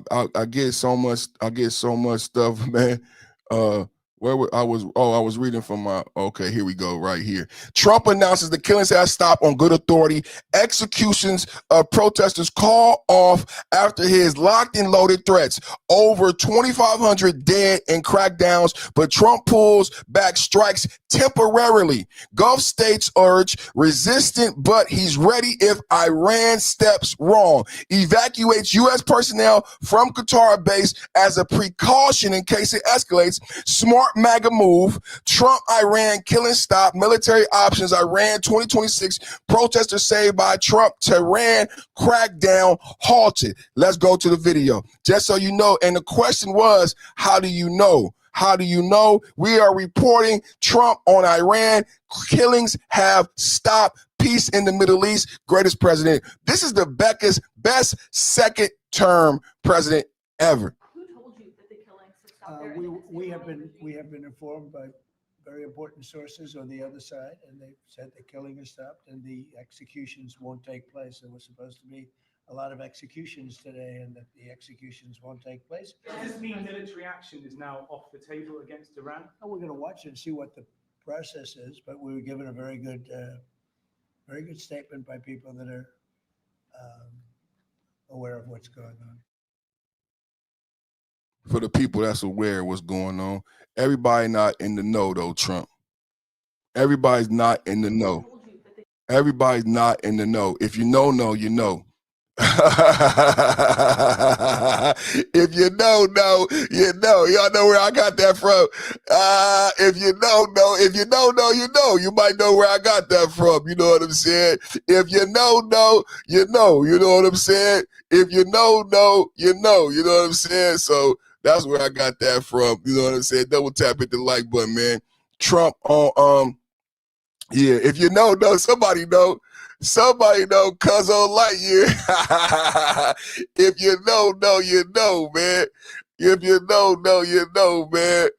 Speaker 1: get so much stuff, man. I was reading from my, okay, here we go, right here. Trump announces the killings have stopped on good authority. Executions of protesters call off after his locked and loaded threats. Over 2,500 dead in crackdowns, but Trump pulls back strikes temporarily. Gulf states urge resistant, but he's ready if Iran steps wrong. Evacuates U.S. personnel from Qatar base as a precaution in case it escalates. Smart MAGA move. Trump, Iran, killing stop. Military options. Iran 2026. Protesters saved by Trump. Tehran crackdown halted. Let's go to the video. Just so you know. And the question was, how do you know? How do you know? We are reporting Trump on Iran. Killings have stopped. Peace in the Middle East. Greatest president. This is the best second term president ever.
Speaker 8: We have been informed by very important sources on the other side, and they've said the killing has stopped and the executions won't take place. There was supposed to be a lot of executions today, and that the executions won't take place.
Speaker 13: Does this mean military action is now off the table against Iran?
Speaker 8: We're going to watch and see what the process is, but we were given a very good statement by people that are aware of what's going on.
Speaker 1: For the people that's aware of what's going on, everybody not in the know though, Trump. Everybody's not in the know. Everybody's not in the know. If you know, you know. If you know, you know. Y'all know where I got that from. If you know, you know. You might know where I got that from. You know what I'm saying? If you know, you know. You know what I'm saying? If you know, you know. You know what I'm saying? So that's where I got that from. You know what I'm saying? Double tap hit the like button, man. Trump on yeah. If you know, somebody know. Somebody know Cuzzo Lightyear. If you know, you know, man. If you know, you know, man.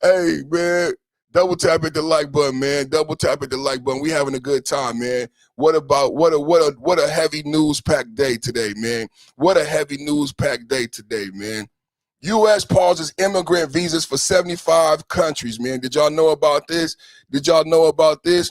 Speaker 1: Hey, man. Double tap at the like button, man. Double tap at the like button. We having a good time, man. What a heavy news packed day today, man. What a heavy news packed day today, man. U.S. pauses immigrant visas for 75 countries, man. Did y'all know about this? Did y'all know about this?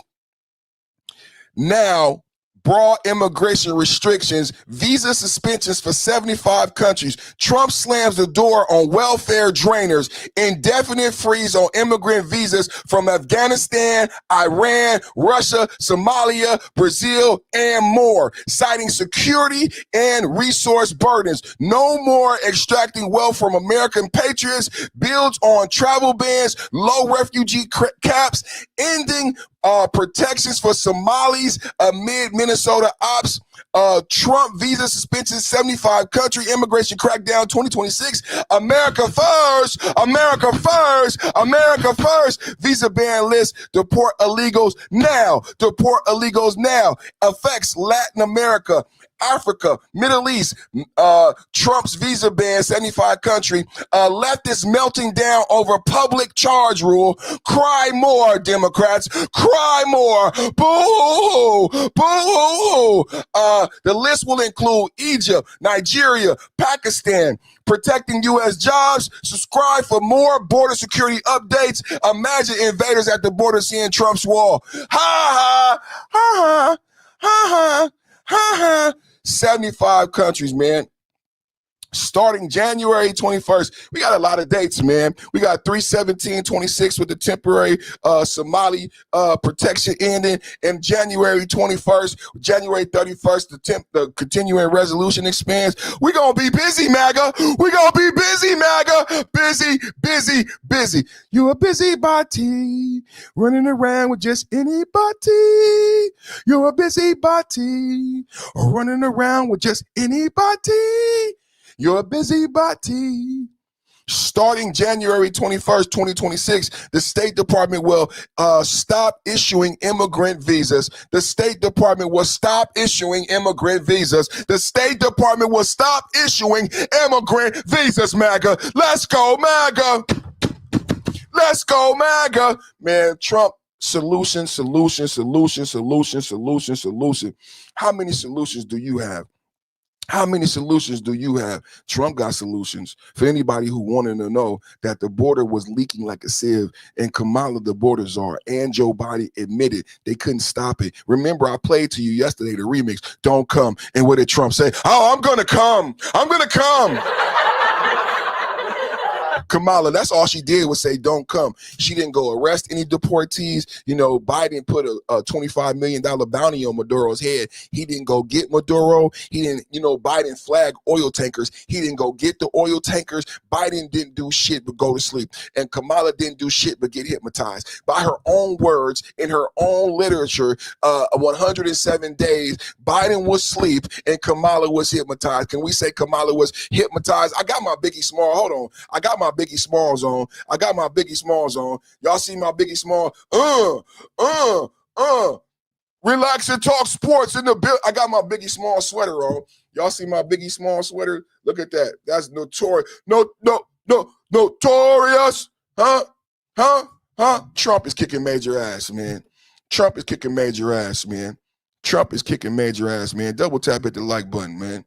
Speaker 1: Now, broad immigration restrictions, visa suspensions for 75 countries. Trump slams the door on welfare drainers. Indefinite freeze on immigrant visas from Afghanistan, Iran, Russia, Somalia, Brazil, and more, citing security and resource burdens. No more extracting wealth from American patriots. Builds on travel bans, low refugee caps, ending protections for Somalis amid Minnesota ops. Trump visa suspension, 75 country immigration crackdown 2026. America first, America first, America first. Visa ban list, deport illegals now, deport illegals now. Affects Latin America, Africa, Middle East. Trump's visa ban, 75 country. Leftists melting down over public charge rule. Cry more, Democrats. Cry more. Boo! Boo! The list will include Egypt, Nigeria, Pakistan. Protecting U.S. jobs. Subscribe for more border security updates. Imagine invaders at the border seeing Trump's wall. Ha ha! Ha ha! Ha ha! Ha ha! 75 countries, man. Starting January 21st, we got a lot of dates, man. We got 3/17/26 with the temporary Somali protection ending, and January 21st, January 31st, the continuing resolution expands. We're going to be busy, MAGA. We're going to be busy, MAGA. Busy, busy, busy. You a busybody running around with just anybody. You're a busybody running around with just anybody. You're a busybody. Starting January 21st, 2026, the State Department will stop issuing immigrant visas. The State Department will stop issuing immigrant visas. The State Department will stop issuing immigrant visas, MAGA. Let's go, MAGA. Let's go, MAGA. Man, Trump, solution, solution, solution, solution, solution, solution. How many solutions do you have? How many solutions do you have? Trump got solutions. For anybody who wanted to know that the border was leaking like a sieve, and Kamala, the border czar, and Joe Biden admitted they couldn't stop it. Remember, I played to you yesterday the remix, Don't Come. And what did Trump say? Oh, I'm going to come. I'm going to come. Kamala, that's all she did was say, don't come. She didn't go arrest any deportees. You know, Biden put a $25 million bounty on Maduro's head. He didn't go get Maduro. He didn't, Biden flagged oil tankers. He didn't go get the oil tankers. Biden didn't do shit but go to sleep. And Kamala didn't do shit but get hypnotized. By her own words, in her own literature, 107 days, Biden was asleep and Kamala was hypnotized. Can we say Kamala was hypnotized? I got my Biggie Small. Hold on. I got my Biggie Smalls on. I got my Biggie Smalls on. Y'all see my Biggie Small? Relax and talk sports in the bill. I got my Biggie Small sweater on. Y'all see my Biggie Small sweater? Look at that. That's notorious. Notorious. Huh? Trump is kicking major ass, man. Trump is kicking major ass, man. Trump is kicking major ass, man. Double tap at the like button, man.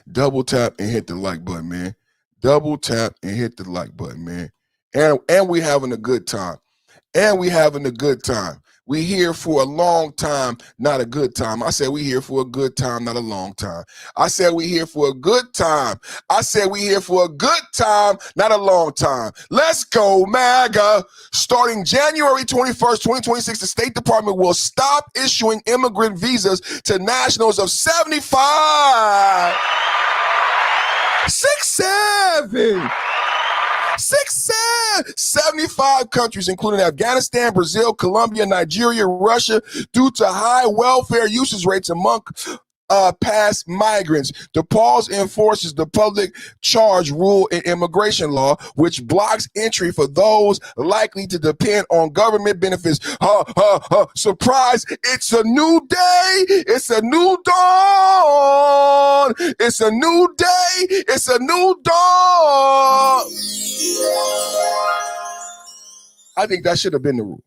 Speaker 1: Double tap and hit the like button, man. Double tap and hit the like button, man. And we having a good time. And we having a good time. We here for a long time, not a good time. I said we here for a good time, not a long time. I said we here for a good time. I said we here for a good time, not a long time. Let's go, MAGA. Starting January 21st, 2026, the State Department will stop issuing immigrant visas to nationals of 75. 75 countries, including Afghanistan, Brazil, Colombia, Nigeria, Russia, due to high welfare usage rates among past migrants. The pause enforces the public charge rule in immigration law, which blocks entry for those likely to depend on government benefits. Surprise, it's a new day. It's a new dawn. It's a new day. It's a new dawn. I think that should have been the rule.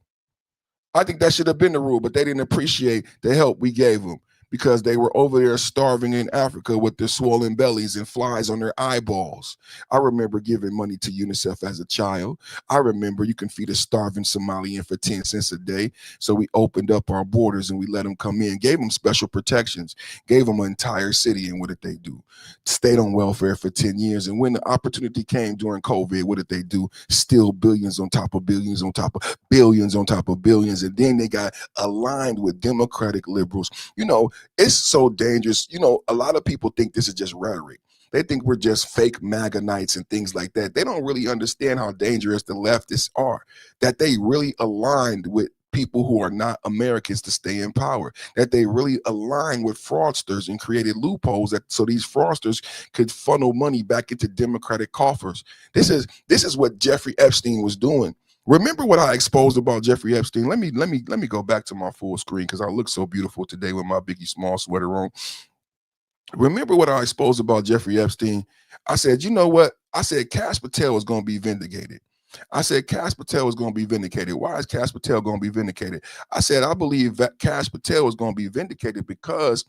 Speaker 1: I think that should have been the rule, but they didn't appreciate the help we gave them because they were over there starving in Africa with their swollen bellies and flies on their eyeballs. I remember giving money to UNICEF as a child. I remember you can feed a starving Somalian for 10 cents a day. So we opened up our borders and we let them come in, gave them special protections, gave them an entire city. And what did they do? Stayed on welfare for 10 years. And when the opportunity came during COVID, what did they do? Still billions on top of billions on top of billions on top of billions. And then they got aligned with Democratic liberals. You know, it's so dangerous. You know, a lot of people think this is just rhetoric. They think we're just fake MAGA knights and things like that. They don't really understand how dangerous the leftists are, that they really aligned with people who are not Americans to stay in power, that they really aligned with fraudsters and created loopholes that so these fraudsters could funnel money back into Democratic coffers. This is what Jeffrey Epstein was doing. Remember what I exposed about Jeffrey Epstein? Let me go back to my full screen because I look so beautiful today with my Biggie Small sweater on. Remember what I exposed about Jeffrey Epstein? I said, you know what? I said Cash Patel is going to be vindicated. I said Cash Patel is going to be vindicated. Why is Cash Patel going to be vindicated? I said I believe that Cash Patel is going to be vindicated because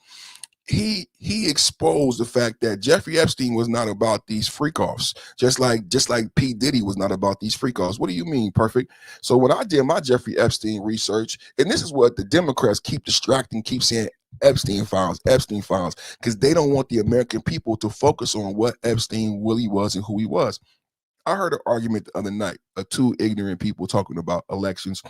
Speaker 1: he exposed the fact that Jeffrey Epstein was not about these freak-offs, just like P. Diddy was not about these freak-offs. What do you mean, Perfect? So when I did my Jeffrey Epstein research, and this is what the Democrats keep distracting, keep saying Epstein files, because they don't want the American people to focus on what Epstein really was and who he was. I heard an argument the other night of two ignorant people talking about elections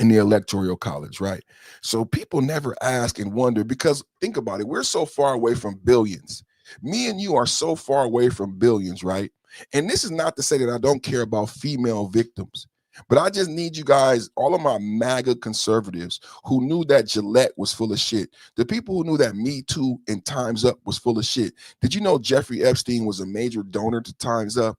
Speaker 1: in the electoral college, right? So people never ask and wonder, because think about it, we're so far away from billions. Me and you are so far away from billions, right? And this is not to say that I don't care about female victims, but I just need you guys, all of my MAGA conservatives who knew that Gillette was full of shit, the people who knew that Me Too and Time's Up was full of shit. Did you know Jeffrey Epstein was a major donor to Time's Up?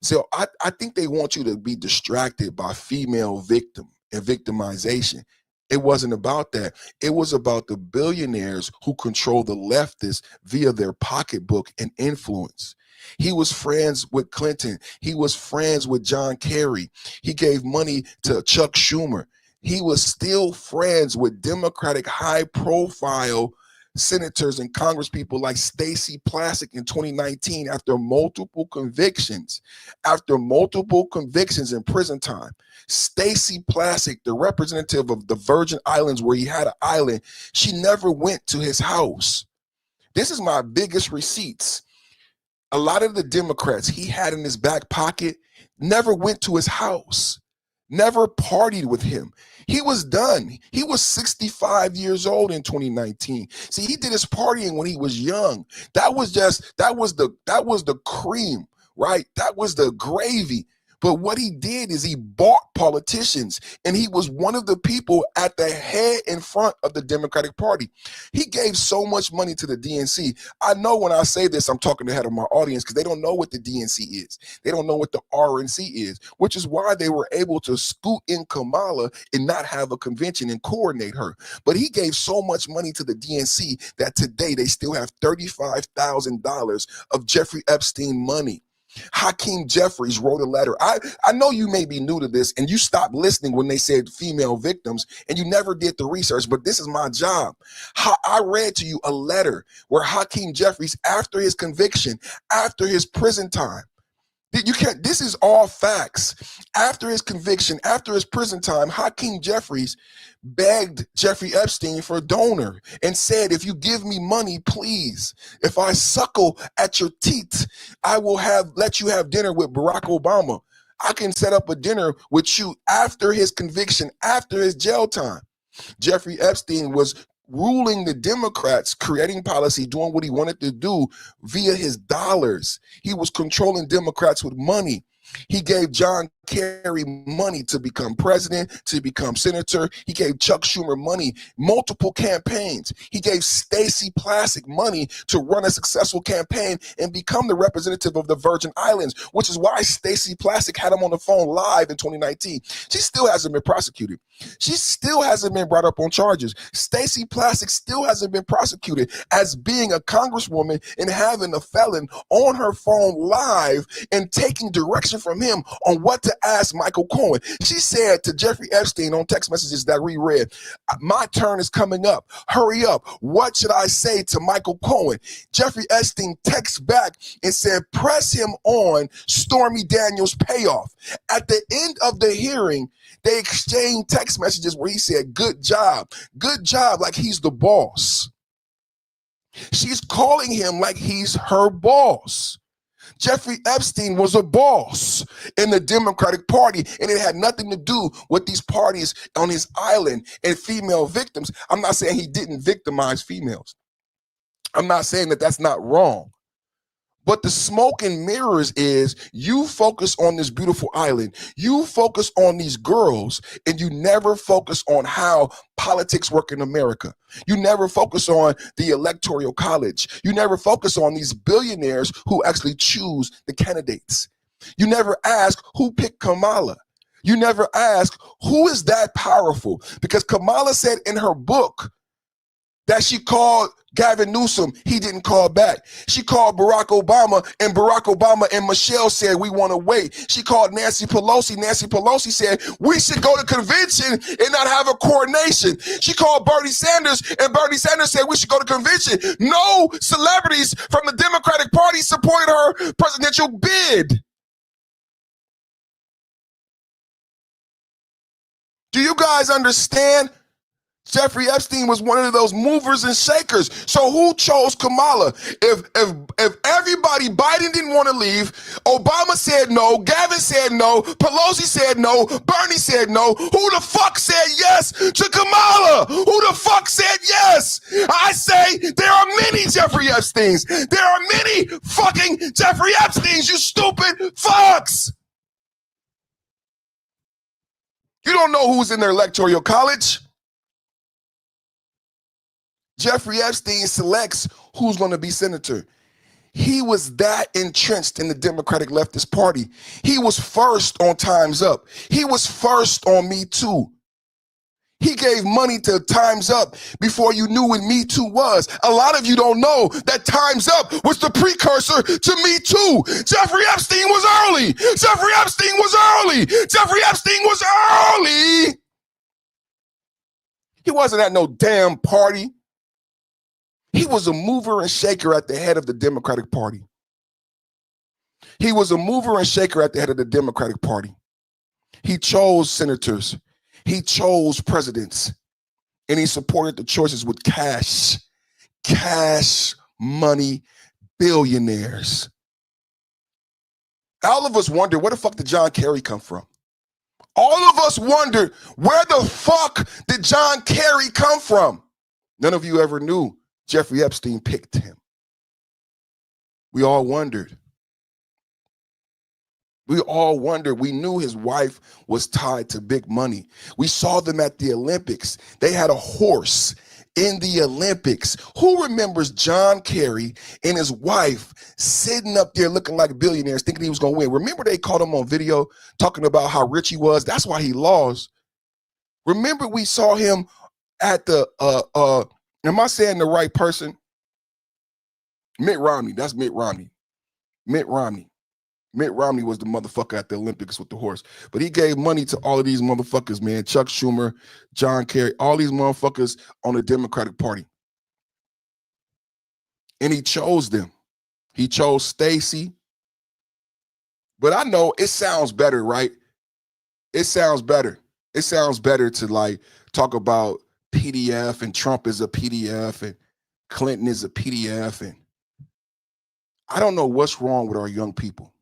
Speaker 1: So I think they want you to be distracted by female victim and victimization. It wasn't about that. It was about the billionaires who control the leftists via their pocketbook and influence. He was friends with Clinton. He was friends with John Kerry. He gave money to Chuck Schumer. He was still friends with Democratic high-profile senators and congresspeople like Stacey Plaskett in 2019 after multiple convictions in prison time. Stacey Plaskett, the representative of the Virgin Islands where he had an island, she never went to his house. This is my biggest receipts. A lot of the Democrats he had in his back pocket never went to his house, never partied with him. He was done. He was 65 years old in 2019. See, he did his partying when he was young. That was the cream, right? That was the gravy. But what he did is he bought politicians, and he was one of the people at the head in front of the Democratic Party. He gave so much money to the DNC. I know when I say this, I'm talking to the head of my audience because they don't know what the DNC is. They don't know what the RNC is, which is why they were able to scoot in Kamala and not have a convention and coordinate her. But he gave so much money to the DNC that today they still have $35,000 of Jeffrey Epstein money. Hakeem Jeffries wrote a letter. I know you may be new to this and you stopped listening when they said female victims and you never did the research, but this is my job. I read to you a letter where Hakeem Jeffries, after his conviction, after his prison time, this is all facts. After his conviction, after his prison time, Hakeem Jeffries begged Jeffrey Epstein for a donor and said, if you give me money, please, if I suckle at your teeth, I will let you have dinner with Barack Obama. I can set up a dinner with you after his conviction, after his jail time. Jeffrey Epstein was ruling the Democrats, creating policy, doing what he wanted to do via his dollars. He was controlling Democrats with money. He gave John Kerry money to become president, to become senator. He gave Chuck Schumer money, multiple campaigns. He gave Stacey Plaskett money to run a successful campaign and become the representative of the Virgin Islands, which is why Stacey Plaskett had him on the phone live in 2019. She still hasn't been prosecuted. She still hasn't been brought up on charges. Stacey Plaskett still hasn't been prosecuted as being a congresswoman and having a felon on her phone live and taking direction from him on what to ask Michael Cohen. She said to Jeffrey Epstein on text messages that we read, my turn is coming up. Hurry up. What should I say to Michael Cohen? Jeffrey Epstein texts back and said, press him on Stormy Daniels' payoff. At the end of the hearing, they exchanged text messages where he said, good job, like he's the boss. She's calling him like he's her boss. Jeffrey Epstein was a boss in the Democratic Party, and it had nothing to do with these parties on his island and female victims. I'm not saying he didn't victimize females. I'm not saying that that's not wrong. But the smoke and mirrors is you focus on this beautiful island, you focus on these girls, and you never focus on how politics work in America. You never focus on the Electoral College. You never focus on these billionaires who actually choose the candidates. You never ask who picked Kamala. You never ask who is that powerful, because Kamala said in her book that she called Gavin Newsom, he didn't call back. She called Barack Obama and Michelle said, we want to wait. She called Nancy Pelosi said, we should go to convention and not have a coronation. She called Bernie Sanders, and Bernie Sanders said, we should go to convention. No celebrities from the Democratic Party supported her presidential bid. Do you guys understand? Jeffrey Epstein was one of those movers and shakers. So who chose Kamala? If everybody, Biden didn't want to leave, Obama said no, Gavin said no, Pelosi said no, Bernie said no, who the fuck said yes to Kamala? Who the fuck said yes? I say there are many Jeffrey Epsteins. There are many fucking Jeffrey Epsteins, you stupid fucks. You don't know who's in their electoral college. Jeffrey Epstein selects who's going to be senator. He was that entrenched in the Democratic leftist party. He was first on Time's Up. He was first on Me Too. He gave money to Time's Up before you knew what Me Too was. A lot of you don't know that Time's Up was the precursor to Me Too. Jeffrey Epstein was early. Jeffrey Epstein was early. Jeffrey Epstein was early. He wasn't at no damn party. He was a mover and shaker at the head of the Democratic Party. He was a mover and shaker at the head of the Democratic Party. He chose senators. He chose presidents. And he supported the choices with cash money, billionaires. All of us wonder, where the fuck did John Kerry come from? All of us wondered, where the fuck did John Kerry come from? None of you ever knew Jeffrey Epstein picked him. We all wondered. We all wondered. We knew his wife was tied to big money. We saw them at the Olympics. They had a horse in the Olympics. Who remembers John Kerry and his wife sitting up there looking like billionaires thinking he was going to win? Remember they caught him on video talking about how rich he was? That's why he lost. Remember we saw him at the, am I saying the right person? Mitt Romney. That's Mitt Romney. Mitt Romney. Mitt Romney was the motherfucker at the Olympics with the horse. But he gave money to all of these motherfuckers, man. Chuck Schumer, John Kerry, all these motherfuckers on the Democratic Party. And he chose them. He chose Stacey. But I know it sounds better, right? It sounds better. It sounds better to like talk about PDF and Trump is a PDF and Clinton is a PDF. And I don't know what's wrong with our young people.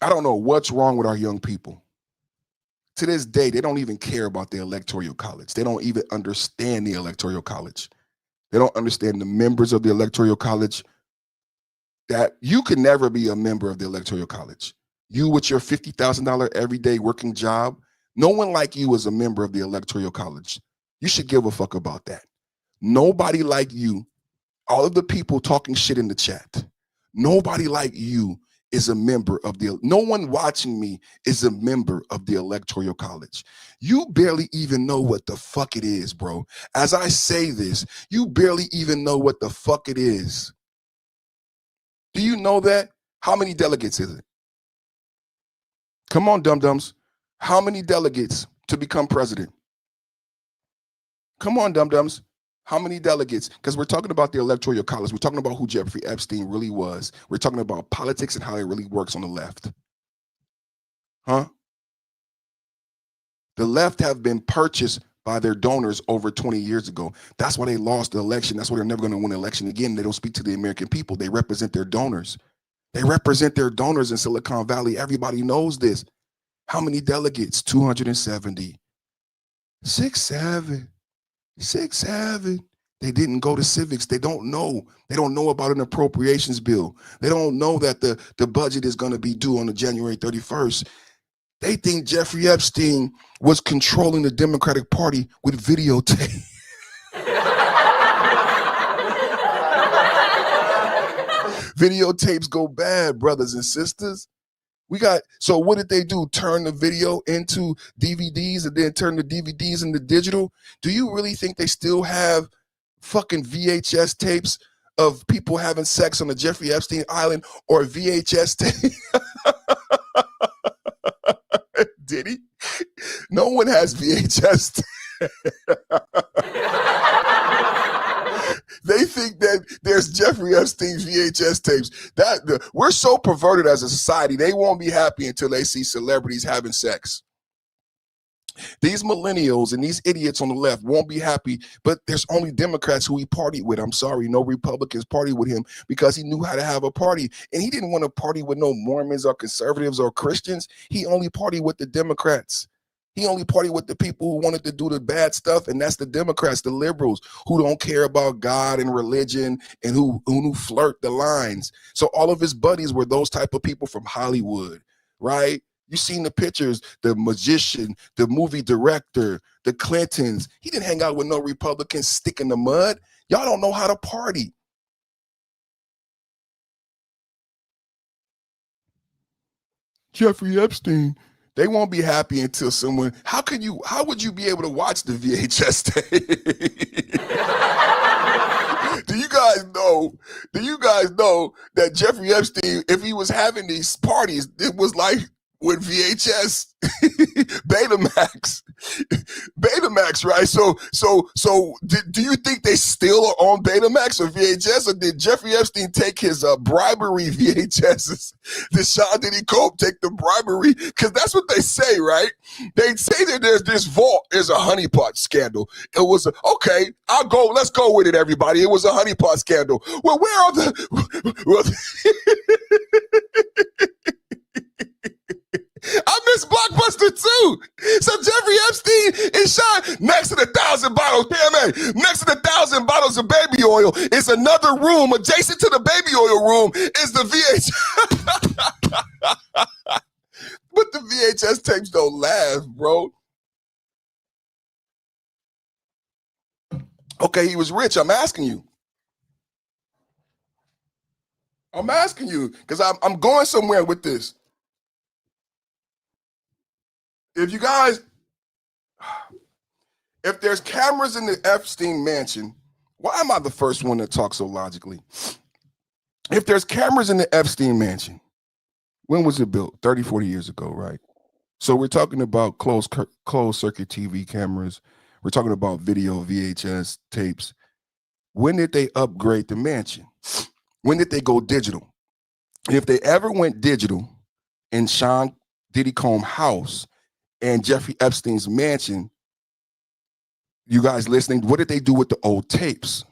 Speaker 1: I don't know what's wrong with our young people. To this day, they don't even care about the Electoral College. They don't even understand the Electoral College. They don't understand the members of the Electoral College. That you can never be a member of the Electoral College. You with your $50,000 everyday working job, no one like you is a member of the Electoral College. You should give a fuck about that. Nobody like you, all of the people talking shit in the chat, nobody like you is a member of the, no one watching me is a member of the Electoral College. You barely even know what the fuck it is, bro. As I say this, you barely even know what the fuck it is. Do you know that? How many delegates is it? Come on, dum-dums. How many delegates to become president? Come on, dum-dums. How many delegates? Because we're talking about the Electoral College. We're talking about who Jeffrey Epstein really was. We're talking about politics and how it really works on the left. Huh? The left have been purchased by their donors over 20 years ago. That's why they lost the election. That's why they're never going to win an election again. They don't speak to the American people. They represent their donors. They represent their donors in Silicon Valley. Everybody knows this. How many delegates? 270. 6-7. 6-7. They didn't go to civics. They don't know. They don't know about an appropriations bill. They don't know that the budget is going to be due on the January 31st. They think Jeffrey Epstein was controlling the Democratic Party with videotape. Videotapes go bad, brothers and sisters. So what did they do? Turn the video into DVDs and then turn the DVDs into digital? Do you really think they still have fucking VHS tapes of people having sex on the Jeffrey Epstein Island, or VHS tape? Did he? No one has VHS. They think that there's Jeffrey Epstein's VHS tapes. We're so perverted as a society, they won't be happy until they see celebrities having sex. These millennials and these idiots on the left won't be happy, but there's only Democrats who he partied with. I'm sorry, no Republicans partied with him because he knew how to have a party. And he didn't want to party with no Mormons or conservatives or Christians. He only partied with the Democrats. He only partied with the people who wanted to do the bad stuff, and that's the Democrats, the liberals, who don't care about God and religion and who flirt the lines. So all of his buddies were those type of people from Hollywood, right? You seen the pictures, the magician, the movie director, the Clintons. He didn't hang out with no Republicans, stick in the mud. Y'all don't know how to party. Jeffrey Epstein. They won't be happy until someone, how would you be able to watch the VHS tape? Do you guys know that Jeffrey Epstein, if he was having these parties, it was like with VHS, Betamax, right? So do you think they still are on Betamax or VHS, or did Jeffrey Epstein take his bribery VHSs? Did Sean Diddy Cope take the bribery? Because that's what they say, right? They say that there's this vault is a honeypot scandal. It was okay. Let's go with it, everybody. It was a honeypot scandal. Well, where are the? I miss Blockbuster too. So Jeffrey Epstein is shot next to the 1,000 bottles. PMA, next to the 1,000 bottles of baby oil is another room. Adjacent to the baby oil room is the VHS. But the VHS tapes don't last, bro. Okay, he was rich. I'm asking you because I'm going somewhere with this. If there's cameras in the Epstein mansion, why am I the first one to talk so logically? If there's cameras in the Epstein mansion, when was it built? 30, 40 years ago, right? So we're talking about closed circuit TV cameras. We're talking about video VHS tapes. When did they upgrade the mansion? When did they go digital? If they ever went digital in Sean Diddy Combs' house and Jeffrey Epstein's mansion, you guys listening, what did they do with the old tapes?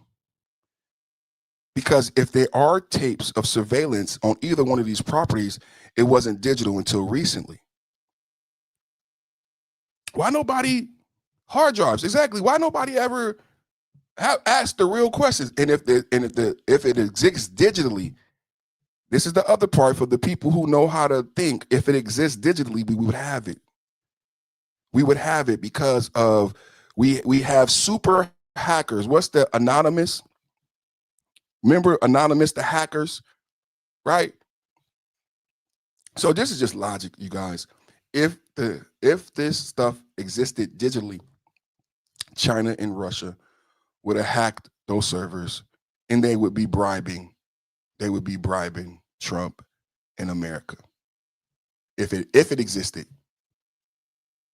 Speaker 1: Because if there are tapes of surveillance on either one of these properties, it wasn't digital until recently. Why nobody, hard drives, exactly, why nobody ever asked the real questions? And if it exists digitally, This is the other part for the people who know how to think. If it exists digitally, we would have it. We would have it because of we have super hackers. What's the Anonymous? Remember Anonymous, the hackers, right? So this is just logic, you guys. If this stuff existed digitally, China and Russia would have hacked those servers, and they would be bribing Trump and America if it existed.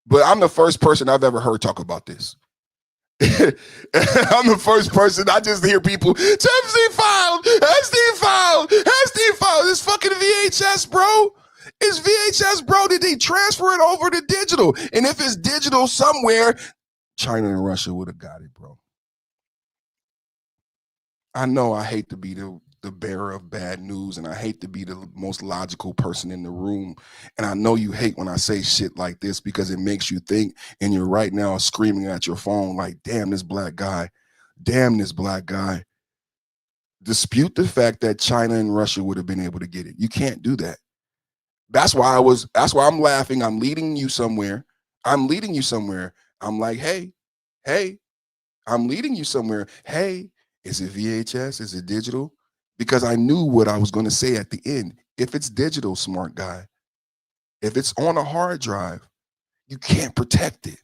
Speaker 1: But I'm the first person I've ever heard talk about this. I'm the first person. I just hear people, Epstein filed. It's fucking VHS, bro. It's VHS, bro. Did they transfer it over to digital? And if it's digital somewhere, China and Russia would have got it, bro. I know I hate to be the bearer of bad news, and I hate to be the most logical person in the room. And I know you hate when I say shit like this because it makes you think, and you're right now screaming at your phone like, damn this black guy. Dispute the fact that China and Russia would have been able to get it. You can't do that. That's why I'm laughing. I'm leading you somewhere. I'm like, hey, I'm leading you somewhere. Hey, is it VHS? Is it digital? Because I knew what I was going to say at the end. If it's digital, smart guy, if it's on a hard drive, you can't protect it.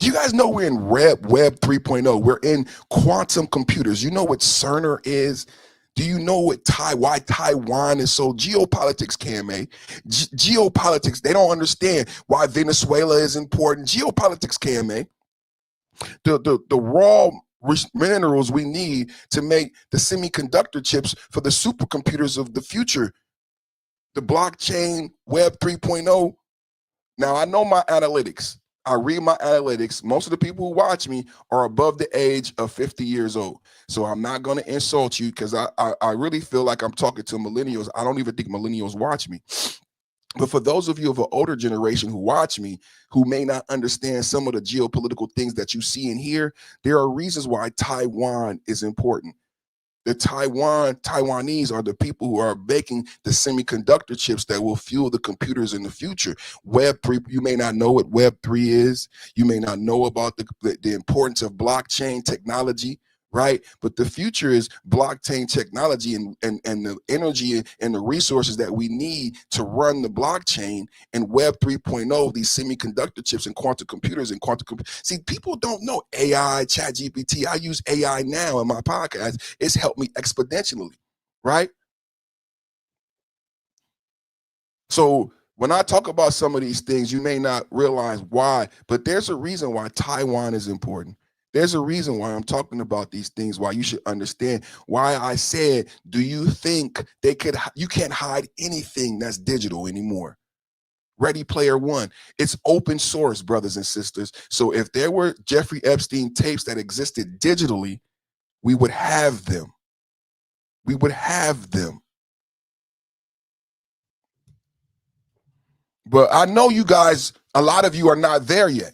Speaker 1: Do you guys know we're in Web 3.0? We're in quantum computers. You know what CERN is? Do you know why Taiwan is so geopolitics, KMA? Geopolitics, they don't understand why Venezuela is important. Geopolitics, KMA. The raw minerals we need to make the semiconductor chips for the supercomputers of the future, the blockchain, Web 3.0. Now, I know my analytics. I read my analytics. Most of the people who watch me are above the age of 50 years old. So I'm not going to insult you because I really feel like I'm talking to millennials. I don't even think millennials watch me. But for those of you of an older generation who watch me, who may not understand some of the geopolitical things that you see and hear, there are reasons why Taiwan is important. The Taiwanese are the people who are making the semiconductor chips that will fuel the computers in the future. Web 3, you may not know what Web 3 is. You may not know about the importance of blockchain technology, right? But the future is blockchain technology and the energy and the resources that we need to run the blockchain and Web 3.0, these semiconductor chips and quantum computers and See, people don't know AI, ChatGPT. I use AI now in my podcast. It's helped me exponentially, right? So when I talk about some of these things, you may not realize why, but there's a reason why Taiwan is important. There's a reason why I'm talking about these things, why you should understand why I said, do you think you can't hide anything that's digital anymore? Ready Player One, it's open source, brothers and sisters. So if there were Jeffrey Epstein tapes that existed digitally, we would have them. We would have them. But I know you guys, a lot of you are not there yet.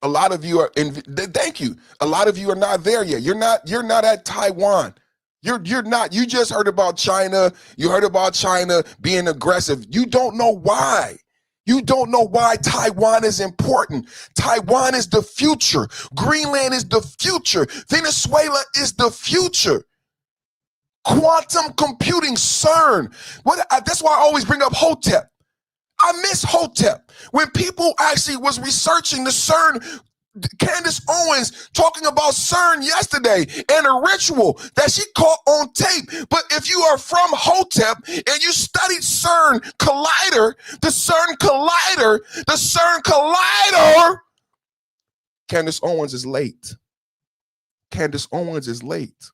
Speaker 1: A lot of you are thank you. A lot of you are not there yet. You're not at Taiwan. You're not. You just heard about China. You heard about China being aggressive. You don't know why. You don't know why Taiwan is important. Taiwan is the future. Greenland is the future. Venezuela is the future. Quantum computing, CERN. That's why I always bring up Hotep. I miss Hotep. When people actually was researching the CERN, Candace Owens talking about CERN yesterday and a ritual that she caught on tape. But if you are from Hotep and you studied CERN Collider, the CERN Collider, Candace Owens is late. Candace Owens is late.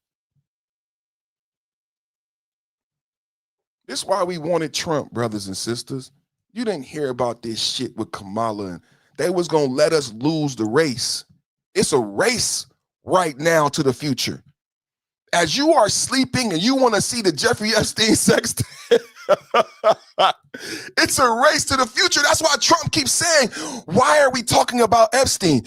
Speaker 1: This is why we wanted Trump, brothers and sisters. You didn't hear about this shit with Kamala, and they was going to let us lose the race. It's a race right now to the future. As you are sleeping and you want to see the Jeffrey Epstein sex tape, It's a race to the future. That's why Trump keeps saying, why are we talking about Epstein?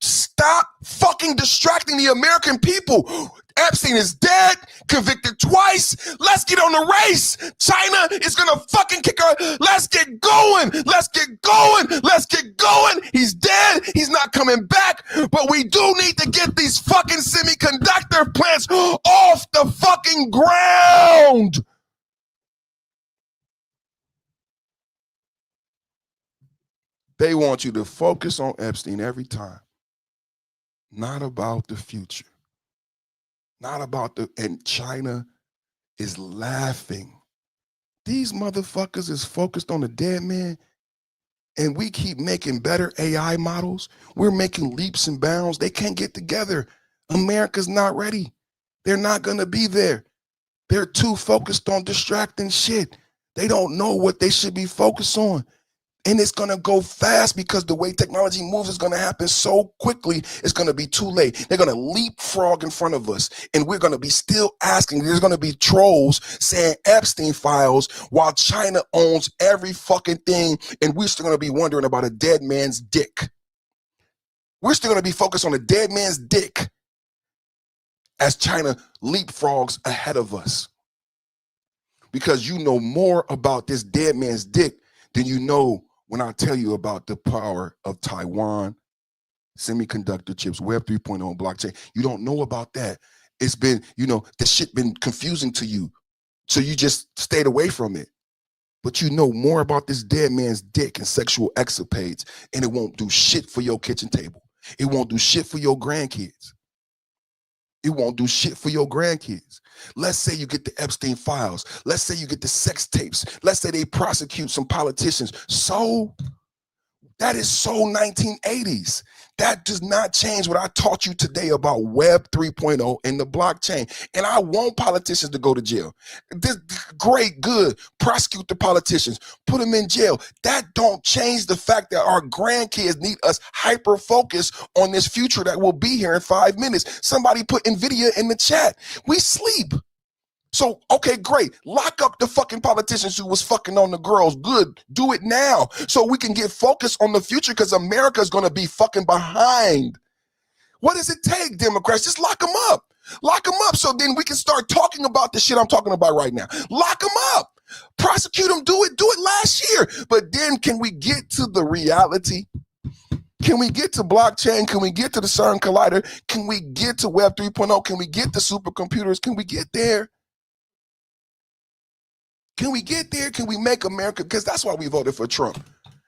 Speaker 1: Stop fucking distracting the American people. Epstein is dead, convicted twice. Let's get on the race. China is gonna fucking kick our. Let's get going. Let's get going. Let's get going. He's dead. He's not coming back. But we do need to get these fucking semiconductor plants off the fucking ground. They want you to focus on Epstein every time. Not about the future. Not about the, and China is laughing. These motherfuckers is focused on the dead man, and we keep making better AI models. We're making leaps and bounds. They can't get together. America's not ready. They're not gonna be there. They're too focused on distracting shit. They don't know what they should be focused on. And it's going to go fast because the way technology moves is going to happen so quickly, it's going to be too late. They're going to leapfrog in front of us, and we're going to be still asking. There's going to be trolls saying Epstein files while China owns every fucking thing, and we're still going to be wondering about a dead man's dick. We're still going to be focused on a dead man's dick as China leapfrogs ahead of us. Because you know more about this dead man's dick than you know when I tell you about the power of Taiwan, semiconductor chips, Web 3.0, blockchain. You don't know about that. It's been, this shit been confusing to you. So you just stayed away from it. But you know more about this dead man's dick and sexual escapades, and it won't do shit for your kitchen table. It won't do shit for your grandkids. It won't do shit for your grandkids. Let's say you get the Epstein files. Let's say you get the sex tapes. Let's say they prosecute some politicians. So that is so 1980s. That does not change what I taught you today about Web 3.0 and the blockchain. And I want politicians to go to jail. This great, good. Prosecute the politicians. Put them in jail. That don't change the fact that our grandkids need us hyper-focused on this future that will be here in 5 minutes. Somebody put NVIDIA in the chat. We sleep. So, okay, great. Lock up the fucking politicians who was fucking on the girls. Good. Do it now so we can get focused on the future, because America is going to be fucking behind. What does it take, Democrats? Just lock them up. Lock them up so then we can start talking about the shit I'm talking about right now. Lock them up. Prosecute them. Do it last year. But then can we get to the reality? Can we get to blockchain? Can we get to the CERN collider? Can we get to Web 3.0? Can we get to supercomputers? Can we get there? Can we get there? Can we make America? Because that's why we voted for Trump.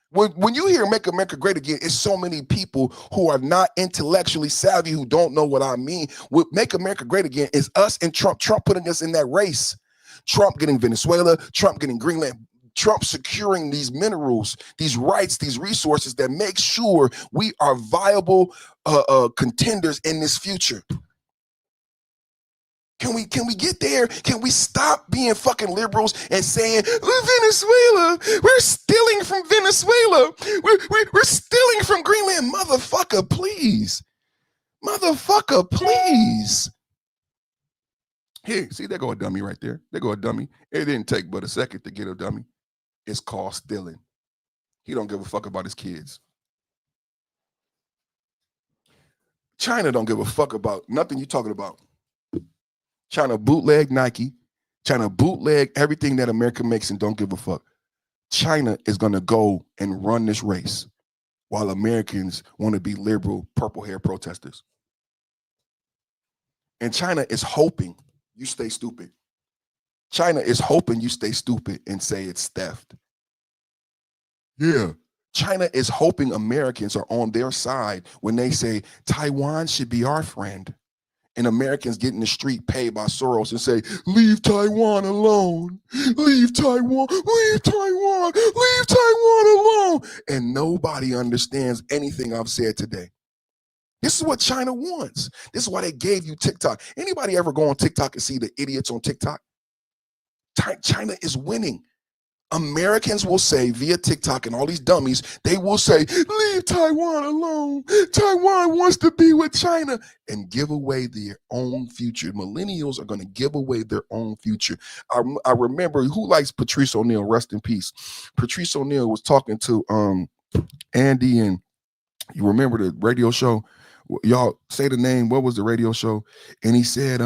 Speaker 1: When you hear Make America Great Again, it's so many people who are not intellectually savvy, who don't know what I mean. What Make America Great Again is us and Trump. Trump putting us in that race. Trump getting Venezuela, Trump getting Greenland, Trump securing these minerals, these rights, these resources that make sure we are viable contenders in this future. Can we get there? Can we stop being fucking liberals and saying, Venezuela, we're stealing from Venezuela. We're stealing from Greenland. Motherfucker, please. Motherfucker, please. Here, see, there go a dummy right there. There go a dummy. It didn't take but a second to get a dummy. It's called stealing. He don't give a fuck about his kids. China don't give a fuck about nothing you talking about. China bootleg Nike, China bootleg everything that America makes and don't give a fuck. China is going to go and run this race while Americans want to be liberal, purple hair protesters. And China is hoping you stay stupid. China is hoping you stay stupid and say it's theft. Yeah. China is hoping Americans are on their side when they say Taiwan should be our friend. And Americans get in the street paid by Soros and say, leave Taiwan alone. Leave Taiwan. Leave Taiwan. Leave Taiwan alone. And nobody understands anything I've said today. This is what China wants. This is why they gave you TikTok. Anybody ever go on TikTok and see the idiots on TikTok? China is winning. Americans will say via TikTok and all these dummies, they will say, leave Taiwan alone. Taiwan wants to be with China and give away their own future. Millennials are going to give away their own future. I remember, who likes Patrice O'Neal? Rest in peace. Patrice O'Neal was talking to Andy, and you remember the radio show? Y'all say the name. What was the radio show? And he said,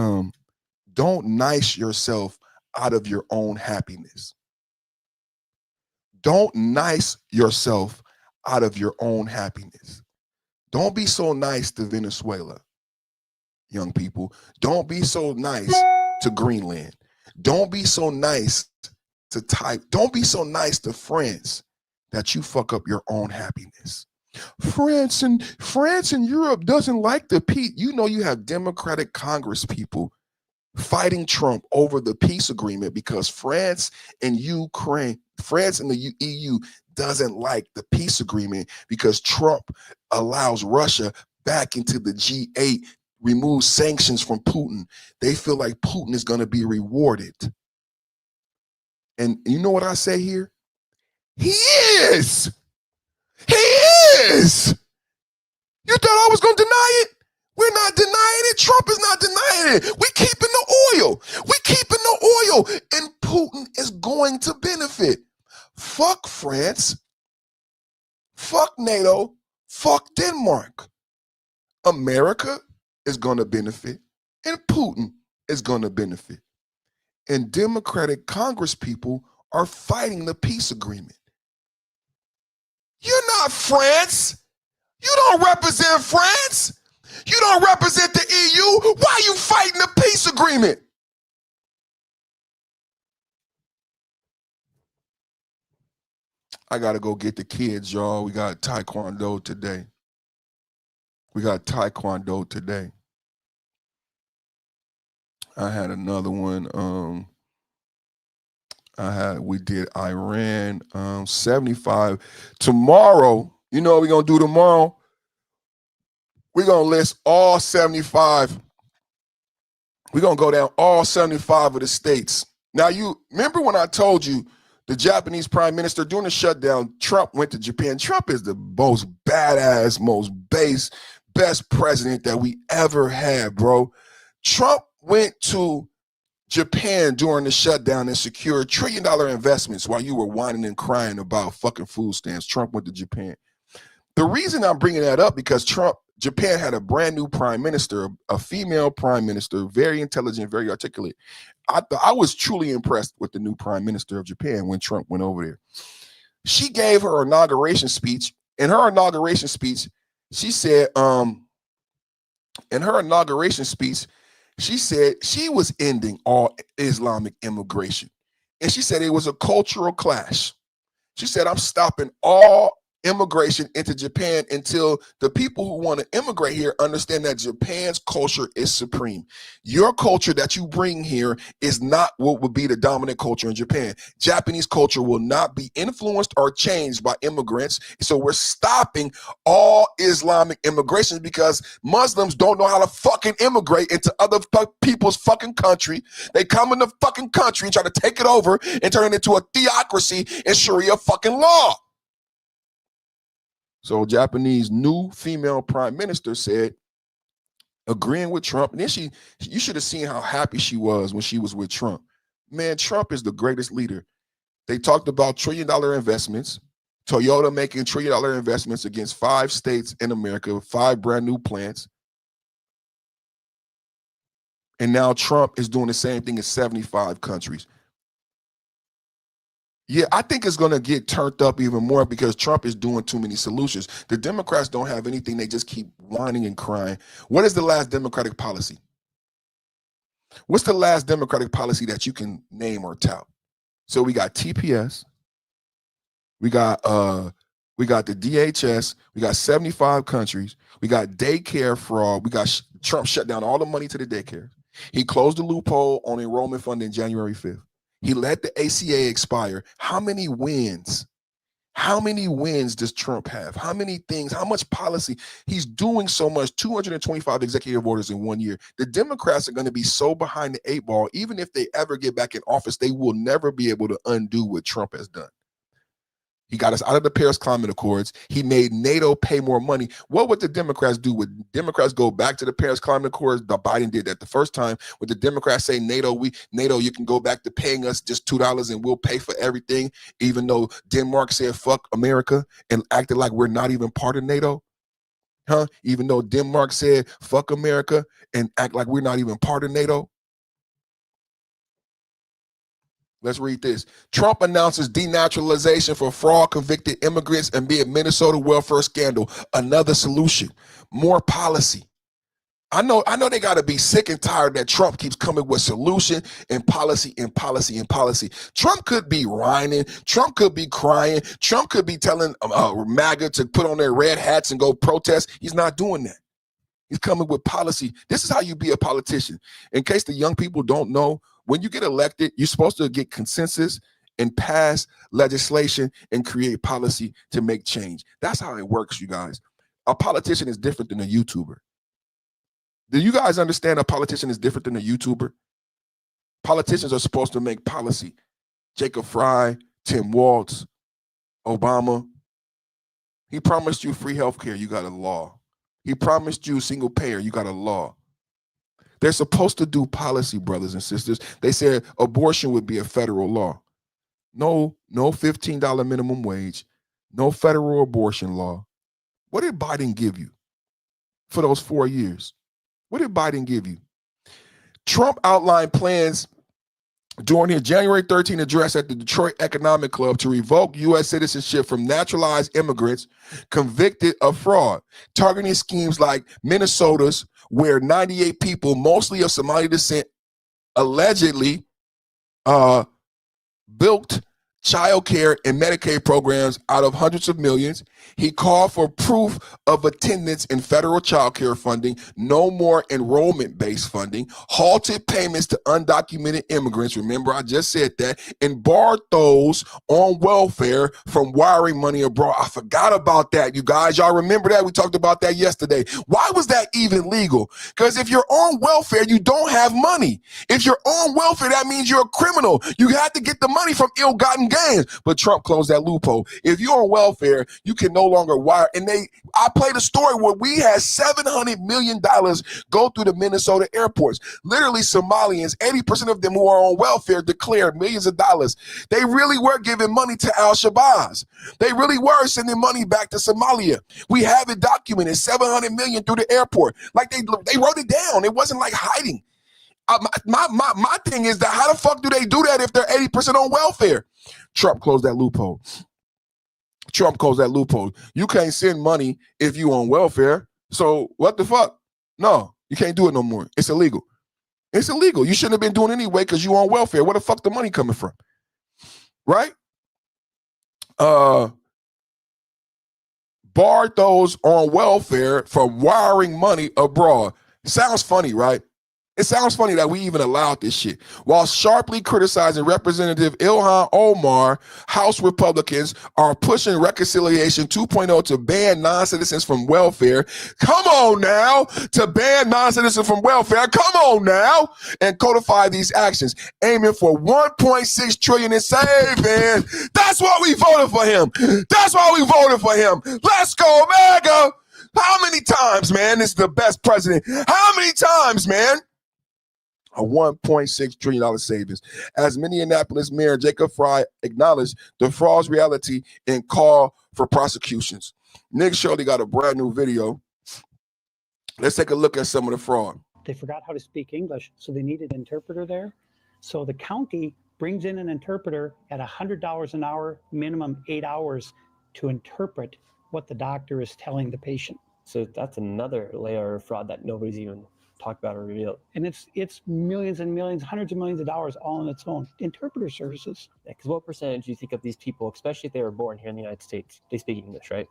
Speaker 1: don't nice yourself out of your own happiness. Don't nice yourself out of your own happiness. Don't be so nice to Venezuela, young people. Don't be so nice to Greenland. Don't be so nice to Don't be so nice to France that you fuck up your own happiness. France and Europe doesn't like the peace. You know, you have Democratic Congress people fighting Trump over the peace agreement because France and the EU doesn't like the peace agreement because Trump allows Russia back into the G8, removes sanctions from Putin. They feel like Putin is going to be rewarded. And you know what I say here? He is. He is. You thought I was going to deny it? We're not denying it. Trump is not denying it. We're keeping the oil. We're keeping the oil. And Putin is going to benefit. Fuck France. Fuck NATO. Fuck Denmark. America is going to benefit. And Putin is going to benefit. And Democratic Congress people are fighting the peace agreement. You're not France. You don't represent France. You don't represent the EU. Why are you fighting the peace agreement? I got to go get the kids, y'all. We got Taekwondo today. I had another one. We did Iran, 75. Tomorrow, you know what we're going to do tomorrow? We're going to list all 75. We're going to go down all 75 of the states. Now, you remember when I told you the Japanese prime minister during the shutdown, Trump went to Japan. Trump is the most badass, most best president that we ever had, bro. Trump went to Japan during the shutdown and secured $1 trillion investments while you were whining and crying about fucking food stamps. Trump went to Japan. The reason I'm bringing that up because Japan had a brand new prime minister, a female prime minister, very intelligent, very articulate. I was truly impressed with the new prime minister of Japan when Trump went over there. She gave her inauguration speech. In her inauguration speech, she said, she said she was ending all Islamic immigration. And she said it was a cultural clash. She said, I'm stopping all immigration into Japan until the people who want to immigrate here understand that Japan's culture is supreme. Your culture that you bring here is not what would be the dominant culture in Japan. Japanese culture will not be influenced or changed by immigrants. So we're stopping all Islamic immigration because Muslims don't know how to fucking immigrate into other people's fucking country. They come in the fucking country and try to take it over and turn it into a theocracy and Sharia fucking law. So Japanese new female prime minister said, agreeing with Trump. And then you should have seen how happy she was when she was with Trump. Man, Trump is the greatest leader. They talked about $1 trillion investments, Toyota making $1 trillion investments against 5 states in America, 5 brand new plants. And now Trump is doing the same thing in 75 countries. Yeah, I think it's going to get turned up even more because Trump is doing too many solutions. The Democrats don't have anything. They just keep whining and crying. What is the last Democratic policy? What's the last Democratic policy that you can name or tout? So we got TPS. We got the DHS. We got 75 countries. We got daycare fraud. We got Trump shut down all the money to the daycare. He closed the loophole on enrollment funding January 5th. He let the ACA expire. How many wins How many wins does Trump have? How many things, how much policy? He's doing so much, 225 executive orders in 1 year. The Democrats are going to be so behind the 8 ball, even if they ever get back in office, they will never be able to undo what Trump has done. He got us out of the Paris Climate Accords. He made NATO pay more money. What would the Democrats do? Would Democrats go back to the Paris Climate Accords? Biden did that the first time. Would the Democrats say, NATO, you can go back to paying us just $2 and we'll pay for everything, even though Denmark said fuck America and acted like we're not even part of NATO? Huh? Even though Denmark said fuck America and act like we're not even part of NATO? Let's read this. Trump announces denaturalization for fraud convicted immigrants amid Minnesota welfare scandal. Another solution. More policy. I know they got to be sick and tired that Trump keeps coming with solution and policy and policy and policy. Trump could be whining. Trump could be crying. Trump could be telling MAGA to put on their red hats and go protest. He's not doing that. He's coming with policy. This is how you be a politician. In case the young people don't know, when you get elected, you're supposed to get consensus and pass legislation and create policy to make change. That's how it works, you guys. A politician is different than a YouTuber. Do you guys understand a politician is different than a YouTuber? Politicians are supposed to make policy. Jacob Fry, Tim Walz, Obama. He promised you free health care, you got a law. He promised you single payer, you got a law. They're supposed to do policy, brothers and sisters. They said abortion would be a federal law. No $15 minimum wage, no federal abortion law. What did Biden give you for those 4 years? What did Biden give you? Trump outlined plans during his January 13 address at the Detroit Economic Club to revoke U.S. citizenship from naturalized immigrants convicted of fraud, targeting schemes like Minnesota's, where 98 people, mostly of Somali descent, allegedly built child care and Medicaid programs out of hundreds of millions. He called for proof of attendance in federal child care funding, no more enrollment-based funding, halted payments to undocumented immigrants, remember I just said that, and barred those on welfare from wiring money abroad. I forgot about that, you guys. Y'all remember that? We talked about that yesterday. Why was that even legal? Because if you're on welfare, you don't have money. If you're on welfare, that means you're a criminal. You have to get the money from ill-gotten gains. But Trump closed that loophole. If you're on welfare, you can no longer wire. And I played a story where we had $700 million go through the Minnesota airports. Literally Somalians, 80% of them who are on welfare declared millions of dollars. They really were giving money to al-Shabaab. They really were sending money back to Somalia. We have it documented, $700 million through the airport. Like they wrote it down. It wasn't like hiding. My thing is that how the fuck do they do that if they're 80% on welfare? Trump closed that loophole. Trump closed that loophole. You can't send money if you on welfare. So what the fuck? No, you can't do it no more. It's illegal. It's illegal. You shouldn't have been doing it anyway because you on welfare. Where the fuck the money coming from? Right? Barred those on welfare from wiring money abroad. Sounds funny, right? It sounds funny that we even allowed this shit. While sharply criticizing Representative Ilhan Omar, House Republicans are pushing Reconciliation 2.0 to ban non-citizens from welfare. Come on now, to ban non-citizens from welfare. Come on now, and codify these actions, aiming for $1.6 trillion in savings. That's why we voted for him. That's why we voted for him. Let's go, MAGA. How many times, man? This is the best president. How many times, man? A $1.6 trillion savings. As Minneapolis Mayor Jacob Fry acknowledged the fraud's reality and call for prosecutions. Nick Shirley got a brand new video. Let's take a look at some of the fraud.
Speaker 9: They forgot how to speak English, so they needed an interpreter there. So the county brings in an interpreter at $100 an hour, minimum 8 hours, to interpret what the doctor is telling the patient.
Speaker 10: So that's another layer of fraud that nobody's even talked about or revealed.
Speaker 9: And it's millions and millions, hundreds of millions of dollars all on its own. Interpreter services.
Speaker 10: Because what percentage do you think of these people, especially if they were born here in the United States, they speak English, right?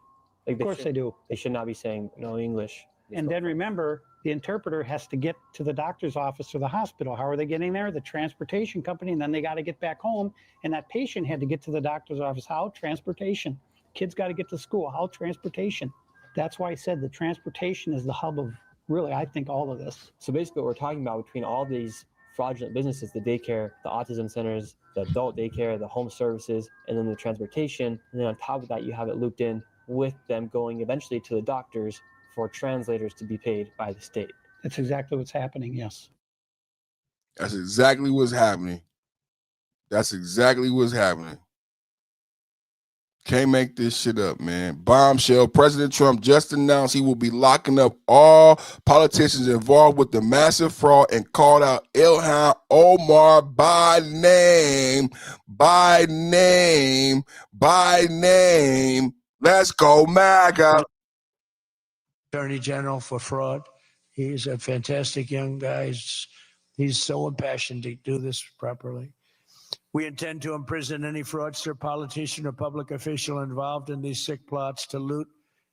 Speaker 10: Like
Speaker 9: of course they do.
Speaker 10: They should not be saying no English.
Speaker 9: And then remember, the interpreter has to get to the doctor's office or the hospital. How are they getting there? The transportation company, and then they got to get back home. And that patient had to get to the doctor's office. How? Transportation. Kids got to get to school. How transportation? That's why I said the transportation is the hub of really, I think, all of this.
Speaker 10: So basically what we're talking about between all these fraudulent businesses, the daycare, the autism centers, the adult daycare, the home services, and then the transportation. And then on top of that, you have it looped in with them going eventually to the doctors for translators to be paid by the state.
Speaker 9: That's exactly what's happening, yes.
Speaker 1: That's exactly what's happening. That's exactly what's happening. Can't make this shit up, man. Bombshell. President Trump just announced he will be locking up all politicians involved with the massive fraud and called out Ilhan Omar by name. By name. By name. Let's go, MAGA.
Speaker 8: Attorney General for fraud. He's a fantastic young guy. He's so impassioned to do this properly. We intend to imprison any fraudster, politician, or public official involved in these sick plots to loot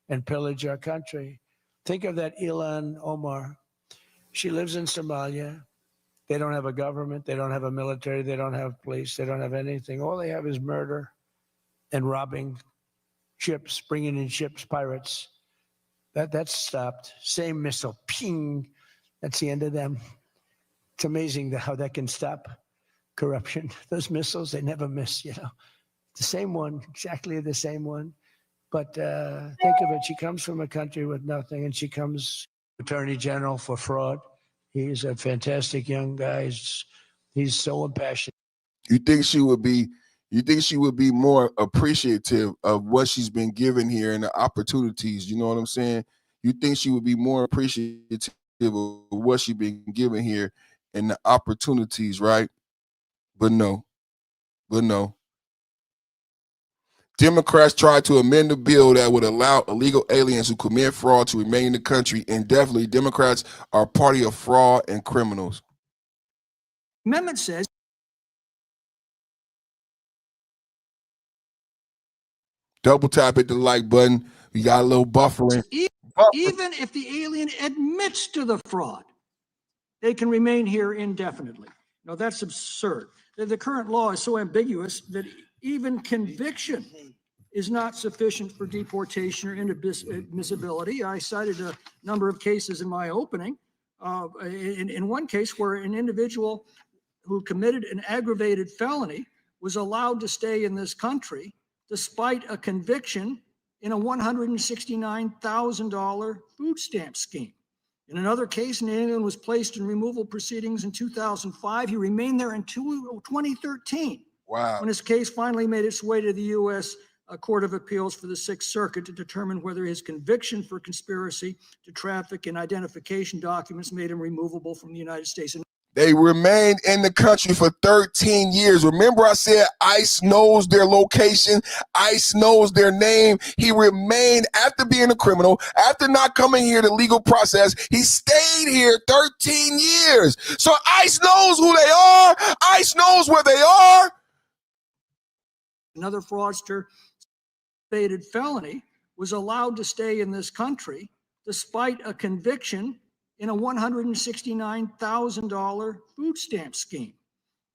Speaker 8: and pillage our country. Think of that Ilhan Omar. She lives in Somalia. They don't have a government. They don't have a military. They don't have police. They don't have anything. All they have is murder and robbing ships, bringing in ships, pirates. That's stopped. Same missile, ping. That's the end of them. It's amazing how that can stop corruption. Those missiles, they never miss, you know. The same one, exactly the same one. But think of it, she comes from a country with nothing, and she comes Attorney General for fraud. He's a fantastic young guy. He's so impassioned.
Speaker 1: You think she would be more appreciative of what she's been given here and the opportunities, you know what I'm saying? You think she would be more appreciative of what she's been given here and the opportunities, right? But no. Democrats tried to amend the bill that would allow illegal aliens who commit fraud to remain in the country indefinitely. Democrats are a party of fraud and criminals.
Speaker 7: Amendment says
Speaker 1: Double tap at the like button. We got a little buffering.
Speaker 7: even if the alien admits to the fraud, they can remain here indefinitely. No, that's absurd. The current law is so ambiguous that even conviction is not sufficient for deportation or inadmissibility. I cited a number of cases in my opening. In one case where an individual who committed an aggravated felony was allowed to stay in this country despite a conviction in a $169,000 food stamp scheme. In another case, an alien was placed in removal proceedings in 2005. He remained there in 2013.
Speaker 1: Wow.
Speaker 7: When his case finally made its way to the U.S. Court of Appeals for the Sixth Circuit to determine whether his conviction for conspiracy to traffic and identification documents made him removable from the United States.
Speaker 1: They remained in the country for 13 years. Remember I said ICE knows their location. ICE knows their name. He remained after being a criminal, after not coming here to legal process. He stayed here 13 years. So ICE knows who they are. ICE knows where they are.
Speaker 7: Another fraudster, aggravated felony, was allowed to stay in this country despite a conviction in a $169,000 food stamp scheme.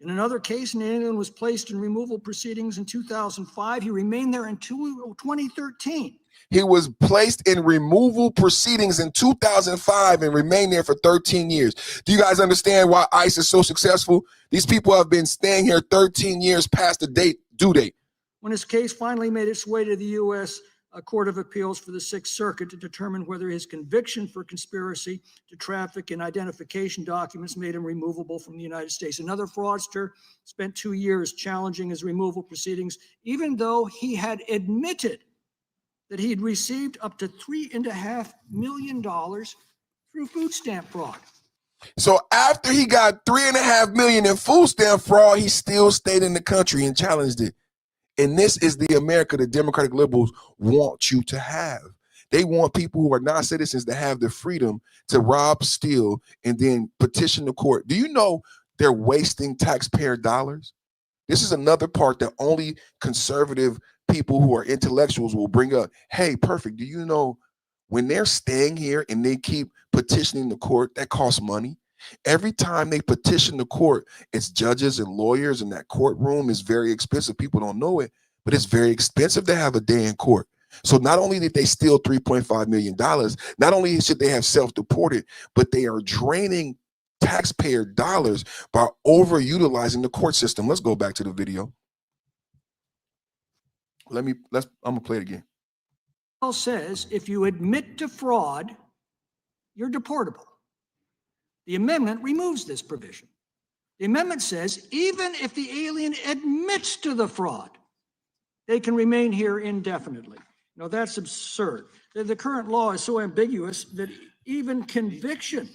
Speaker 7: In another case, an alien was placed in removal proceedings in 2005. He remained there in 2013.
Speaker 1: He was placed in removal proceedings in 2005 and remained there for 13 years. Do you guys understand why ICE is so successful? These people have been staying here 13 years past the due date.
Speaker 7: When his case finally made its way to the U.S. Court of Appeals for the Sixth Circuit to determine whether his conviction for conspiracy to traffic and identification documents made him removable from the United States. Another fraudster spent 2 years challenging his removal proceedings, even though he had admitted that he had received up to $3.5 million through food stamp fraud.
Speaker 1: So after he got $3.5 million in food stamp fraud, he still stayed in the country and challenged it. And this is the America the Democratic liberals want you to have. They want people who are not citizens to have the freedom to rob, steal, and then petition the court. Do you know they're wasting taxpayer dollars? This is another part that only conservative people who are intellectuals will bring up. Hey, perfect. Do you know when they're staying here and they keep petitioning the court, that costs money? Every time they petition the court, it's judges and lawyers, and that courtroom is very expensive. People don't know it, but it's very expensive to have a day in court. So not only did they steal $3.5 million, not only should they have self-deported, but they are draining taxpayer dollars by overutilizing the court system. Let's go back to the video. I'm gonna play it again.
Speaker 7: Says if you admit to fraud, you're deportable. The amendment removes this provision. The amendment says even if the alien admits to the fraud, they can remain here indefinitely. No, that's absurd. The current law is so ambiguous that even conviction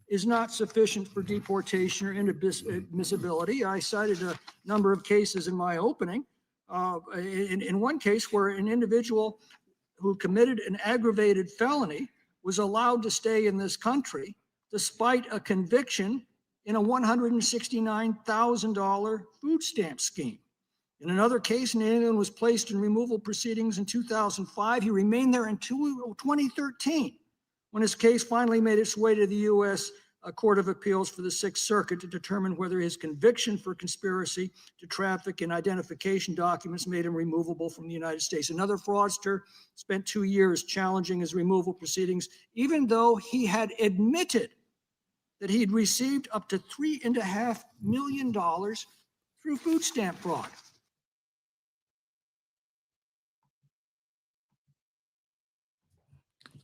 Speaker 7: is not sufficient for deportation or inadmissibility. I cited a number of cases in my opening. In one case where an individual who committed an aggravated felony was allowed to stay in this country despite a conviction in a $169,000 food stamp scheme. In another case, an alien was placed in removal proceedings in 2005. He remained there until 2013, when his case finally made its way to the U.S. Court of Appeals for the Sixth Circuit to determine whether his conviction for conspiracy to traffic in identification documents made him removable from the United States. Another fraudster spent 2 years challenging his removal proceedings, even though he had admitted that he'd received up to $3.5 million through food stamp fraud.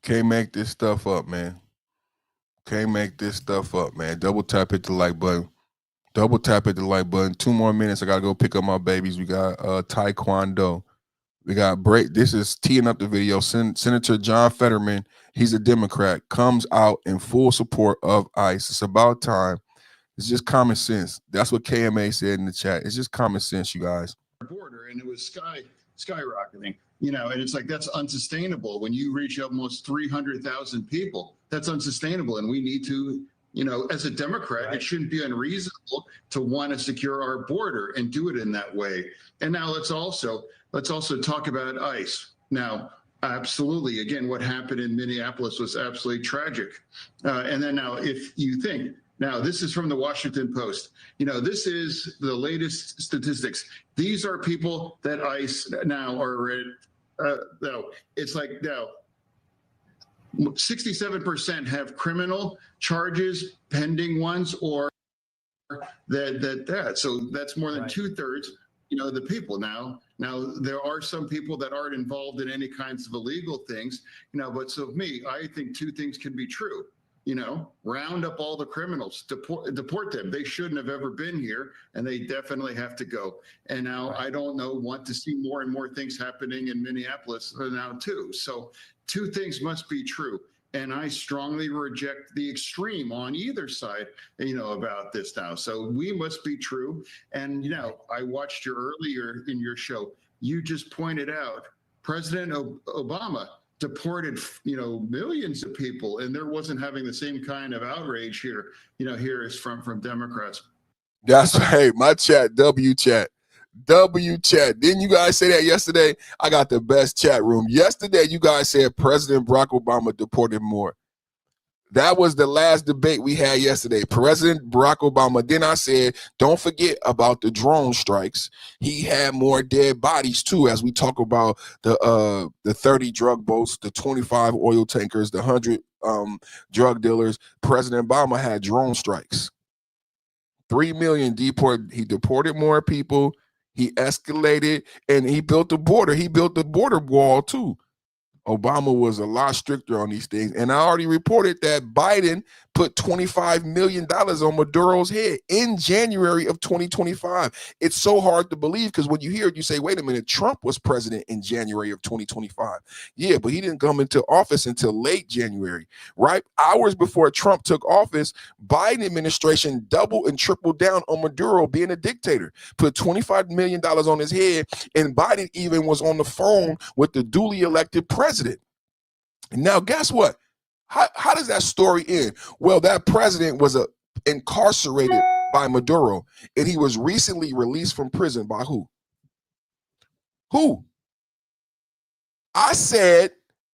Speaker 1: Can't make this stuff up, man. Can't make this stuff up, man. Double tap, hit the like button. Double tap, hit the like button. 2 more minutes. I got to go pick up my babies. We got Taekwondo. We got break. This is teeing up the video. Senator John Fetterman, he's a Democrat, comes out in full support of ICE. It's about time. It's just common sense. That's what KMA said in the chat. It's just common sense, you guys.
Speaker 11: Border, and it was skyrocketing, and it's like, that's unsustainable. When you reach almost 300,000 people, that's unsustainable. And we need to, as a Democrat, it shouldn't be unreasonable to want to secure our border and do it in that way. And now let's also talk about ICE. Now, absolutely, again, what happened in Minneapolis was absolutely tragic. And then now, if you think, now, this is from the Washington Post. This is the latest statistics. These are people that ICE now are, it's like now 67% have criminal charges, pending ones, or that. So that's more than 2/3, the people. Now there are some people that aren't involved in any kinds of illegal things, but so me, I think 2 things can be true. Round up all the criminals, deport them. They shouldn't have ever been here, and they definitely have to go. And now I don't want to see more and more things happening in Minneapolis now too. So 2 things must be true. And I strongly reject the extreme on either side, about this now. So we must be true. And, I watched you earlier in your show. You just pointed out President Obama deported, millions of people, and there wasn't having the same kind of outrage here. Here is from Democrats.
Speaker 1: That's right. My chat, W chat. Didn't you guys say that yesterday? I got the best chat room. Yesterday, you guys said President Barack Obama deported more. That was the last debate we had yesterday. President Barack Obama. Then I said, don't forget about the drone strikes. He had more dead bodies too, as we talk about the 30 drug boats, the 25 oil tankers, the 100 drug dealers. President Obama had drone strikes. 3 million deported. He deported more people. He escalated, and he built the border. He built the border wall too. Obama was a lot stricter on these things. And I already reported that Biden put $25 million on Maduro's head in January of 2025. It's so hard to believe because when you hear it, you say, wait a minute, Trump was president in January of 2025. Yeah, but he didn't come into office until late January, right? Hours before Trump took office, Biden administration doubled and tripled down on Maduro being a dictator, put $25 million on his head, and Biden even was on the phone with the duly elected president. Now, guess what? How does that story end? Well, that president was incarcerated by Maduro, and he was recently released from prison by who? Who? I said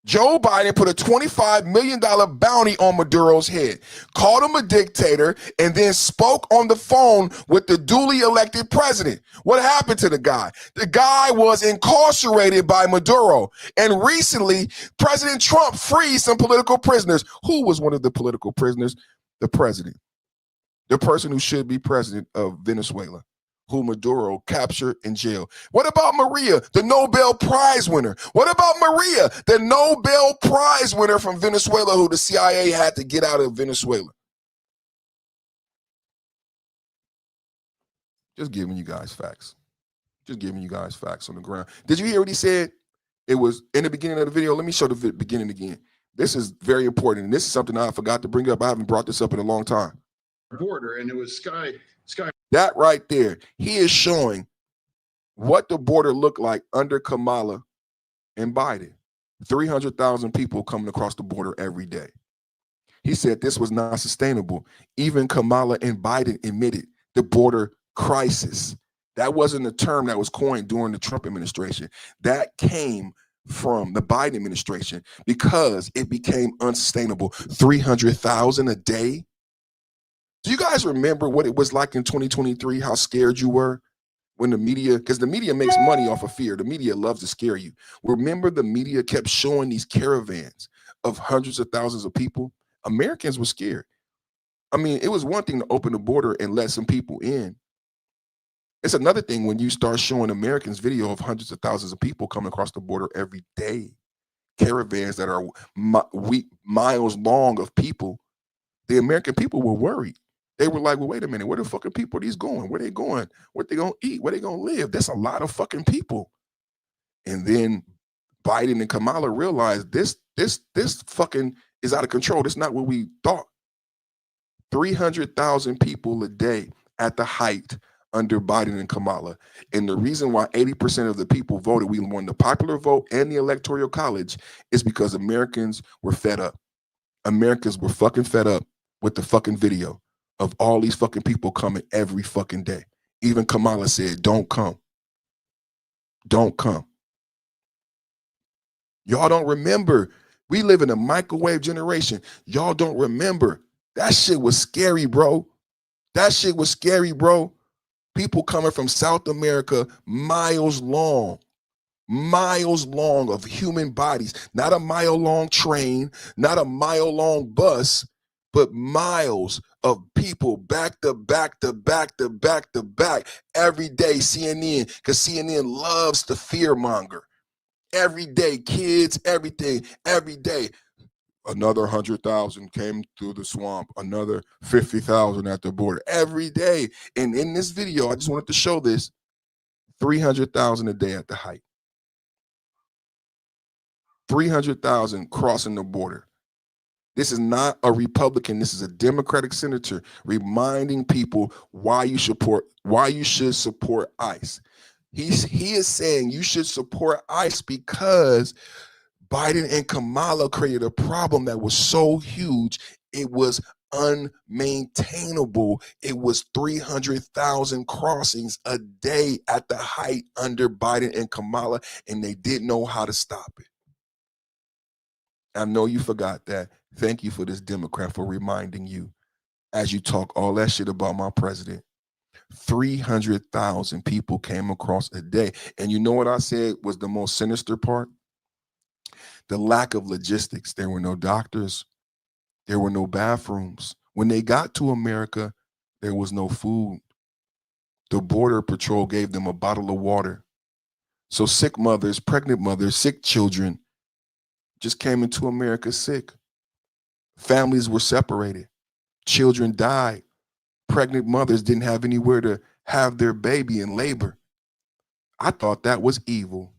Speaker 1: Joe Biden put a $25 million bounty on Maduro's head, called him a dictator, and then spoke on the phone with the duly elected president. What happened to the guy? The guy was incarcerated by Maduro. And recently, President Trump freed some political prisoners. Who was one of the political prisoners? The president. The person who should be president of Venezuela, who Maduro captured in jail. What about Maria, the Nobel Prize winner? What about Maria, the Nobel Prize winner from Venezuela, who the CIA had to get out of Venezuela? Just giving you guys facts. Just giving you guys facts on the ground. Did you hear what he said? It was in the beginning of the video. Let me show the beginning again. This is very important, and this is something I forgot to bring up. I haven't brought this up in a long time.
Speaker 11: Border, and it was sky.
Speaker 1: That right there, he is showing what the border looked like under Kamala and Biden. 300,000 people coming across the border every day. He said this was not sustainable. Even Kamala and Biden admitted the border crisis. That wasn't a term that was coined during the Trump administration. That came from the Biden administration because it became unsustainable. 300,000 a day. Do you guys remember what it was like in 2023, how scared you were when the media, because the media makes money off of fear. The media loves to scare you. Remember the media kept showing these caravans of hundreds of thousands of people? Americans were scared. I mean, it was one thing to open the border and let some people in. It's another thing when you start showing Americans video of hundreds of thousands of people coming across the border every day. Caravans that are miles long of people. The American people were worried. They were like, well, wait a minute, where the fucking people are these going? Where they going? What they gonna eat? Where they gonna live? That's a lot of fucking people. And then Biden and Kamala realized this fucking is out of control. This is not what we thought. 300,000 people a day at the height under Biden and Kamala. And the reason why 80% of the people voted, we won the popular vote and the electoral college, is because Americans were fed up. Americans were fucking fed up with the fucking video of all these fucking people coming every fucking day. Even Kamala said, don't come. Don't come. Y'all don't remember. We live in a microwave generation. Y'all don't remember. That shit was scary, bro. That shit was scary, bro. People coming from South America, miles long of human bodies. Not a mile-long train, not a mile-long bus, but miles of people back to back to back to back to back every day. CNN, because CNN loves to fear monger. Every day, kids, everything, every day. Another 100,000 came through the swamp. Another 50,000 at the border every day. And in this video, I just wanted to show this: 300,000 a day at the height. 300,000 crossing the border. This is not a Republican. This is a Democratic senator reminding people why you should support ICE. He is saying you should support ICE because Biden and Kamala created a problem that was so huge, it was unmaintainable. It was 300,000 crossings a day at the height under Biden and Kamala, and they didn't know how to stop it. I know you forgot that. Thank you for this Democrat for reminding you as you talk all that shit about my president. 300,000 people came across a day. And you know what I said was the most sinister part? The lack of logistics. There were no doctors. There were no bathrooms. When they got to America, there was no food. The Border Patrol gave them a bottle of water. So sick mothers, pregnant mothers, sick children just came into America sick. Families were separated. Children died. Pregnant mothers didn't have anywhere to have their baby in labor. I thought that was evil.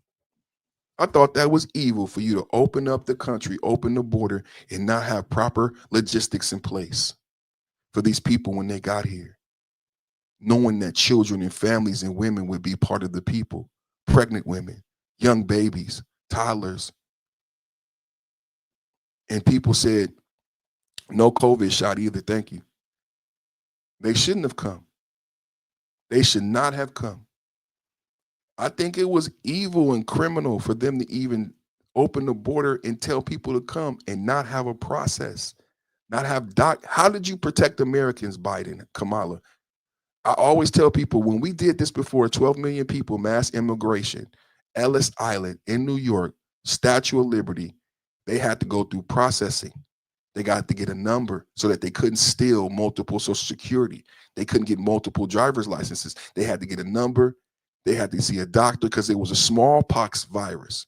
Speaker 1: I thought that was evil for you to open up the country, open the border, and not have proper logistics in place for these people when they got here. Knowing that children and families and women would be part of the people. Pregnant women, young babies, toddlers. And people said, no COVID shot either, thank you. They shouldn't have come. They should not have come. I think it was evil and criminal for them to even Open the border and tell people to come and not have a process, not have How did you protect Americans, Biden, Kamala? I always tell people when we did this before, 12 million people, mass immigration, Ellis Island in New York, Statue of Liberty, they had to go through processing. They got to get a number so that they couldn't steal multiple Social Security. They couldn't get multiple driver's licenses. They had to get a number. They had to see a doctor because there was a smallpox virus.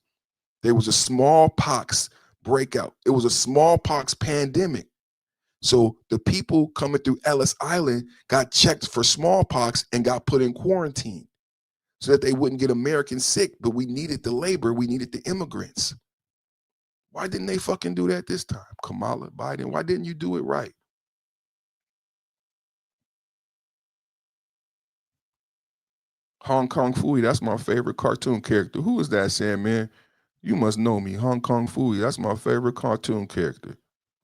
Speaker 1: There was a smallpox breakout. It was a smallpox pandemic. So the people coming through Ellis Island got checked for smallpox and got put in quarantine so that they wouldn't get Americans sick. But we needed the labor. We needed the immigrants. Why didn't they fucking do that this time? Kamala, Biden, why didn't you do it right? Hong Kong Phooey, that's my favorite cartoon character. Who is that, Sam, man? You must know me. Hong Kong Phooey, that's my favorite cartoon character.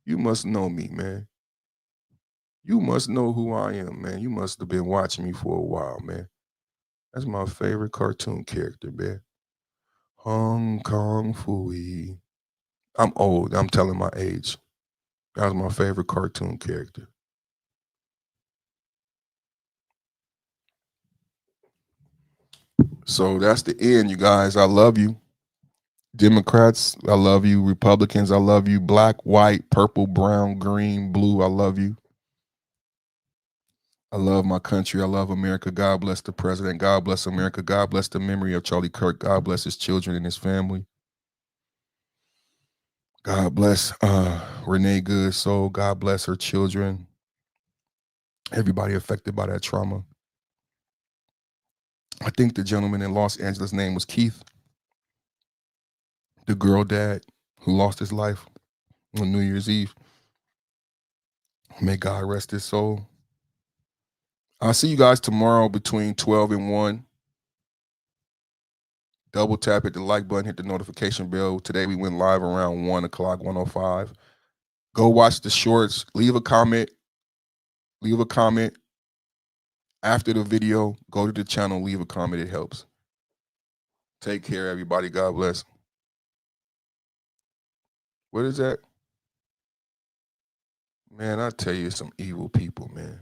Speaker 1: You must know me, man. You must know who I am, man. You must have been watching me for a while, man. That's my favorite cartoon character, man. Hong Kong Phooey. I'm old. I'm telling my age. That was my favorite cartoon character. So that's the end, you guys. I love you. Democrats, I love you. Republicans, I love you. Black, white, purple, brown, green, blue, I love you. I love my country. I love America. God bless the president. God bless America. God bless the memory of Charlie Kirk. God bless his children and his family. God bless Renee Goodsoul. God bless her children. Everybody affected by that trauma. I think the gentleman in Los Angeles' name was Keith, the girl dad who lost his life on New Year's Eve. May God rest his soul. I'll see you guys tomorrow between 12 and 1. Double tap, hit the like button, hit the notification bell. Today we went live around 1 o'clock, 1:05. Go watch the shorts. Leave a comment. Leave a comment. After the video, go to the channel, leave a comment. It helps. Take care, everybody. God bless. What is that? Man, I tell you, some evil people, man.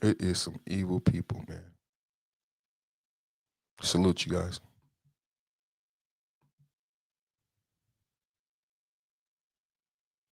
Speaker 1: It is some evil people, man. Salute you guys.